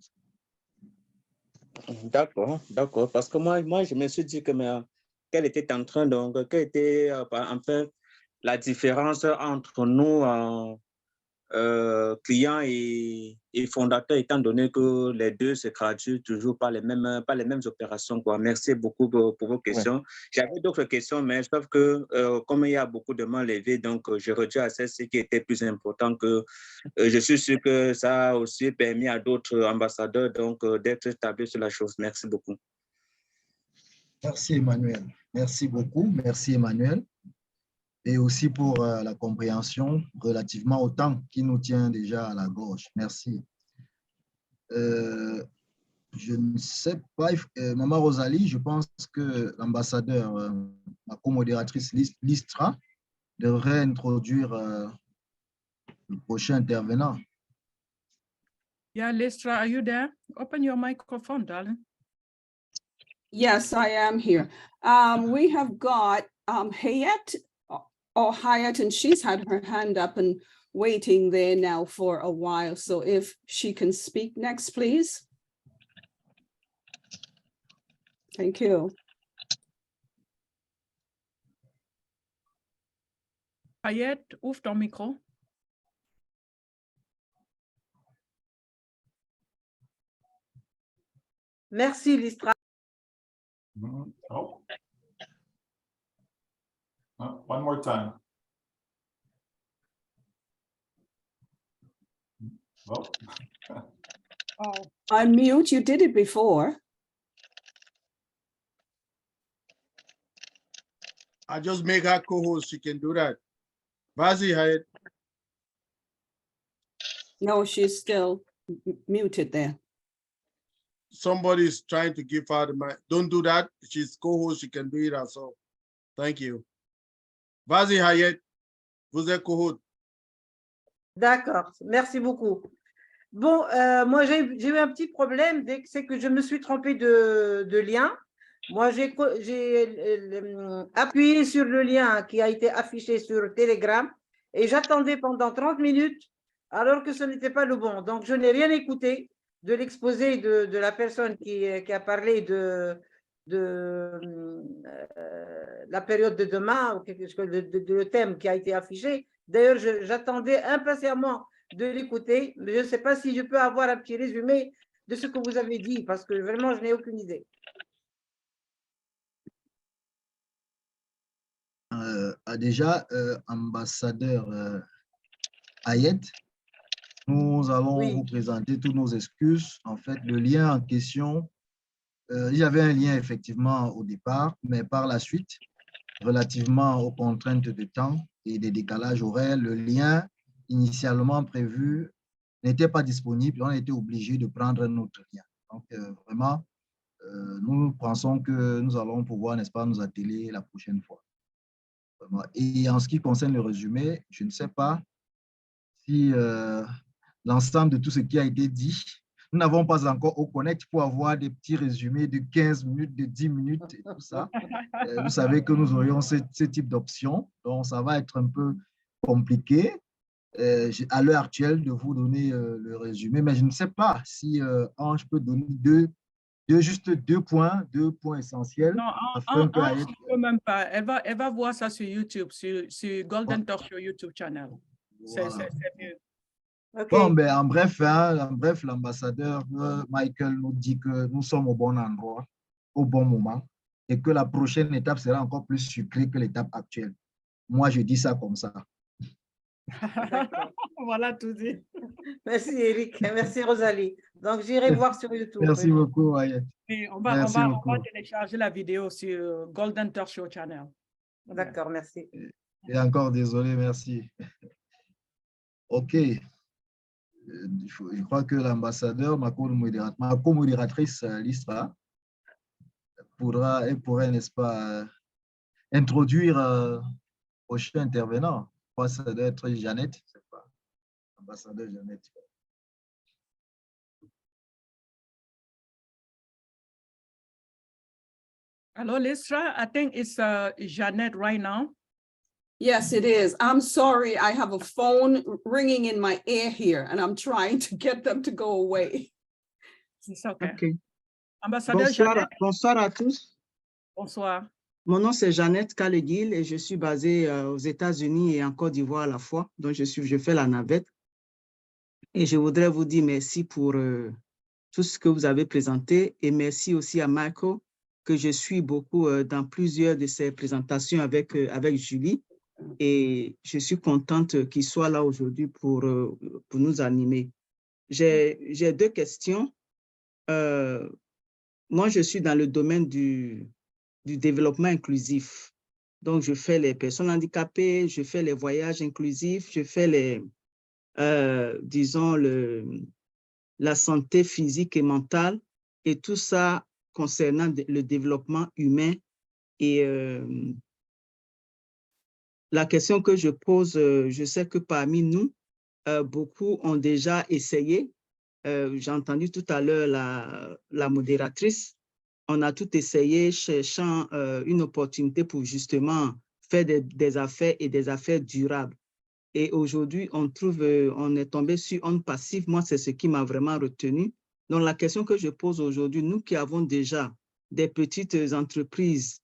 D'accord, d'accord. Parce que moi, je me suis dit que quelle était en train quelle était en fait la différence entre nous client et fondateur, étant donné que les deux se graduent toujours par les mêmes opérations, quoi. Merci beaucoup pour vos questions. J'avais d'autres questions, mais sauf que comme il y a beaucoup de mains levées, donc je redis à celle-ci ce qui était plus important, que je suis sûr que ça a aussi permis à d'autres ambassadeurs donc d'être établis sur la chose. Merci beaucoup. Merci Emmanuel. Merci beaucoup. Merci Emmanuel. Et aussi pour la compréhension relativement au temps qui nous tient déjà à la gorge. Merci. Je ne sais pas, Maman Rosalie, je pense que l'ambassadeur, ma co-modératrice Listra, devrait introduire le prochain intervenant. Yeah, Listra, are you there? Open your microphone, darling. Yes, I am here. We have got Hayat or Hayat, and she's had her hand up and waiting there now for a while. So if she can speak next, please. Thank you. Hayat, ouvre ton micro. Merci, Listra. Oh. One more time. Oh. Oh. Unmute, you did it before. I just make her co-host, she can do that. Vazi, Hayat. No, she's still muted there. Somebody's trying to give her the mic. Don't do that. She's co-host, she can do it herself. Thank you. Vas-y, Hayat, vous êtes co-host. D'accord, merci beaucoup. Bon, moi, j'ai eu un petit problème, c'est que je me suis trompée de lien. Moi, j'ai appuyé sur le lien qui a été affiché sur Telegram et j'attendais pendant 30 minutes alors que ce n'était pas le bon. Donc, je n'ai rien écouté de l'exposé de la personne qui a parlé de la période de demain, ou le thème qui a été affiché. D'ailleurs, j'attendais impatiemment de l'écouter, mais je ne sais pas si je peux avoir un petit résumé de ce que vous avez dit, parce que vraiment, je n'ai aucune idée. Déjà, ambassadeur Hayat, nous allons vous présenter toutes nos excuses. En fait, le lien en question, il y avait un lien effectivement au départ, mais par la suite, relativement aux contraintes de temps et des décalages horaires, le lien initialement prévu n'était pas disponible. On a été obligé de prendre un autre lien. Donc, vraiment, nous pensons que nous allons pouvoir, n'est-ce pas, nous atteler la prochaine fois. Et en ce qui concerne le résumé, je ne sais pas si l'ensemble de tout ce qui a été dit, nous n'avons pas encore au Connect pour avoir des petits résumés de 15 minutes, de 10 minutes et tout ça. Vous savez que nous aurions ce type d'option, donc ça va être un peu compliqué à l'heure actuelle de vous donner le résumé, mais je ne sais pas si Ange peut donner juste deux points essentiels. Non, Ange ne peut même pas. Elle va voir ça sur YouTube, sur Golden Talk Show YouTube channel. Voilà. C'est mieux. Okay. Bon, ben, en bref, l'ambassadeur Michael nous dit que nous sommes au bon endroit, au bon moment, et que la prochaine étape sera encore plus sucrée que l'étape actuelle. Moi, je dis ça comme ça. Voilà tout dit. Merci Eric, merci Rosalie. Donc j'irai voir sur YouTube. Merci beaucoup, Hayat. On va télécharger la vidéo sur Golden Talk Show channel. D'accord, merci. Et encore désolé, merci. OK. Je crois que l'ambassadeur, ma co-modératrice Listra, pourrait, n'est-ce pas, introduire le prochain intervenant. Je crois que ça doit être Jeannette, je ne sais pas. Ambassadeur Jeannette. Hello, Listra. I think it's Jeannette right now. Yes, it is. I'm sorry. I have a phone ringing in my ear here, and I'm trying to get them to go away. It's okay. Okay. Ambassadeur Jeannette. Bonsoir à tous. Bonsoir. Mon nom, c'est Jeannette Kaleguil et je suis basée aux États-Unis et en Côte d'Ivoire à la fois. Donc, je fais la navette. Et je voudrais vous dire merci pour tout ce que vous avez présenté et merci aussi à Michael, que je suis beaucoup dans plusieurs de ses présentations avec Julie. Et je suis contente qu'il soit là aujourd'hui pour nous animer. J'ai deux questions. Moi, je suis dans le domaine du développement inclusif. Donc, je fais les personnes handicapées, je fais les voyages inclusifs, je fais les, disons, la santé physique et mentale, et tout ça concernant le développement humain. Et la question que je pose, je sais que parmi nous, beaucoup ont déjà essayé. J'ai entendu tout à l'heure la modératrice. On a tout essayé, cherchant une opportunité pour justement faire des affaires et des affaires durables. Et aujourd'hui, on est tombé sur ONPASSIVE. Moi, c'est ce qui m'a vraiment retenu. Donc, la question que je pose aujourd'hui, nous qui avons déjà des petites entreprises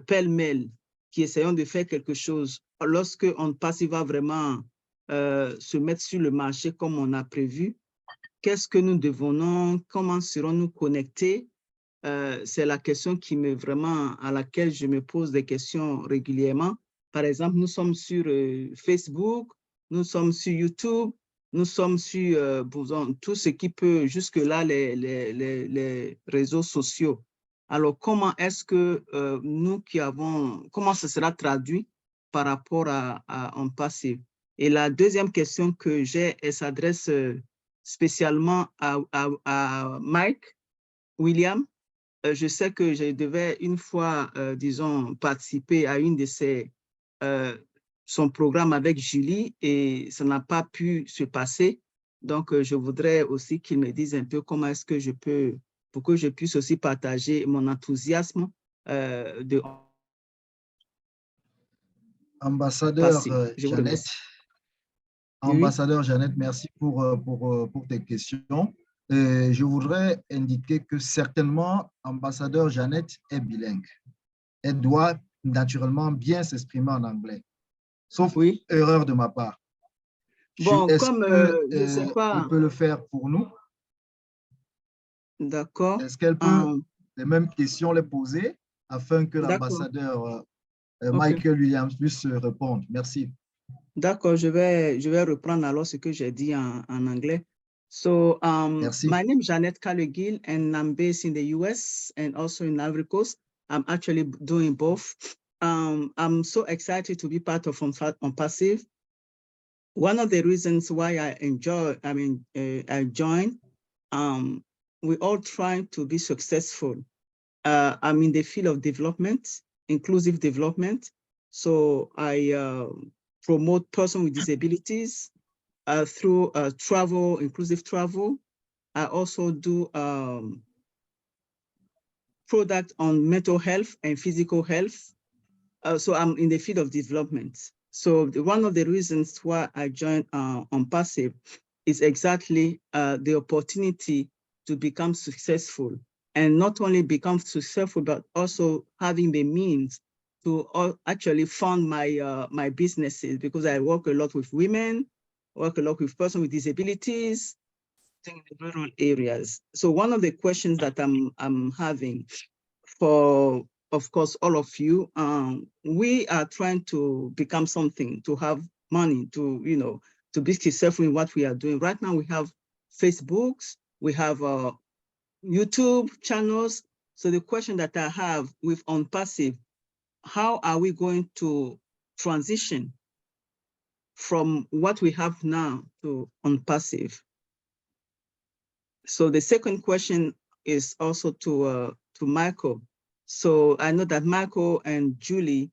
pêle-mêle, qui essayons de faire quelque chose, lorsque ONPASSIVE va vraiment se mettre sur le marché comme on a prévu, qu'est-ce que nous devenons, comment serons-nous connectés? C'est la question à laquelle je me pose des questions régulièrement. Par exemple, nous sommes sur Facebook, nous sommes sur YouTube, nous sommes sur tout ce qui peut, jusque-là, les réseaux sociaux. Alors, comment est-ce que nous qui avons, comment ce sera traduit par rapport à ONPASSIVE? Et la deuxième question que j'ai, elle s'adresse spécialement à Mike William. Je sais que je devais une fois, disons, participer à une de son programme avec Julie et ça n'a pas pu se passer. Donc, je voudrais aussi qu'il me dise un peu comment est-ce que je peux, pour que je puisse aussi partager mon enthousiasme de Ambassadeur Jeannette. Ambassadeur Jeannette, merci pour tes questions. Je voudrais indiquer que certainement, ambassadeur Jeannette est bilingue. Elle doit naturellement bien s'exprimer en anglais, sauf erreur de ma part. Bon, Est-ce comme je ne sais pas. qu'elle peut le faire pour nous? D'accord. Est-ce qu'elle peut les mêmes questions les poser afin que l'ambassadeur Michael Williams puisse répondre? Merci. D'accord, je vais reprendre alors ce que j'ai dit en anglais. So, my name is Jeannette Carlegill, and I'm based in the US and also in Ivory Coast. I'm actually doing both. I'm so excited to be part of ONPASSIVE. One of the reasons why I joined, we're all trying to be successful. I'm in the field of development, inclusive development. So I promote persons with disabilities through travel, inclusive travel. I also do product on mental health and physical health. So I'm in the field of development. So one of the reasons why I joined ONPASSIVE is exactly the opportunity to become successful, and not only become successful, but also having the means to actually fund my businesses, because I work a lot with women, work a lot with persons with disabilities in the rural areas. So one of the questions that I'm having for, of course, all of you, we are trying to become something, to have money, to be successful in what we are doing. Right now we have Facebooks, we have YouTube channels. So the question that I have with ONPASSIVE, how are we going to transition from what we have now to ONPASSIVE? So the second question is also to Michael. So I know that Michael and Julie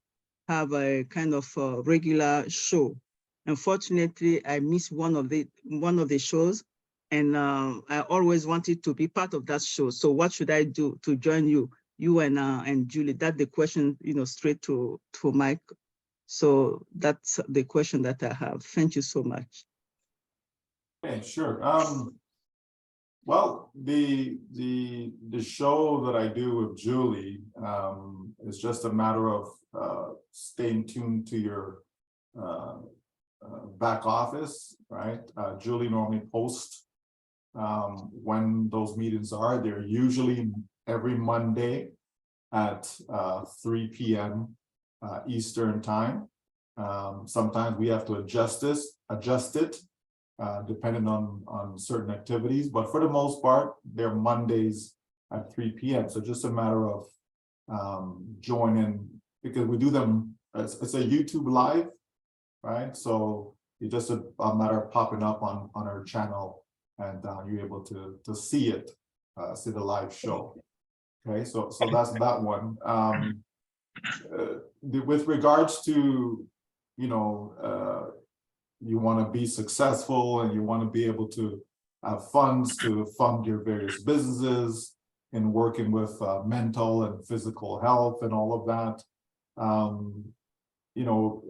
have a kind of regular show. Unfortunately, I missed one of the shows, and I always wanted to be part of that show. So what should I do to join you and Julie? That's the question, straight to Mike. So that's the question that I have. Thank you so much. Okay, sure. Well, the show that I do with Julie is just a matter of staying tuned to your back office, right? Julie normally posts when those meetings are. They're usually every Monday at 3 p.m. Eastern time. Sometimes we have to adjust it depending on certain activities, but for the most part, they're Mondays at 3 p.m. So just a matter of joining, because we do them, it's a YouTube live, right? So it's just a matter of popping up on our channel, and you're able to see it, see the live show. Okay, so that's that one. With regards to, you know, you want to be successful and you want to be able to have funds to fund your various businesses and working with mental and physical health and all of that. You know,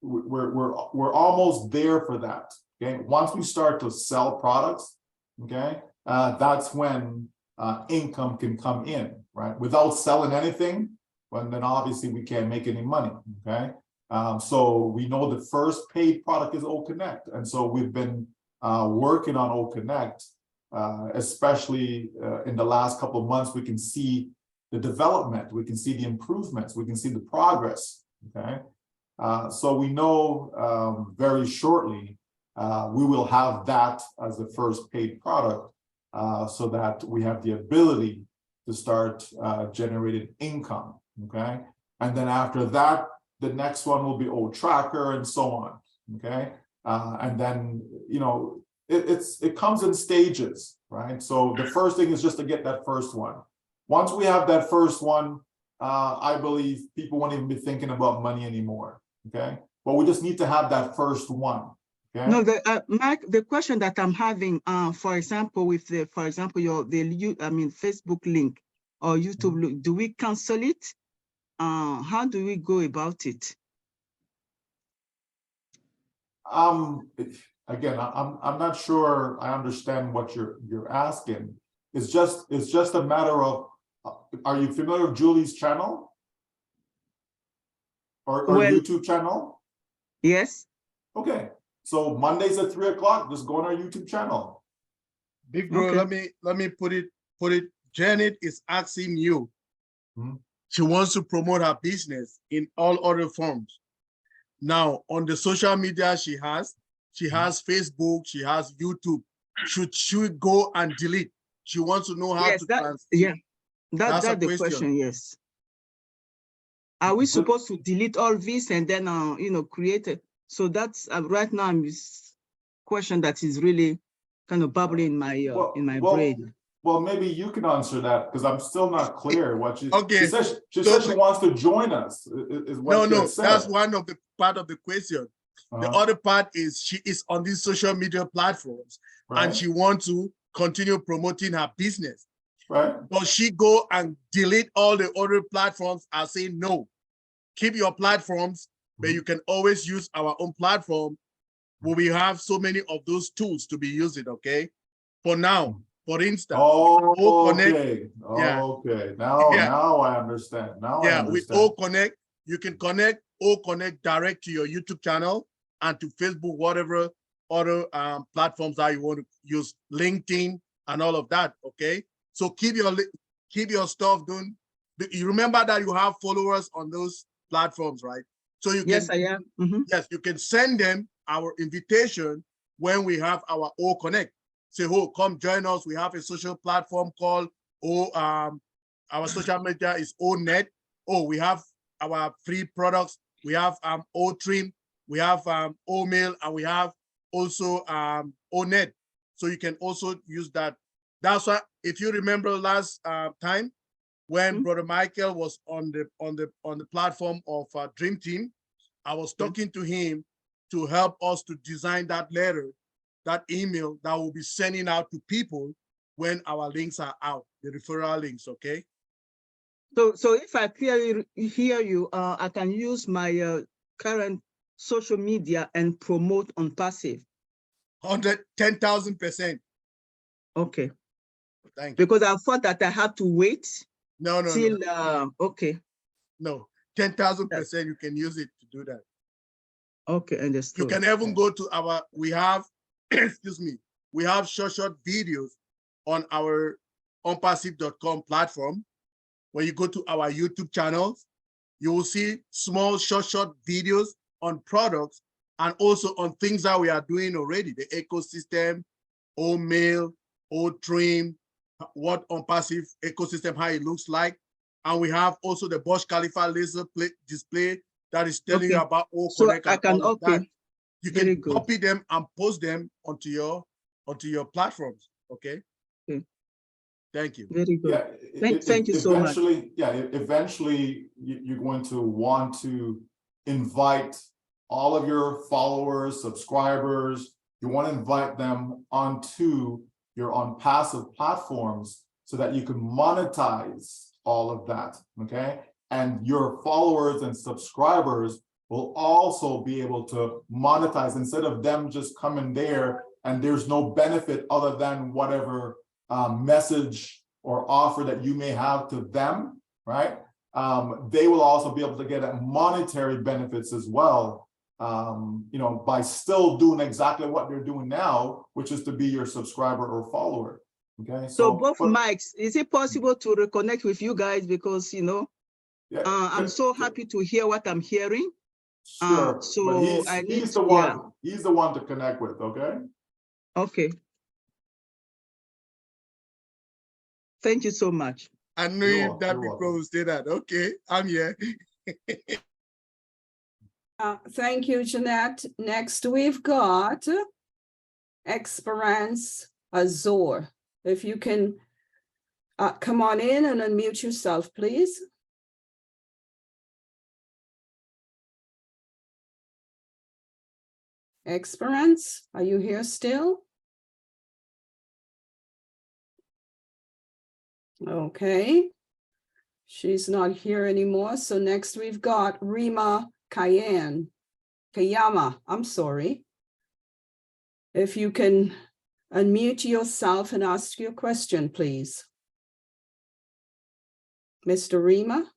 we're almost there for that. Okay, once we start to sell products, okay, that's when income can come in, right? Without selling anything, well, then obviously we can't make any money. Okay, so we know the first paid product is OConnect, and so we've been working on OConnect, especially in the last couple of months. We can see the development, we can see the improvements, we can see the progress. Okay, so we know very shortly we will have that as the first paid product, so that we have the ability to start generating income. Okay, and then after that, the next one will be old tracker and so on. Okay, and then, you know, it comes in stages, right? So the first thing is just to get that first one. Once we have that first one, I believe people won't even be thinking about money anymore. Okay, but we just need to have that first one. Okay. No, Mark, the question that I'm having, for example, with the, Facebook link or YouTube link, do we cancel it? How do we go about it? Again, I'm not sure I understand what you're asking. It's just a matter of, are you familiar with Julie's channel or YouTube channel? Yes. Okay, so Mondays at 3 o'clock, just go on our YouTube channel. Big bro, Okay. let me put it. Janet is asking you. She wants to promote her business in all other forms. Now, on the social media she has Facebook, she has YouTube. Should she go and delete? She wants to know how to translate. Yeah, that's a the question. Yes. Are we supposed to delete all this and then, you know, create it? So that's right now this question that is really kind of bubbling in my brain. Well, maybe you can answer that, because I'm still not clear what she. Okay. She said she wants to join us. Is what No, said. that's one of the part of the question. The other part is she is on these social media platforms, and she wants to continue promoting her business. Right. Does she go and delete all the other platforms? I say no. Keep your platforms, but you can always use our own platform where we have so many of those tools to be using. Okay. For now, for instance. Okay. Okay. Now I understand. With OConnect, you can connect OConnect direct to your YouTube channel and to Facebook, whatever other platforms that you want to use, LinkedIn and all of that. Okay, so keep your stuff done. You remember that you have followers on those platforms, right? So you can, yes, I am. Yes, you can send them our invitation when we have our OConnect. Say, oh, come join us. We have a social platform called our social media is ONet. Oh, we have our free products. We have OTrim, we have OMail, and we have also ONet. So you can also use that. That's why, if you remember last time when Brother Michael was on the platform of Dream Team, I was talking to him to help us to design that letter, that email that will be sending out to people when our links are out, the referral links. Okay. So if I clearly hear you, I can use my current social media and promote ONPASSIVE. 10,000%. Okay. Thank you. Because I thought that I had to wait. No. Okay. No, 10,000% you can use it to do that. Okay, understood. You can even go to our, we have, excuse me, we have short videos on our onpassive.com platform. When you go to our YouTube channels, you will see small short videos on products and also on things that we are doing already, the ecosystem, old mail, old trim, what ONPASSIVE ecosystem, how it looks like. And we have also the Bosch Khalifa laser display that is telling you about all So connect I and can, all of that. You Very can good. copy them and post them onto your platforms. Okay. Okay. Thank you. Very good. Yeah, Thank you so much. Eventually you're going to want to invite all of your followers, subscribers. You want to invite them onto your ONPASSIVE platforms so that you can monetize all of that, okay? And your followers and subscribers will also be able to monetize instead of them just coming there and there's no benefit other than whatever message or offer that you may have to them, right? They will also be able to get monetary benefits as well, you know, by still doing exactly what they're doing now, which is to be your subscriber or follower. Okay. So both mics, is it possible to reconnect with you guys? Because, you know, yeah, I'm so happy to hear what I'm hearing. Sure, So but he's the one. He's the one to connect with. Okay. Okay. Thank you so much. I knew that big bro would say that. Okay, I'm here. Thank you, Jeanette. Next, we've got Experience Azure. If you can come on in and unmute yourself, please. Experience, are you here still? Okay. She's not here anymore. So next we've got Rima Kayama, I'm sorry. If you can unmute yourself and ask your question, please. Mr. Rima.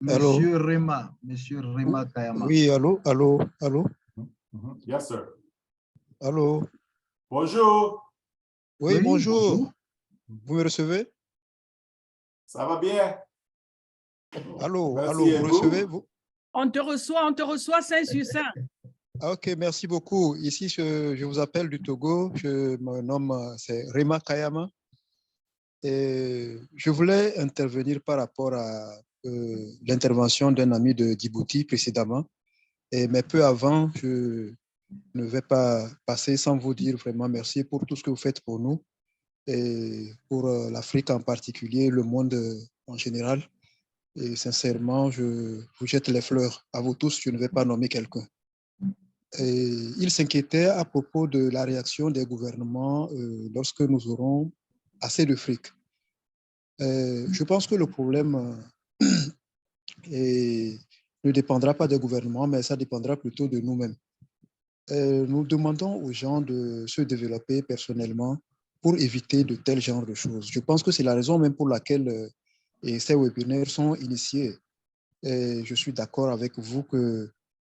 Monsieur Rima Kayama. Oui, allô. Yes, sir. Allô. Bonjour. Oui, bonjour. Vous me recevez? Ça va bien. Allô, Merci, vous recevez? On te reçoit 5 sur 5. Ok, merci beaucoup. Ici, je vous appelle du Togo. Je me nomme, c'est Rima Kayama. Et je voulais intervenir par rapport à l'intervention d'un ami de Djibouti précédemment. Mais peu avant, je ne vais pas passer sans vous dire vraiment merci pour tout ce que vous faites pour nous et pour l'Afrique en particulier, le monde en général. Et sincèrement, je vous jette les fleurs à vous tous, je ne vais pas nommer quelqu'un. Il s'inquiétait à propos de la réaction des gouvernements lorsque nous aurons assez de fric. Je pense que le problème ne dépendra pas des gouvernements, mais ça dépendra plutôt de nous-mêmes. Nous demandons aux gens de se développer personnellement pour éviter de tels genres de choses. Je pense que c'est la raison même pour laquelle ces webinaires sont initiés. Et je suis d'accord avec vous que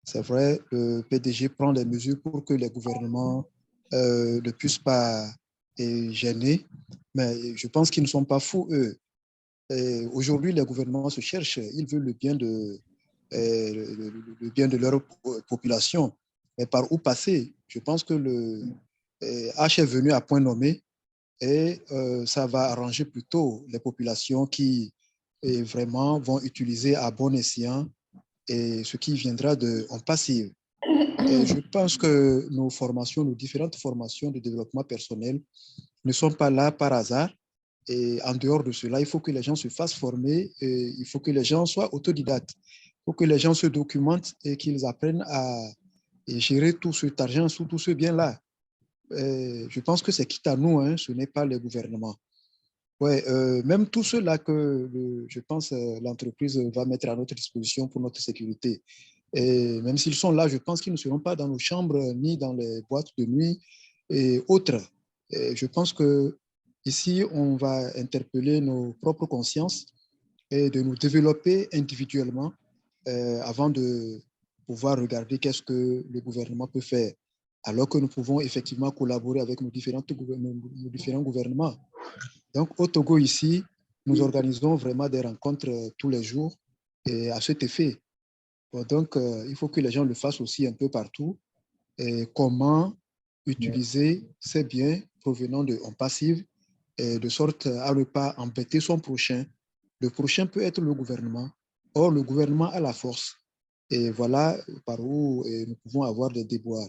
c'est vrai, le PDG prend des mesures pour que les gouvernements ne puissent pas gêner, mais je pense qu'ils ne sont pas fous, eux. Aujourd'hui, les gouvernements se cherchent, ils veulent le bien de leur population. Mais par où passer? Je pense que le H est venu à point nommé et ça va arranger plutôt les populations qui vraiment vont utiliser à bon escient et ce qui viendra de ONPASSIVE. Et je pense que nos formations, nos différentes formations de développement personnel ne sont pas là par hasard. Et en dehors de cela, il faut que les gens se fassent former, et il faut que les gens soient autodidactes. Il faut que les gens se documentent et qu'ils apprennent à gérer tout cet argent, tout ce bien-là. Je pense que c'est quitte à nous, hein, ce n'est pas les gouvernements. Ouais, même tout cela que je pense l'entreprise va mettre à notre disposition pour notre sécurité. Et même s'ils sont là, je pense qu'ils ne seront pas dans nos chambres ni dans les boîtes de nuit et autres. Et je pense que ici, on va interpeller nos propres consciences et de nous développer individuellement avant de pouvoir regarder qu'est-ce que le gouvernement peut faire, alors que nous pouvons effectivement collaborer avec nos différents gouvernements. Donc, au Togo, ici, nous organisons vraiment des rencontres tous les jours et à cet effet. Bon, donc, il faut que les gens le fassent aussi un peu partout. Et comment utiliser ces biens provenant de ONPASSIVE de sorte à ne pas embêter son prochain. Le prochain peut être le gouvernement. Or, le gouvernement a la force. Et voilà par où nous pouvons avoir des déboires.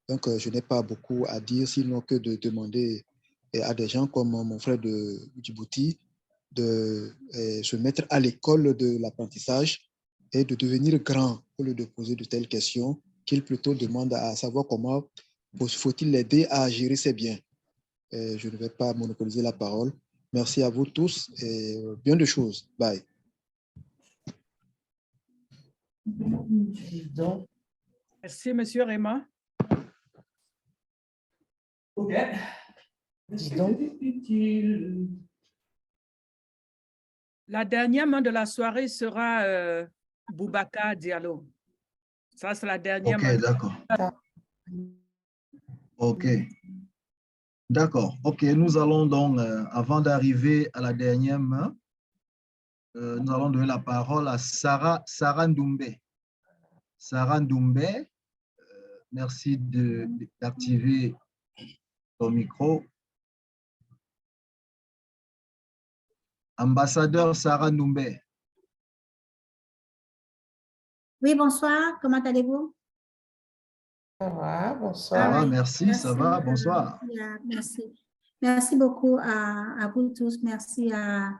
Donc, je n'ai pas beaucoup à dire, sinon que de demander à des gens comme mon frère de Djibouti de se mettre à l'école de l'apprentissage et de devenir grand au lieu de poser de telles questions, qu'il plutôt demande à savoir comment faut-il l'aider à gérer ses biens. Je ne vais pas monopoliser la parole. Merci à vous tous et bien de choses. Bye. Merci, Monsieur Raymond. Ok. La dernière main de la soirée sera Boubacar Diallo. Ça, c'est la dernière main. Ok, d'accord. Ok. D'accord. Ok, nous allons donc, avant d'arriver à la dernière main, nous allons donner la parole à Sarah Ndoumbe. Sarah Ndoumbe, merci d'activer ton micro. Ambassadeur Sarah Ndoumbe. Oui, bonsoir. Comment allez-vous? Ça va, bonsoir. Ça va, merci, ça va, bonsoir. Merci. Merci beaucoup à vous tous. Merci à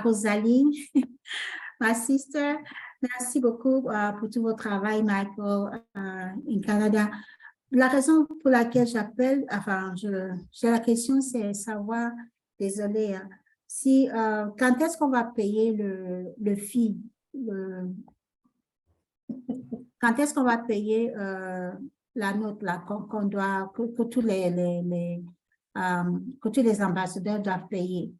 Rosalie, ma sister. Merci beaucoup pour tout votre travail, Michael, in Canada. La raison pour laquelle j'appelle, enfin, j'ai la question, c'est savoir, désolé, hein, si, quand est-ce qu'on va payer le fee, quand est-ce qu'on va payer la note là qu'on doit, que tous que tous les ambassadeurs doivent payer?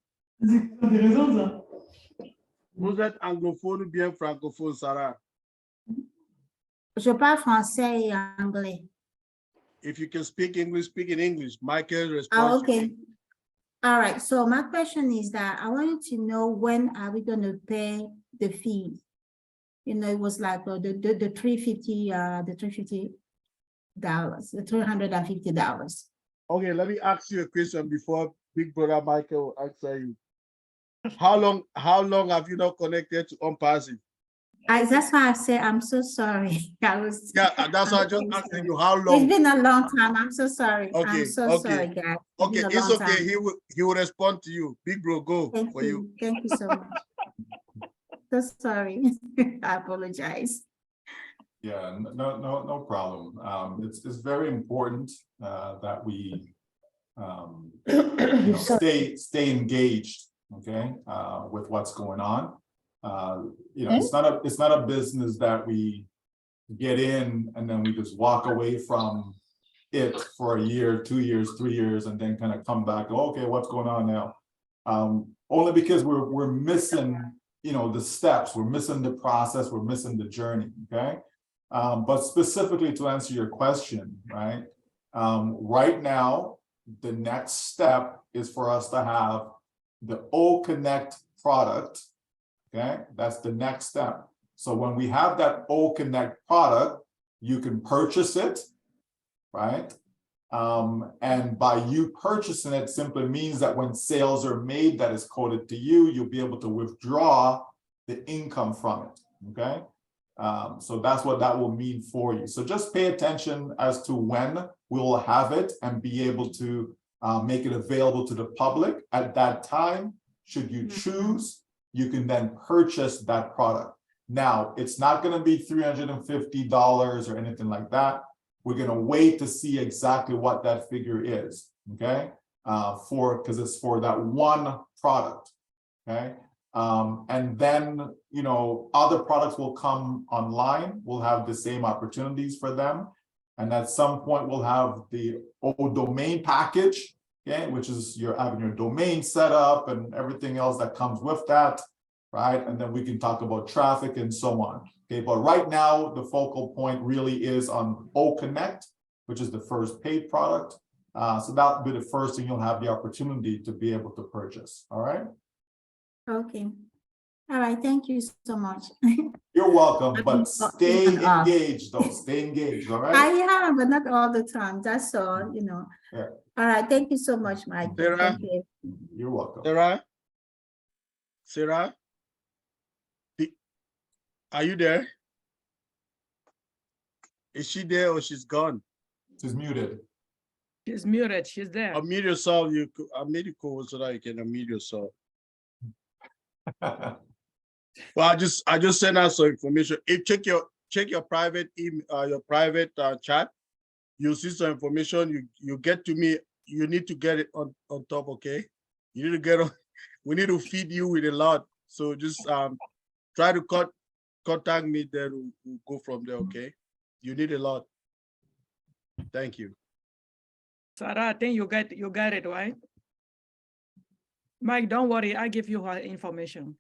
Vous êtes anglophone ou bien francophone, Sarah? Je parle français et anglais. If you can speak in English. Michael responds. Ah, okay. All right. So my question is that I wanted to know, when are we going to pay the fees? You know, it was like the $350, the $350. Okay, let me ask you a question before Big Brother Michael will answer you. How long have you not connected to ONPASSIVE? That's why I said I'm so sorry. That's why I just asking you how long. It's been a long time. I'm so sorry. Okay, I'm so sorry, guys. Okay, it's okay. Time. He will respond to you. Big bro, go. Thank for you. Thank you so much. So sorry. I apologize. Yeah, no problem. It's very important that we stay engaged, okay, with what's going on. It's not a business that we get in and then we just walk away from it for a year, 2 years, 3 years, and then kind of come back. Oh, okay, what's going on now? Only because we're missing, the steps, we're missing the process, we're missing the journey. Okay, but specifically to answer your question, right? Right now, the next step is for us to have the O-Connect product. Okay, that's the next step. So when we have that O-Connect product, you can purchase it, right? And by you purchasing it simply means that when sales are made that is coded to you, you'll be able to withdraw the income from it, okay? So that's what that will mean for you. So just pay attention as to when we will have it and be able to make it available to the public. At that time, should you choose, you can then purchase that product. Now, it's not going to be $350 or anything like that. We're going to wait to see exactly what that figure is, okay? Because it's for that one product, okay? And then, other products will come online. We'll have the same opportunities for them. And at some point, we'll have the old domain package, okay, which is you're having your domain set up and everything else that comes with that. right? And then we can talk about traffic and so on. Okay, but right now the focal point really is on O Connect, which is the first paid product. So that'll be the first thing you'll have the opportunity to be able to purchase. All right. Okay. All right. Thank you so much. You're welcome, but stay engaged though. Stay engaged. All right. I am, but not all the time. That's all, you know. Yeah. All right. Thank you so much, Mike. Sarah? Thank you. You're welcome. Sarah? Are you there? Is she there or she's gone? She's muted. She's muted. She's there. Unmute yourself. Unmute your call so that you can unmute yourself. Well, I just sent out some information. If check your private email, your private chat, you'll see some information. You get to me. You need to get it on top. Okay. You need to get on. We need to feed you with a lot. So just try to contact me. Then we'll go from there. Okay. You need a lot. Thank you. Sarah, I think you got it, right? Mike, don't worry. I give you her information.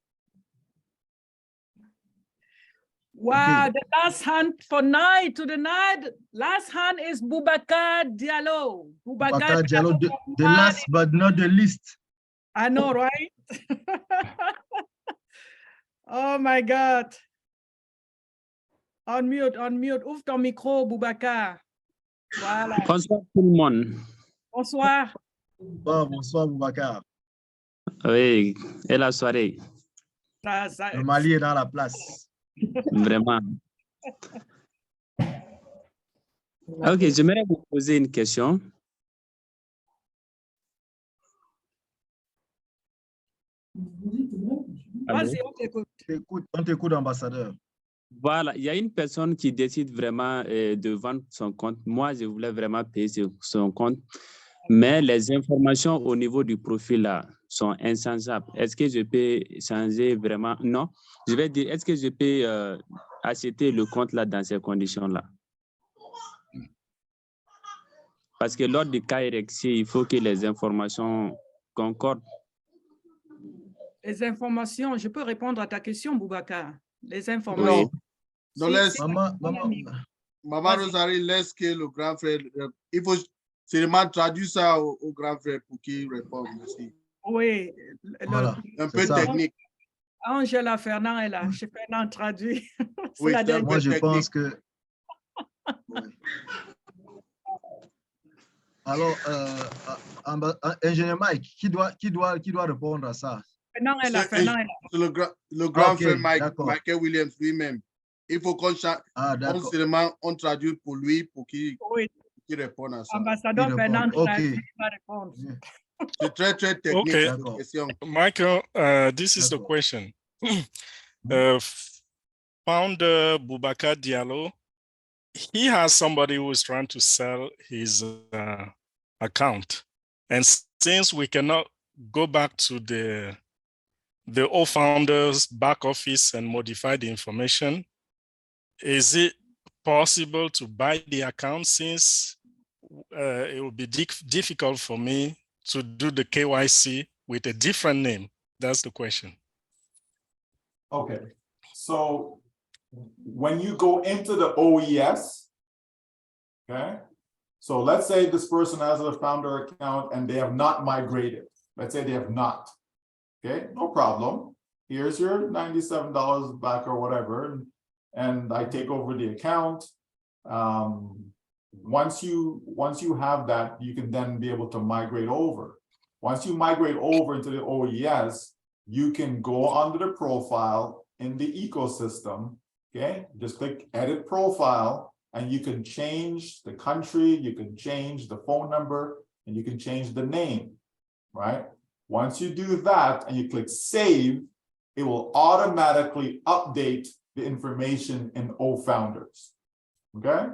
Wow, Okay. the last hand for night to the night. Last hand is Boubacar Diallo. Boubacar Diallo, the last but not the least. I know, right? Oh my God. Unmute. Ouvre ton micro, Boubacar. Voilà. Bonsoir tout le monde. Bonsoir. Bonsoir, Boubacar. Oui, et la soirée. Le Mali est dans la place. Vraiment. Ok, j'aimerais vous poser une question. Vas-y, on t'écoute. On t'écoute, ambassadeur. Voilà, il y a une personne qui décide vraiment de vendre son compte. Moi, je voulais vraiment payer son compte, mais les informations au niveau du profil là sont insensables. Est-ce que je peux changer vraiment? Non, je vais dire, est-ce que je peux acheter le compte là dans ces conditions-là? Parce que lors du KRX, il faut que les informations concordent. Les informations, je peux répondre à ta question, Boubacar. Les informations. Non, laisse. Maman Rosalie, laisse que le grand frère. Il faut seulement traduire ça au grand frère pour qu'il réponde. Merci. Oui. Voilà, un peu technique. Angela Fernand est là. Fernand traduit. Oui, moi, je pense que. Alors, ingénieur Mike, qui doit répondre à ça? Fernand est là. C'est le grand frère Michael Williams lui-même. Il faut qu'on traduise pour lui pour qu'il réponde à ça. Ambassadeur Fernand va répondre. C'est très, très technique. Okay, cette question. Michael, this is the question. Founder Boubacar Diallo, he has somebody who is trying to sell his account. And since we cannot go back to the founder's back office and modify the information, is it possible to buy the account since it will be difficult for me to do the KYC with a different name? That's the question. Okay, so when you go into the OES, okay, so let's say this person has a founder account and they have not migrated. Let's say they have not. Okay, no problem. Here's your $97 back or whatever, and I take over the account. Once you have that, you can then be able to migrate over. Once you migrate over into the OES, you can go under the profile in the ecosystem. Okay, just click edit profile, and you can change the country, you can change the phone number, and you can change the name, right? Once you do that and you click save, it will automatically update the information in OFounders. Okay,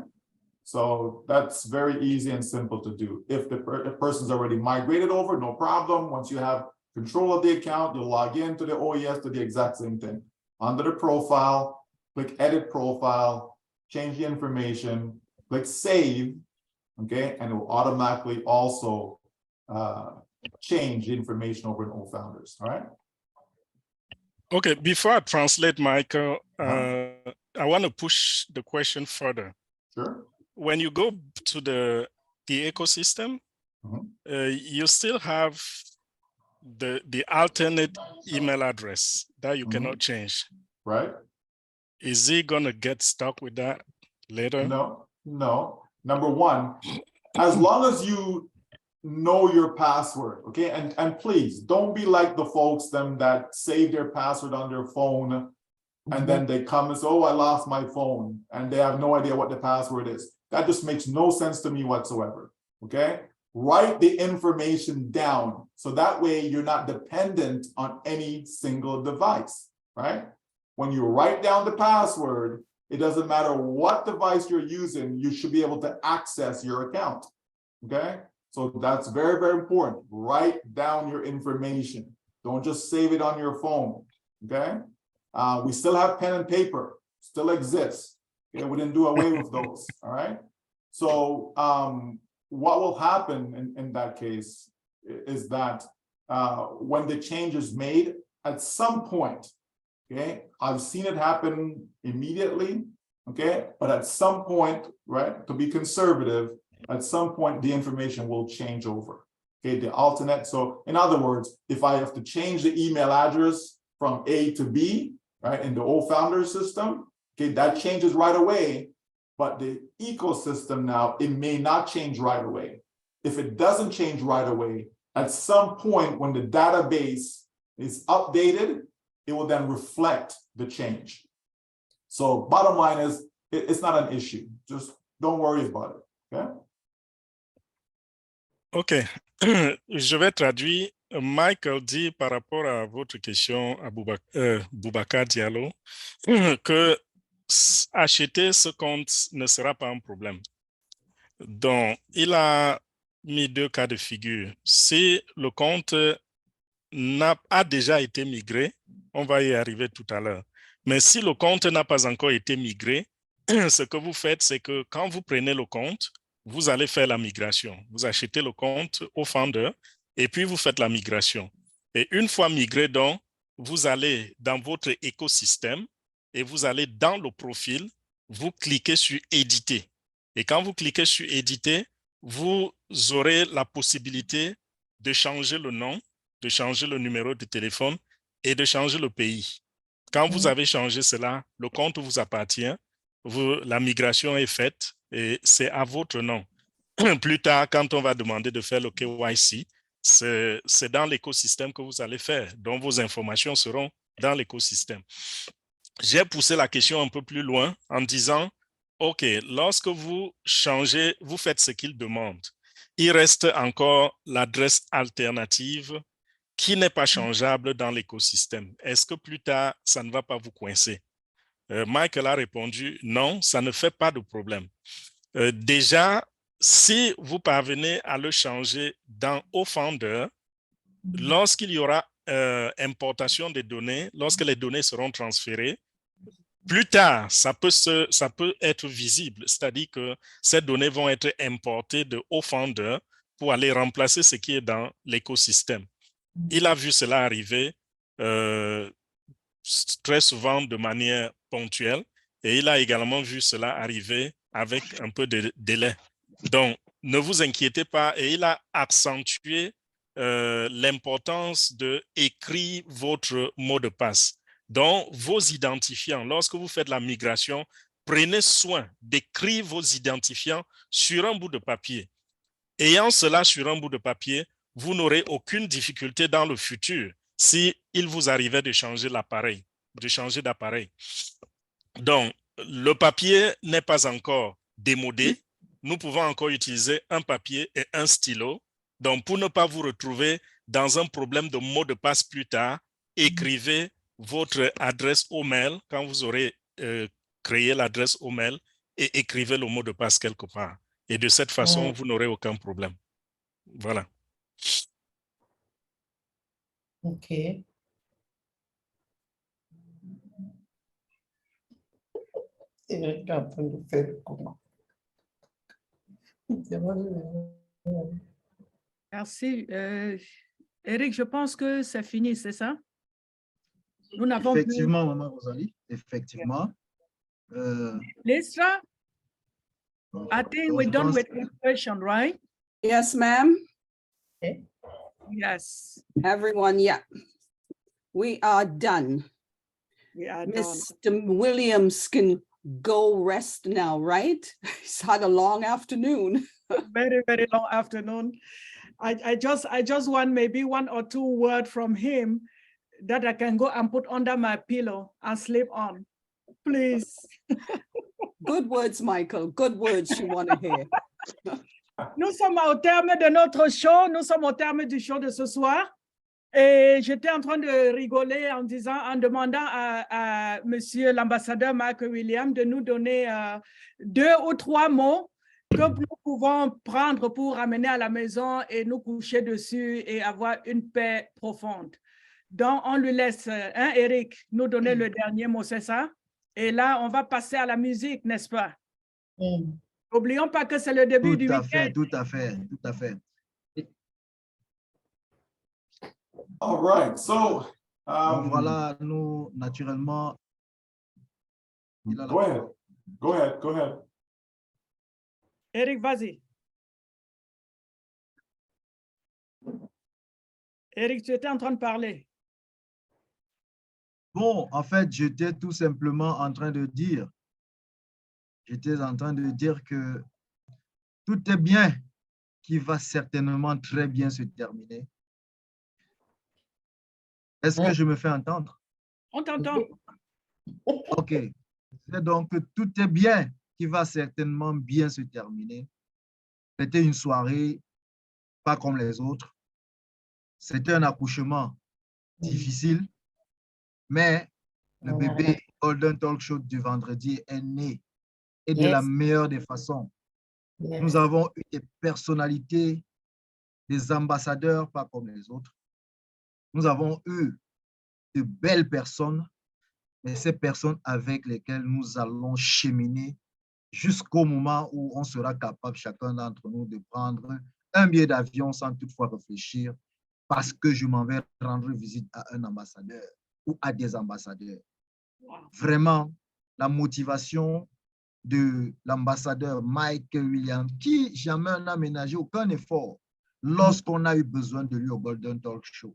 so that's very easy and simple to do. If the person's already migrated over, no problem. Once you have control of the account, you'll log into the OES to the exact same thing. Under the profile, click edit profile, change the information, click save, okay, and it will automatically also change the information over in OFounders. All right. Okay, before I translate, Michael, I want to push the question further. Sure. When you go to the ecosystem, you still have the alternate email address that you cannot change. Right. Is he going to get stuck with that later? No, no. Number one, as long as you know your password, okay? And please don't be like the folks that save their password on their phone and then they come and say, oh, I lost my phone, and they have no idea what the password is. That just makes no sense to me whatsoever, okay? Write the information down so that way you're not dependent on any single device, right? When you write down the password, it doesn't matter what device you're using, you should be able to access your account, okay? So that's very, very important. Write down your information. Don't just save it on your phone, okay? We still have pen and paper, still exists. Okay? We didn't do away with those, all right? So what will happen in that case is that when the change is made, at some point, okay, I've seen it happen immediately, okay, but at some point, right, to be conservative, at some point the information will change over, okay, the alternate. So in other words, if I have to change the email address from A to B, right, in the old founder system, okay, that changes right away, but the ecosystem now, it may not change right away. If it doesn't change right away, at some point when the database is updated, it will then reflect the change. So bottom line is, it's not an issue. Just don't worry about it, okay? OK. Je vais traduire. Michael dit par rapport à votre question à Boubacar Diallo que acheter ce compte ne sera pas un problème. Donc, il a mis deux cas de figure. Si le compte a déjà été migré, on va y arriver tout à l'heure. Mais si le compte n'a pas encore été migré, ce que vous faites, c'est que quand vous prenez le compte, vous allez faire la migration. Vous achetez le compte au founder et puis vous faites la migration. Et une fois migré, donc, vous allez dans votre écosystème et vous allez dans le profil, vous cliquez sur éditer. Et quand vous cliquez sur éditer, vous aurez la possibilité de changer le nom, de changer le numéro de téléphone et de changer le pays. Quand vous avez changé cela, le compte vous appartient, la migration est faite et c'est à votre nom. Plus tard, quand on va demander de faire le KYC, c'est dans l'écosystème que vous allez faire, donc vos informations seront dans l'écosystème. J'ai poussé la question un peu plus loin en disant, OK, lorsque vous changez, vous faites ce qu'il demande. Il reste encore l'adresse alternative qui n'est pas changeable dans l'écosystème. Est-ce que plus tard, ça ne va pas vous coincer? Michael a répondu, non, ça ne fait pas de problème. Déjà, si vous parvenez à le changer dans OFounder, lorsqu'il y aura importation des données, lorsque les données seront transférées, plus tard, ça peut être visible, c'est-à-dire que ces données vont être importées de OFounder pour aller remplacer ce qui est dans l'écosystème. Il a vu cela arriver très souvent de manière ponctuelle et il a également vu cela arriver avec un peu de délai. Donc, ne vous inquiétez pas et il a accentué l'importance d'écrire votre mot de passe. Donc, vos identifiants, lorsque vous faites la migration, prenez soin d'écrire vos identifiants sur un bout de papier. Ayant cela sur un bout de papier, vous n'aurez aucune difficulté dans le futur si il vous arrivait de changer l'appareil, de changer d'appareil. Donc, le papier n'est pas encore démodé. Nous pouvons encore utiliser un papier et un stylo. Donc, pour ne pas vous retrouver dans un problème de mot de passe plus tard, écrivez votre adresse au mail quand vous aurez créé l'adresse au mail et écrivez le mot de passe quelque part. Et de cette façon, vous n'aurez aucun problème. Voilà. OK. C'est vrai qu'il est en train de faire comment? Merci. Eric, je pense que c'est fini, c'est ça? Nous n'avons plus. Effectivement, Maman Rosalie, effectivement. Lystra, I think we're done with the question, right? Yes, ma'am. Yes. Everyone, yeah. We are done. We are done. Mr. Williams can go rest now, right? He's had a long afternoon. Very, very long afternoon. I just want maybe 1 or 2 words from him that I can go and put under my pillow and sleep on. Please. Good words, Michael. Good words you want to hear. Nous sommes au terme de notre show. Nous sommes au terme du show de ce soir. Et j'étais en train de rigoler en demandant à monsieur l'ambassadeur Mark William de nous donner 2 ou 3 mots que nous pouvons prendre pour ramener à la maison et nous coucher dessus et avoir une paix profonde. Donc, on lui laisse, hein, Eric, nous donner le dernier mot, c'est ça? Et là, on va passer à la musique, n'est-ce pas? N'oublions pas que c'est le début du week-end. Tout à fait, tout à fait. All right, so voilà, nous, naturellement. Go ahead. Eric, vas-y. Eric, tu étais en train de parler. Bon, en fait, j'étais tout simplement en train de dire, que tout est bien, qui va certainement très bien se terminer. Est-ce que je me fais entendre? On t'entend. OK. C'est donc que tout est bien, qui va certainement bien se terminer. C'était une soirée pas comme les autres. C'était un accouchement difficile, mais le bébé Golden Talk Show du vendredi est né et de la meilleure des façons. Nous avons eu des personnalités, des ambassadeurs pas comme les autres. Nous avons eu de belles personnes, mais ces personnes avec lesquelles nous allons cheminer jusqu'au moment où on sera capable, chacun d'entre nous, de prendre un billet d'avion sans toutefois réfléchir, parce que je m'en vais rendre visite à un ambassadeur ou à des ambassadeurs. Vraiment, la motivation de l'ambassadeur Michael Williams, qui jamais n'a ménagé aucun effort lorsqu'on a eu besoin de lui au Golden Talk Show.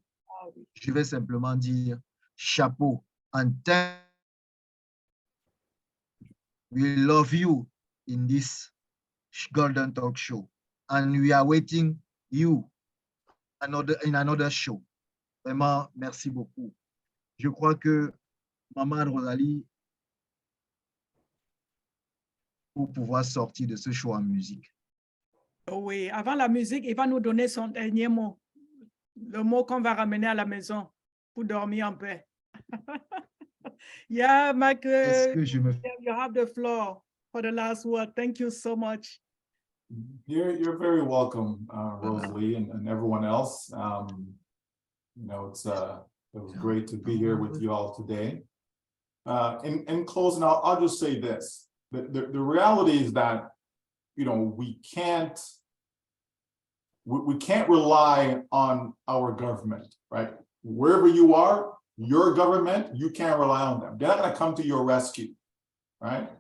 Je vais simplement dire chapeau, attain. We love you in this Golden Talk Show, and we are waiting you in another show. Vraiment, merci beaucoup. Je crois que Maman Rosalie, pour pouvoir sortir de ce show en musique. Oui, avant la musique, il va nous donner son dernier mot. Le mot qu'on va ramener à la maison pour dormir en paix. Yeah, Mike, you have the floor for the last word. Thank you so much. You're very welcome, Rosalie, and everyone else. You know, it was great to be here with you all today. In closing, I'll just say this. The reality is that, you know, we can't rely on our government, right? Wherever you are, your government, you can't rely on them. They're not going to come to your rescue, right?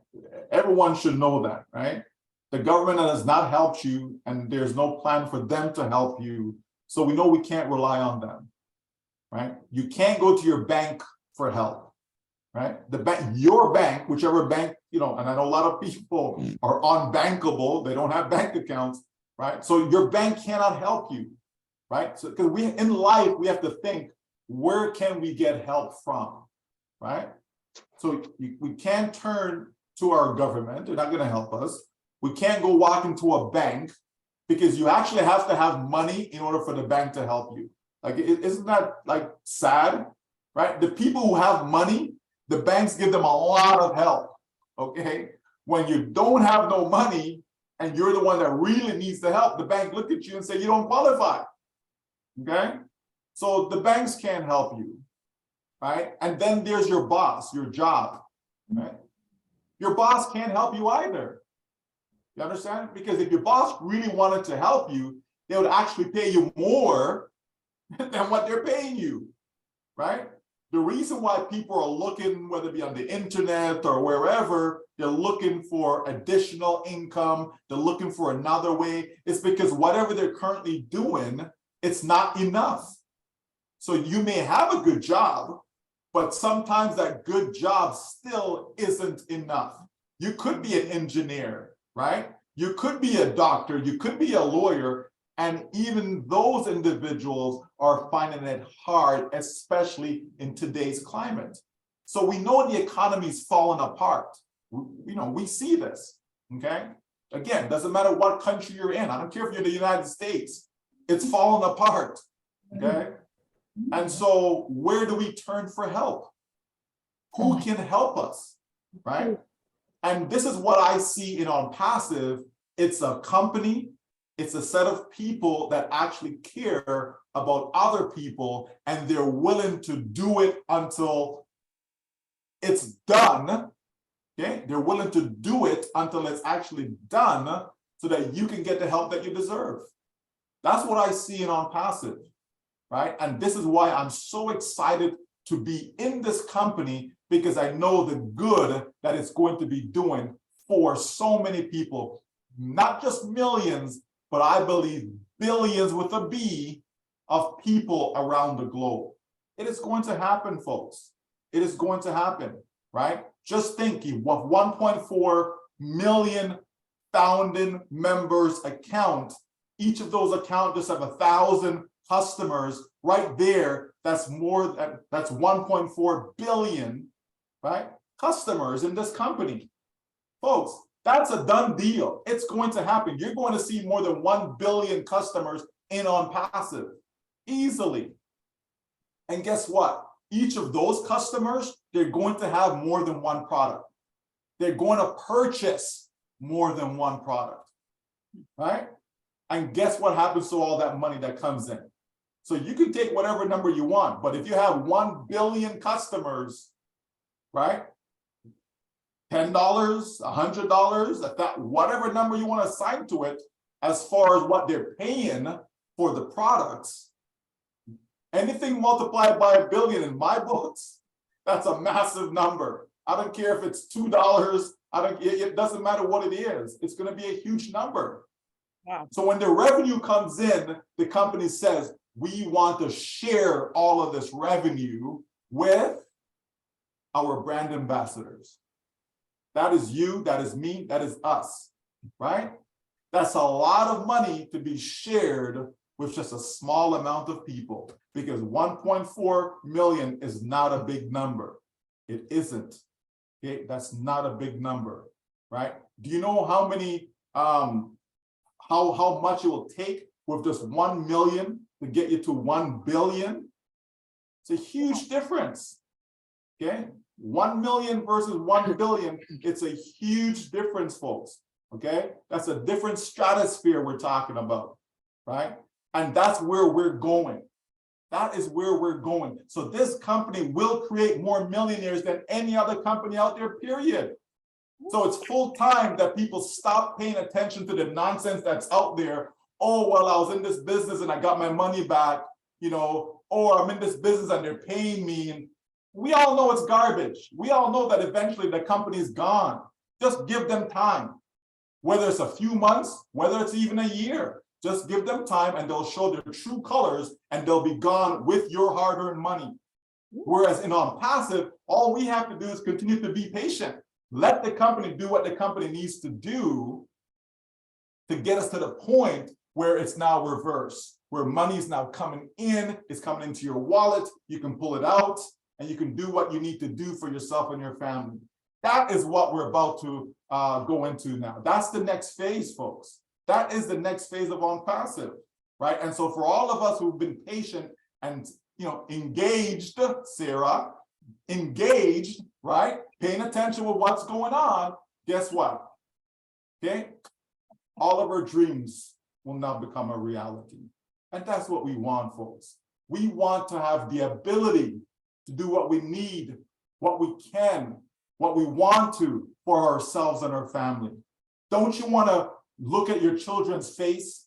Everyone should know that, right? The government has not helped you, and there's no plan for them to help you. So we know we can't rely on them, right? You can't go to your bank for help, right? The bank, your bank, whichever bank, you know, and I know a lot of people are unbankable, they don't have bank accounts, right? So your bank cannot help you, right? So because in life, we have to think, where can we get help from, right? So we can't turn to our government, they're not gonna help us. We can't go walk into a bank because you actually have to have money in order for the bank to help you. Like, isn't that like sad, right? The people who have money, the banks give them a lot of help, okay? When you don't have no money and you're the one that really needs the help, the bank look at you and say, you don't qualify, okay? So the banks can't help you, right? And then there's your boss, your job, right? Your boss can't help you either. You understand? Because if your boss really wanted to help you, they would actually pay you more than what they're paying you, right? The reason why people are looking, whether it be on the internet or wherever, they're looking for additional income, they're looking for another way, it's because whatever they're currently doing, it's not enough. So you may have a good job, but sometimes that good job still isn't enough. You could be an engineer, right? You could be a doctor, you could be a lawyer, and even those individuals are finding it hard, especially in today's climate. So we know the economy's falling apart. We see this, okay? Again, doesn't matter what country you're in. I don't care if you're in the United States, it's falling apart, okay? And so where do we turn for help? Who can help us, right? And this is what I see in ONPASSIVE. It's a company, it's a set of people that actually care about other people, and they're willing to do it until it's done, okay? They're willing to do it until it's actually done so that you can get the help that you deserve. That's what I see in ONPASSIVE, right? And this is why I'm so excited to be in this company, because I know the good that it's going to be doing for so many people, not just millions, but I believe billions with a B of people around the globe. It is going to happen, folks. It is going to happen, right? Just thinking, what 1.4 million founding members account, each of those accounts just have 1,000 customers right there. That's 1.4 billion, right? Customers in this company. Folks, that's a done deal. It's going to happen. You're going to see more than 1 billion customers in ONPASSIVE easily. And guess what? Each of those customers, they're going to have more than one product. They're going to purchase more than one product, right? And guess what happens to all that money that comes in? So you can take whatever number you want, but if you have 1 billion customers, right? $10, $100, whatever number you want to assign to it, as far as what they're paying for the products, anything multiplied by 1 billion in my books, that's a massive number. I don't care if it's $2, it doesn't matter what it is. It's going to be a huge number. Wow. So when the revenue comes in, the company says, we want to share all of this revenue with our brand ambassadors. That is you, that is me, that is us, right? That's a lot of money to be shared with just a small amount of people, because 1.4 million is not a big number. It isn't. Okay, that's not a big number, right? Do you know how many, how much it will take with just 1 million to get you to 1 billion? It's a huge difference, okay? 1 million versus 1 billion, it's a huge difference, folks, okay? That's a different stratosphere we're talking about, right? And that's where we're going. That is where we're going. So this company will create more millionaires than any other company out there, period. So it's full time that people stop paying attention to the nonsense that's out there. Oh, well, I was in this business and I got my money back, or I'm in this business and they're paying me. And we all know it's garbage. We all know that eventually the company's gone. Just give them time. Whether it's a few months, whether it's even a year, just give them time and they'll show their true colors and they'll be gone with your hard-earned money. Whereas in ONPASSIVE, all we have to do is continue to be patient. Let the company do what the company needs to do to get us to the point where it's now reversed, where money is now coming in, it's coming into your wallet, you can pull it out, and you can do what you need to do for yourself and your family. That is what we're about to go into now. That's the next phase, folks. That is the next phase of ONPASSIVE, right? And so for all of us who've been patient and engaged, Sarah, engaged, right? Paying attention with what's going on, guess what? Okay? All of our dreams will now become a reality. And that's what we want, folks. We want to have the ability to do what we need, what we can, what we want to for ourselves and our family. Don't you want to look at your children's face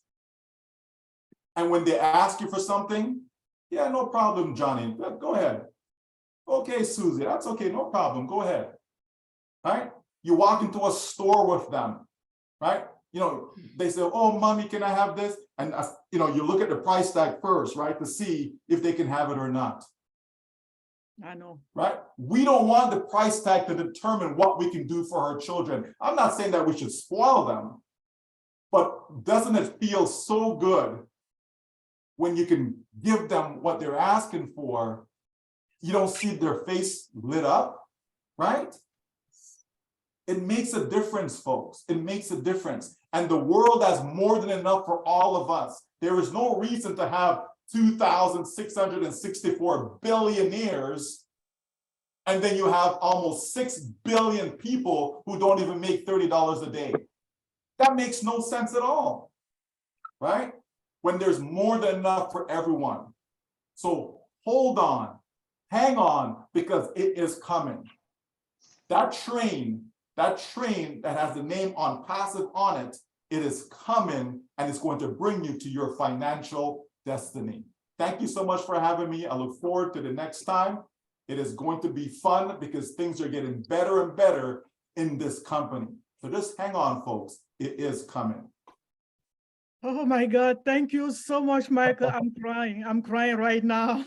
and when they ask you for something, yeah, no problem, Johnny, go ahead. Okay, Susie, that's okay, no problem, go ahead. Right? You walk into a store with them, right? You know, they say, oh, mommy, can I have this? And, you know, you look at the price tag first, right? To see if they can have it or not. I know. Right? We don't want the price tag to determine what we can do for our children. I'm not saying that we should spoil them, but doesn't it feel so good when you can give them what they're asking for? You don't see their face lit up, right? It makes a difference, folks. It makes a difference. And the world has more than enough for all of us. There is no reason to have 2,664 billionaires, and then you have almost 6 billion people who don't even make $30 a day. That makes no sense at all, right? When there's more than enough for everyone. So hold on, hang on, because it is coming. That train that has the name ONPASSIVE on it, it is coming, and it's going to bring you to your financial destiny. Thank you so much for having me. I look forward to the next time. It is going to be fun because things are getting better and better in this company. So just hang on, folks. It is coming. Oh my God, thank you so much, Michael. I'm crying. I'm crying right now.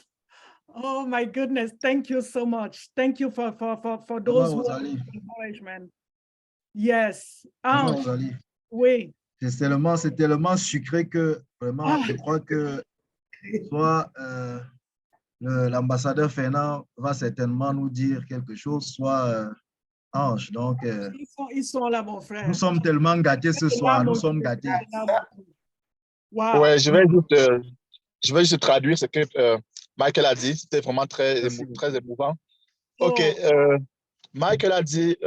Oh my goodness, thank you so much. Thank you for those words of encouragement. Yes. Oui. C'est tellement sucré que vraiment, je crois que soit l'ambassadeur Fernand va certainement nous dire quelque chose, soit Ange. Donc, ils sont là, mon frère. Nous sommes tellement gâtés ce soir. Nous sommes gâtés. Wow. Ouais, je vais juste traduire ce que Michael a dit. C'était vraiment très émouvant. OK. Michael a dit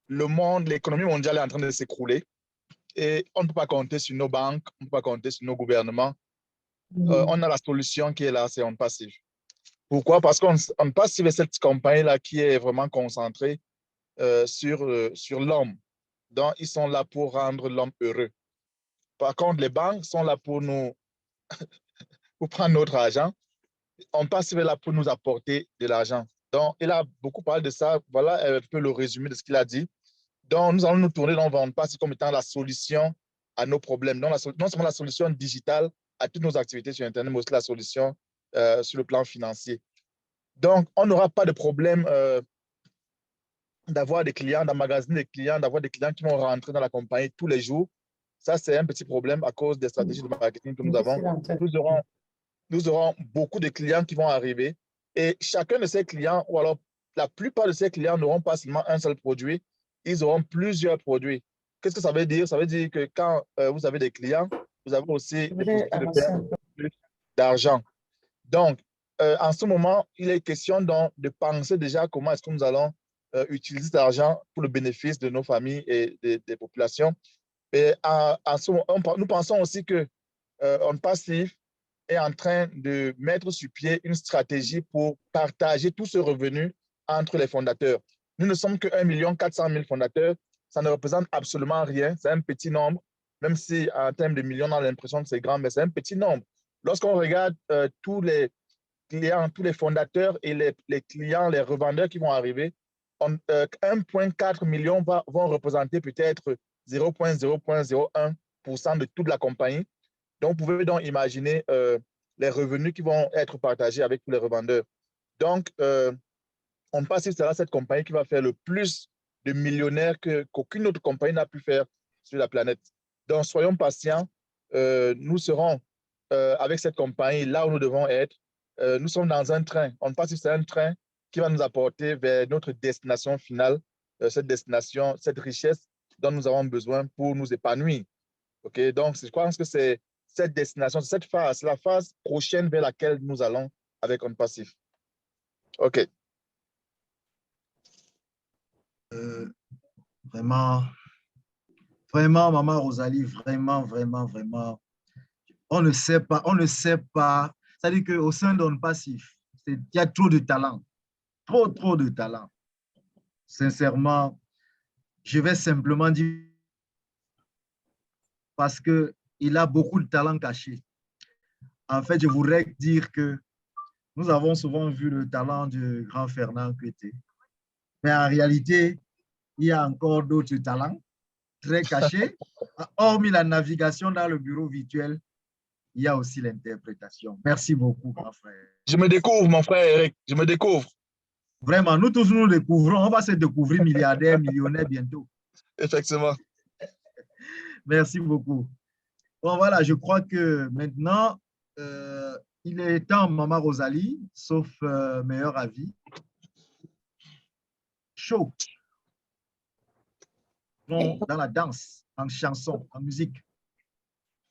le monde, l'économie mondiale est en train de s'écrouler et on ne peut pas compter sur nos banques, on ne peut pas compter sur nos gouvernements. On a la solution qui est là, c'est ONPASSIVE. Pourquoi? Parce qu'ONPASSIVE est cette compagnie-là qui est vraiment concentrée sur l'homme. Donc, ils sont là pour rendre l'homme heureux. Par contre, les banques sont là pour prendre notre argent. ONPASSIVE est là pour nous apporter de l'argent. Donc, il a beaucoup parlé de ça. Voilà un peu le résumé de ce qu'il a dit. Donc, nous allons nous tourner dans ONPASSIVE comme étant la solution à nos problèmes. Donc, non seulement la solution digitale à toutes nos activités sur Internet, mais aussi la solution sur le plan financier. Donc, on n'aura pas de problème d'avoir des clients, d'emmagasiner des clients, d'avoir des clients qui vont rentrer dans la compagnie tous les jours. Ça, c'est un petit problème à cause des stratégies de marketing que nous avons. Nous aurons beaucoup de clients qui vont arriver et chacun de ces clients, ou alors la plupart de ces clients n'auront pas seulement un seul produit, ils auront plusieurs produits. Qu'est-ce que ça veut dire? Ça veut dire que quand vous avez des clients, vous avez aussi des possibilités de faire plus d'argent. Donc, en ce moment, il est question de penser déjà comment est-ce que nous allons utiliser cet argent pour le bénéfice de nos familles et des populations. Et en ce moment, nous pensons aussi que ONPASSIVE est en train de mettre sur pied une stratégie pour partager tout ce revenu entre les fondateurs. Nous ne sommes que 1 400 000 fondateurs. Ça ne représente absolument rien. C'est un petit nombre, même si en termes de millions, on a l'impression que c'est grand, mais c'est un petit nombre. Lorsqu'on regarde tous les clients, tous les fondateurs et les clients, les revendeurs qui vont arriver, 1,4 million vont représenter peut-être 0,001% de toute la compagnie. Donc, vous pouvez donc imaginer les revenus qui vont être partagés avec tous les revendeurs. Donc, ONPASSIVE sera cette compagnie qui va faire le plus de millionnaires qu'aucune autre compagnie n'a pu faire sur la planète. Donc, soyons patients. Nous serons avec cette compagnie là où nous devons être. Nous sommes dans un train. ONPASSIVE, c'est un train qui va nous apporter vers notre destination finale, cette destination, cette richesse dont nous avons besoin pour nous épanouir. Okay? Donc, je pense que c'est cette destination, cette phase, la phase prochaine vers laquelle nous allons avec ONPASSIVE. OK. Vraiment, Maman Rosalie, vraiment, on ne sait pas. C'est-à-dire qu'au sein d'ONPASSIVE, il y a trop de talent, trop de talent. Sincèrement, je vais simplement dire parce qu'il a beaucoup de talent caché. En fait, je voudrais dire que Nous avons souvent vu le talent du grand Fernand Coueté. Mais en réalité, il y a encore d'autres talents très cachés. Hormis la navigation dans le bureau virtuel, il y a aussi l'interprétation. Merci beaucoup, grand frère. Je me découvre, mon frère Eric, je me découvre. Vraiment, nous tous nous découvrons. On va se découvrir milliardaires, millionnaires bientôt. Effectivement. Merci beaucoup. Bon, voilà, je crois que maintenant, il est temps, Maman Rosalie, sauf meilleur avis. Chaud. Dans la danse, en chanson, en musique.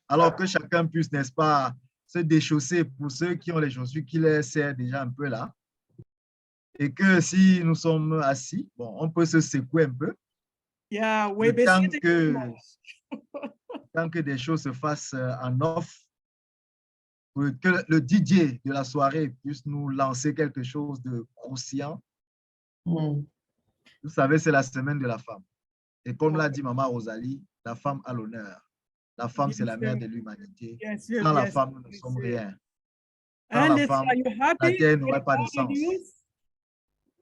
Alors que chacun puisse, n'est-ce pas, se déchausser pour ceux qui ont les chaussures qui les serrent déjà un peu là. Et que si nous sommes assis, bon, on peut se secouer un peu. Yeah, tant que des choses se fassent en off, pour que le DJ de la soirée puisse nous lancer quelque chose de croustillant. Vous savez, c'est la semaine de la femme. Et comme l'a dit Maman Rosalie, la femme a l'honneur. La femme, c'est la mère de l'humanité. Sans la femme, nous ne sommes rien. Sans la femme, la terre n'aurait pas de sens.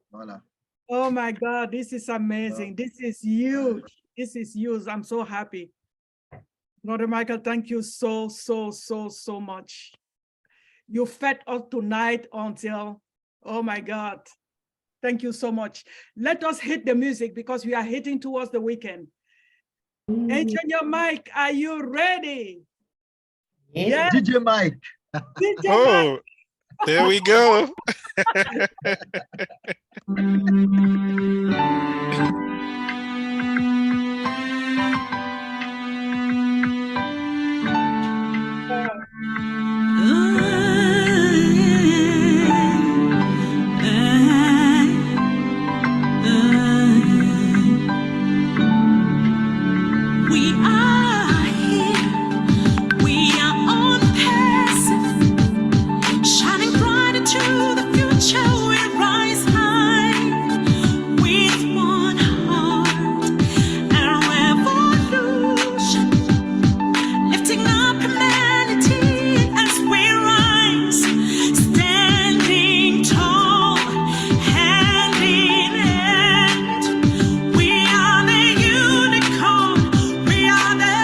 Voilà. Oh my God, this is amazing. This is huge. This is huge. I'm so happy. Brother Michael, thank you so much. You fed us tonight until, oh my God. Thank you so much. Let us hit the music because we are hitting towards the weekend. Engineer Mike, are you ready? Yes. DJ Mike. DJ oh, Mike. There we go. We are here, we are on passive, shining bright into the future. We rise high with one heart and revolution, lifting up humanity as we rise, standing tall, hand in hand. We are the unicorn, we are the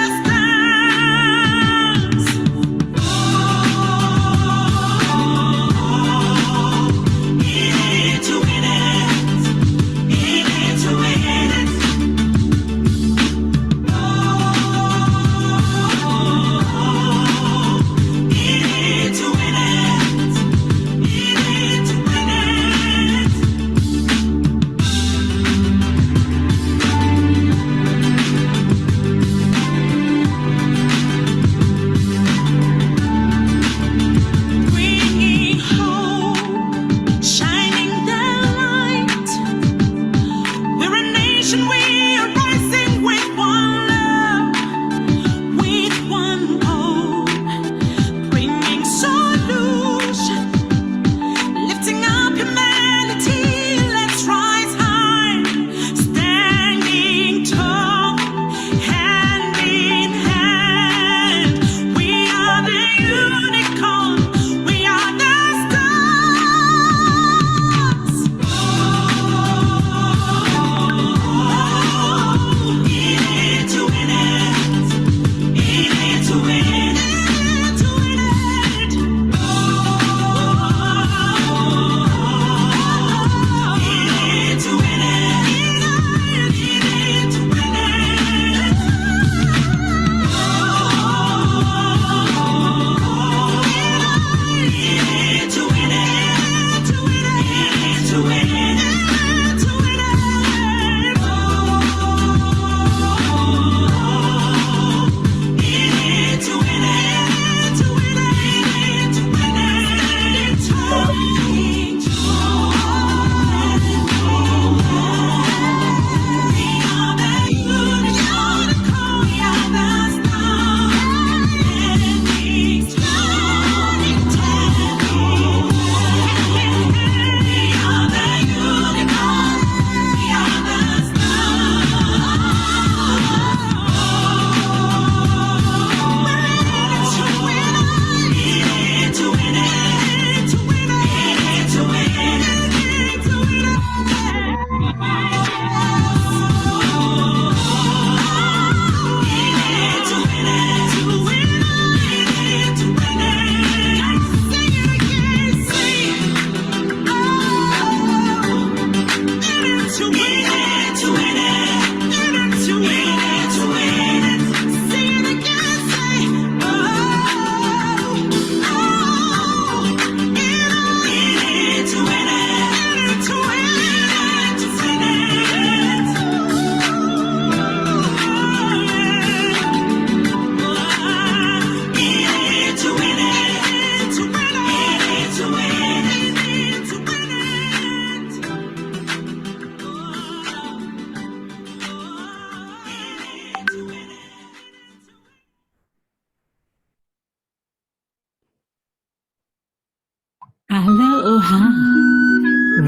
Aloha.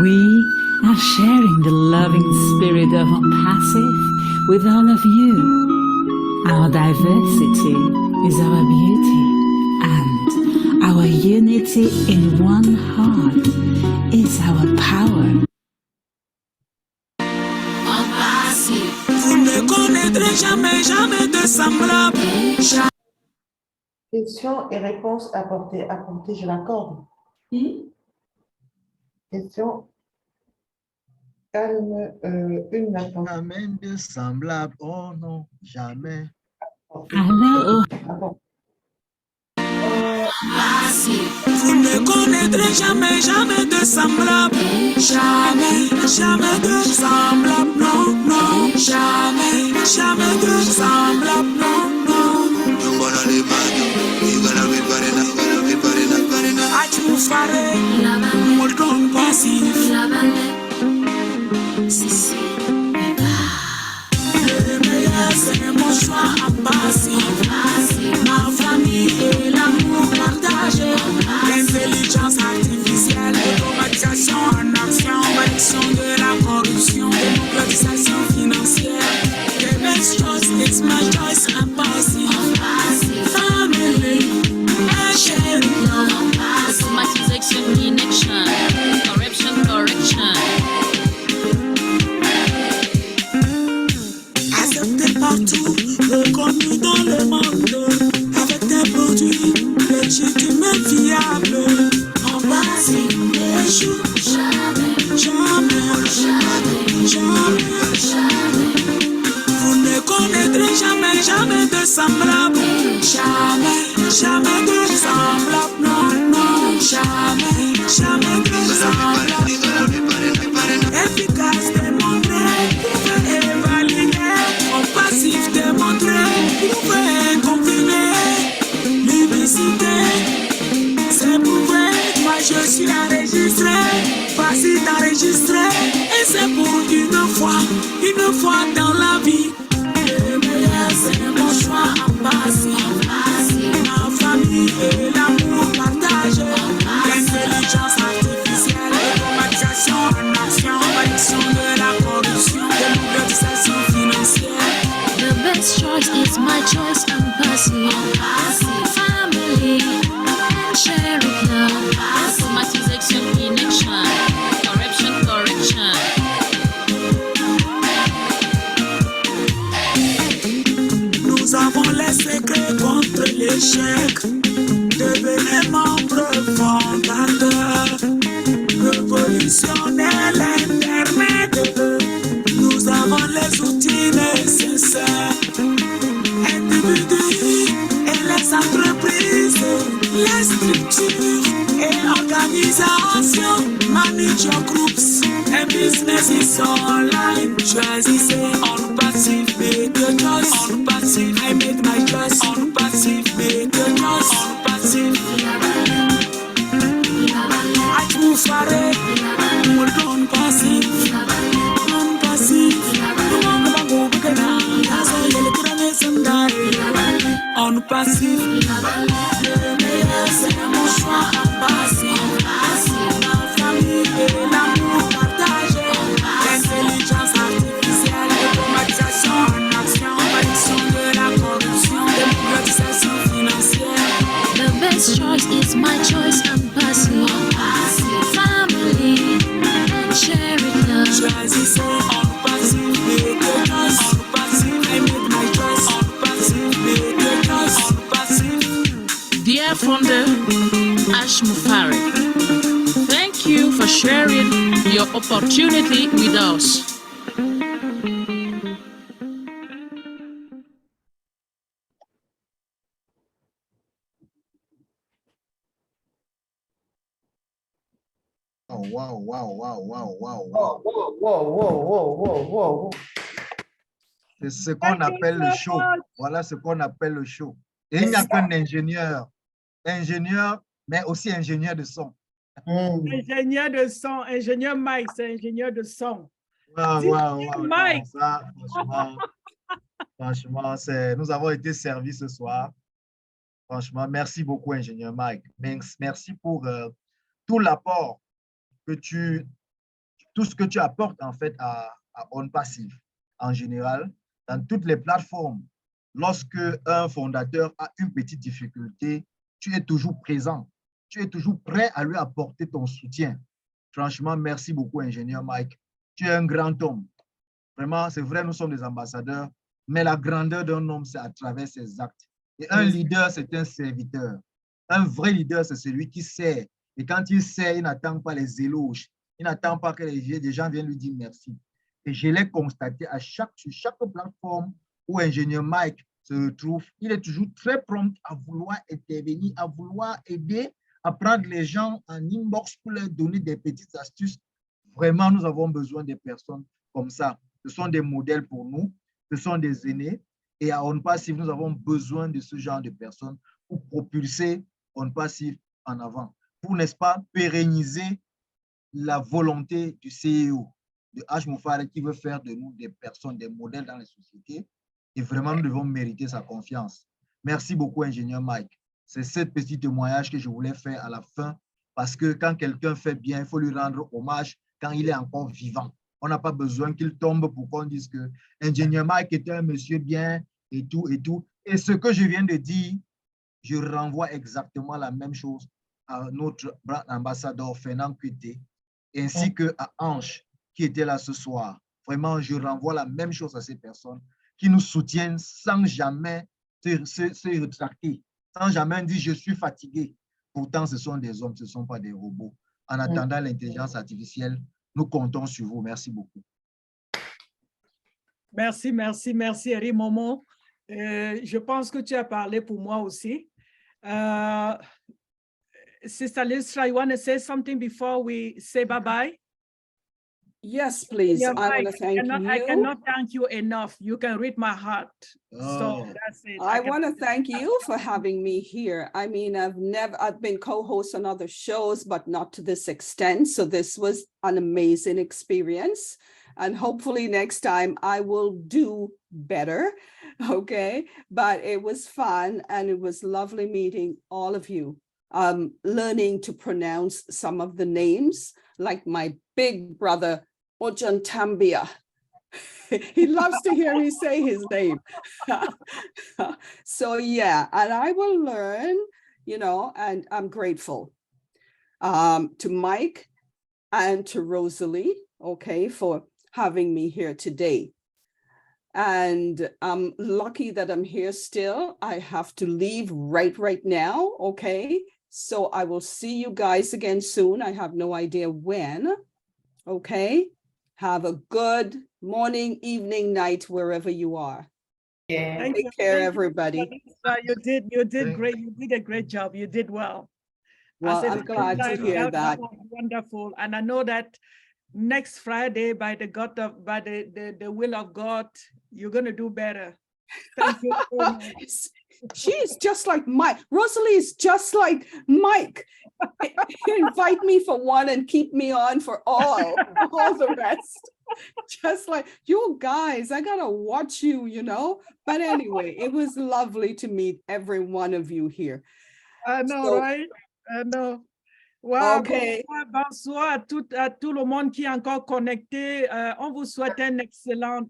We are sharing the loving spirit of ONPASSIVE with all of you. Our diversity is our beauty, and our unity in one heart is our power. Vous ne connaîtrez jamais, jamais de semblable. Questions et réponses apportées, je l'accorde. Question. Calme, une attente. Jamais de semblable, oh non, jamais. Aloha. Vous ne connaîtrez jamais, jamais de semblable. Jamais, jamais de semblable, non, non. Jamais, jamais de semblable, non, non. Atmosphère, mode ONPASSIVE. Le meilleur, c'est mon choix ONPASSIVE. Ma famille et l'amour partagé. L'intelligence artificielle, l'automatisation en action, réduction de la corruption, démocratisation financière. The best choice is my choice ONPASSIVE. Family, and sharing love. Automatisation in action, corruption correction. Accepté partout, reconnu dans le monde, avec des produits légitimes et fiables. ONPASSIVE n'échoue jamais, jamais, jamais, jamais, jamais. Vous ne connaîtrez jamais, jamais de semblable. Jamais, jamais de semblable, non, non. Jamais, jamais de semblable. Efficace démontré, prouvé et validé. ONPASSIVE démontré, prouvé et confirmé. L'unicité, c'est prouvé. Moi je suis enregistré, facile d'enregistrer. Et c'est pour une fois dans la vie. Le meilleur c'est mon choix ONPASSIVE. Ma famille et l'amour partagé. L'intelligence artificielle, l'automatisation en action, réduction de la corruption, démocratisation financière. The best choice is my choice ONPASSIVE. Family, and sharing love. Automatisation in action, corruption correction. Nous avons les secrets contre l'échec. Devenez membre fondateur. Révolutionner l'Internet. Nous avons les outils nécessaires. Individus et les entreprises, les structures et organisations. Manage your groups and businesses online. Choisissez ONPASSIVE, make your choice. ONPASSIVE, I make my choice. ONPASSIVE, make your choice. ONPASSIVE. Atmosphère, mode ONPASSIVE. ONPASSIVE. ONPASSIVE. Le meilleur c'est mon choix ONPASSIve. Ma famille et l'amour partagé. L'intelligence artificielle, l'automatisation en action, réduction de la corruption, démocratisation financière. The best choice is my choice ONPASSIVE. Family, and sharing love. Choisissez ONPASSIVE, make your choice. ONPASSIVE, I make my choice. ONPASSIVE, make your choice. ONPASSIVE. Dear founder Ash Mufarek, thank you for sharing your opportunity with us. Oh, wow, wow, wow, wow, wow, wow. Wow, wow, wow, wow, wow, wow. C'est ce qu'on appelle le show. Voilà ce qu'on appelle le show. Et il n'y a qu'un ingénieur, mais aussi ingénieur de son. Ingénieur de son, ingénieur Mike, c'est ingénieur de son. Wow, Mike. Ça, franchement, nous avons été servis ce soir. Franchement, merci beaucoup, ingénieur Mike. Merci pour tout l'apport que tout ce que tu apportes en fait à ONPASSIVE en général, dans toutes les plateformes. Lorsque un fondateur a une petite difficulté, tu es toujours présent. Tu es toujours prêt à lui apporter ton soutien. Franchement, merci beaucoup, ingénieur Mike. Tu es un grand homme. Vraiment, c'est vrai, nous sommes des ambassadeurs, mais la grandeur d'un homme, c'est à travers ses actes. Et un leader, c'est un serviteur. Un vrai leader, c'est celui qui sert. Et quand il sert, il n'attend pas les éloges. Il n'attend pas que les gens viennent lui dire merci. Et je l'ai constaté sur chaque plateforme où ingénieur Mike se retrouve, il est toujours très prompt à vouloir intervenir, à vouloir aider, à prendre les gens en inbox pour leur donner des petites astuces. Vraiment, nous avons besoin des personnes comme ça. Ce sont des modèles pour nous, ce sont des aînés. Et à ONPASSIVE, nous avons besoin de ce genre de personnes pour propulser ONPASSIVE en avant, pour, n'est-ce pas, pérenniser la volonté du CEO, de H. Moufare, qui veut faire de nous des personnes, des modèles dans les sociétés. Et vraiment, nous devons mériter sa confiance. Merci beaucoup, ingénieur Mike. C'est ce petit témoignage que je voulais faire à la fin, parce que quand quelqu'un fait bien, il faut lui rendre hommage quand il est encore vivant. On n'a pas besoin qu'il tombe pour qu'on dise que ingénieur Mike était un monsieur bien et tout et tout. Et ce que je viens de dire, je renvoie exactement la même chose à notre ambassadeur Fernand Kuité, ainsi qu'à Ange, qui était là ce soir. Vraiment, je renvoie la même chose à ces personnes qui nous soutiennent sans jamais se rétracter, sans jamais dire je suis fatigué. Pourtant, ce sont des hommes, ce ne sont pas des robots. En attendant l'intelligence artificielle, nous comptons sur vous. Merci beaucoup. Merci, merci, merci, Eri Momo. Je pense que tu as parlé pour moi aussi. Sister Listra, you want to say something before we say bye-bye? Yes, please. Yeah, I want to thank you. I cannot thank you enough. You can read my heart. So that's it. I want to thank you for having me here. I mean, I've been co-host on other shows, but not to this extent. So this was an amazing experience. And hopefully next time I will do better. Okay. But it was fun and it was lovely meeting all of you. Learning to pronounce some of the names, like my big brother, Ojan Tambia. He loves to hear me say his name. So yeah, and I will learn, and I'm grateful to Mike and to Rosalie, okay, for having me here today. And I'm lucky that I'm here still. I have to leave right now, okay? So I will see you guys again soon. I have no idea when, okay? Have a good morning, evening, night, wherever you are. Yeah. Take care, everybody. You did great. You did a great job. You did well. Well, I'm glad to hear that. Was wonderful. And I know that next Friday, by the will of God, you're going to do better. Thank you so much. She's just like Mike. Rosalie is just like Mike. Invite me for one and keep me on for all the rest. Just like you guys, I gotta watch you, But anyway, it was lovely to meet every one of you here. I know, right? I know. Wow, okay. Bonsoir à tout le monde qui est encore connecté. On vous souhaite un excellent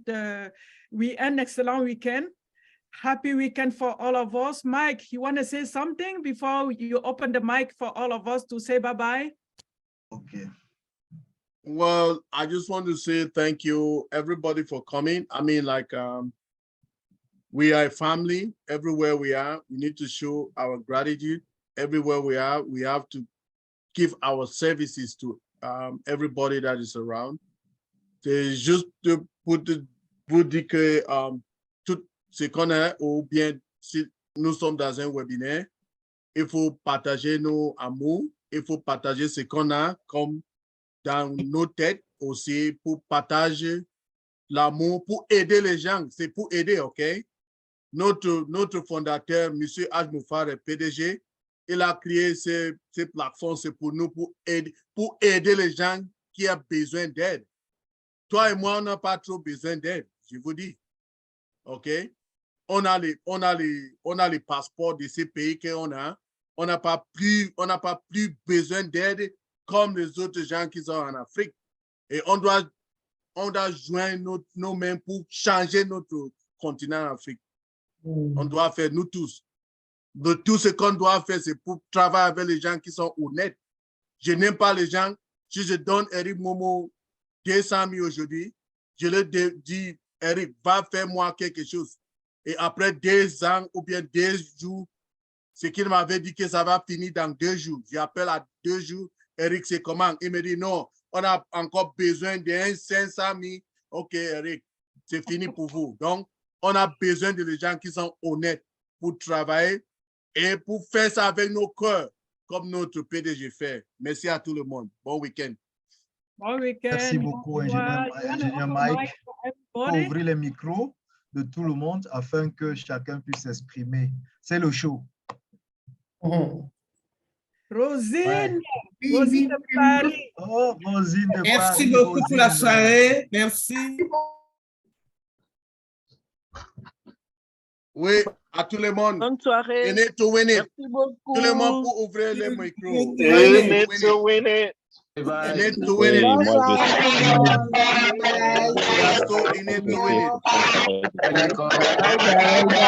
week-end. Happy weekend for all of us. Mike, you want to say something before you open the mic for all of us to say bye-bye? Okay. Well, I just want to say thank you, everybody, for coming. I mean, we are a family everywhere we are. We need to show our gratitude everywhere we are. We have to give our services to everybody that is around. C'est juste pour dire que tout ce qu'on a, ou bien si nous sommes dans un webinaire, il faut partager nos amours, il faut partager ce qu'on a comme dans nos têtes aussi pour partager l'amour, pour aider les gens. C'est pour aider, OK? Notre fondateur, M. H. Moufare, PDG, il a créé ces plateformes, c'est pour nous, pour aider les gens qui ont besoin d'aide. Toi et moi, on n'a pas trop besoin d'aide, je vous dis. OK? On a les passeports de ces pays qu'on a. On n'a pas plus besoin d'aide comme les autres gens qui sont en Afrique. Et on doit joindre nos mains pour changer notre continent Afrique. On doit faire, nous tous. De tout ce qu'on doit faire, c'est pour travailler avec les gens qui sont honnêtes. Je n'aime pas les gens. Si je donne Eric Momo 200 000 aujourd'hui, je lui dis, Eric, va faire moi quelque chose. Et après 2 ans ou bien 2 jours, ce qu'il m'avait dit que ça va finir dans 2 jours. J'appelle à 2 jours, Eric, c'est comment? Il me dit, non, on a encore besoin de 500 000. OK, Eric, c'est fini pour vous. Donc, on a besoin de gens qui sont honnêtes pour travailler et pour faire ça avec nos cœurs, comme notre PDG fait. Merci à tout le monde. Bon week-end. Bon week-end. Merci beaucoup, ingénieur Mike. Pour ouvrir les micros de tout le monde afin que chacun puisse s'exprimer. C'est le show. Rosine, Rosine de Paris. Oh, Rosine de Paris. Merci beaucoup pour la soirée. Merci. Oui, à tout le monde. Bonne soirée. In it to win it. Merci beaucoup. Tout le monde pour ouvrir les micros. In it to win it. In it to win it. Oui, moi, We are so in it to win it. Bye bye.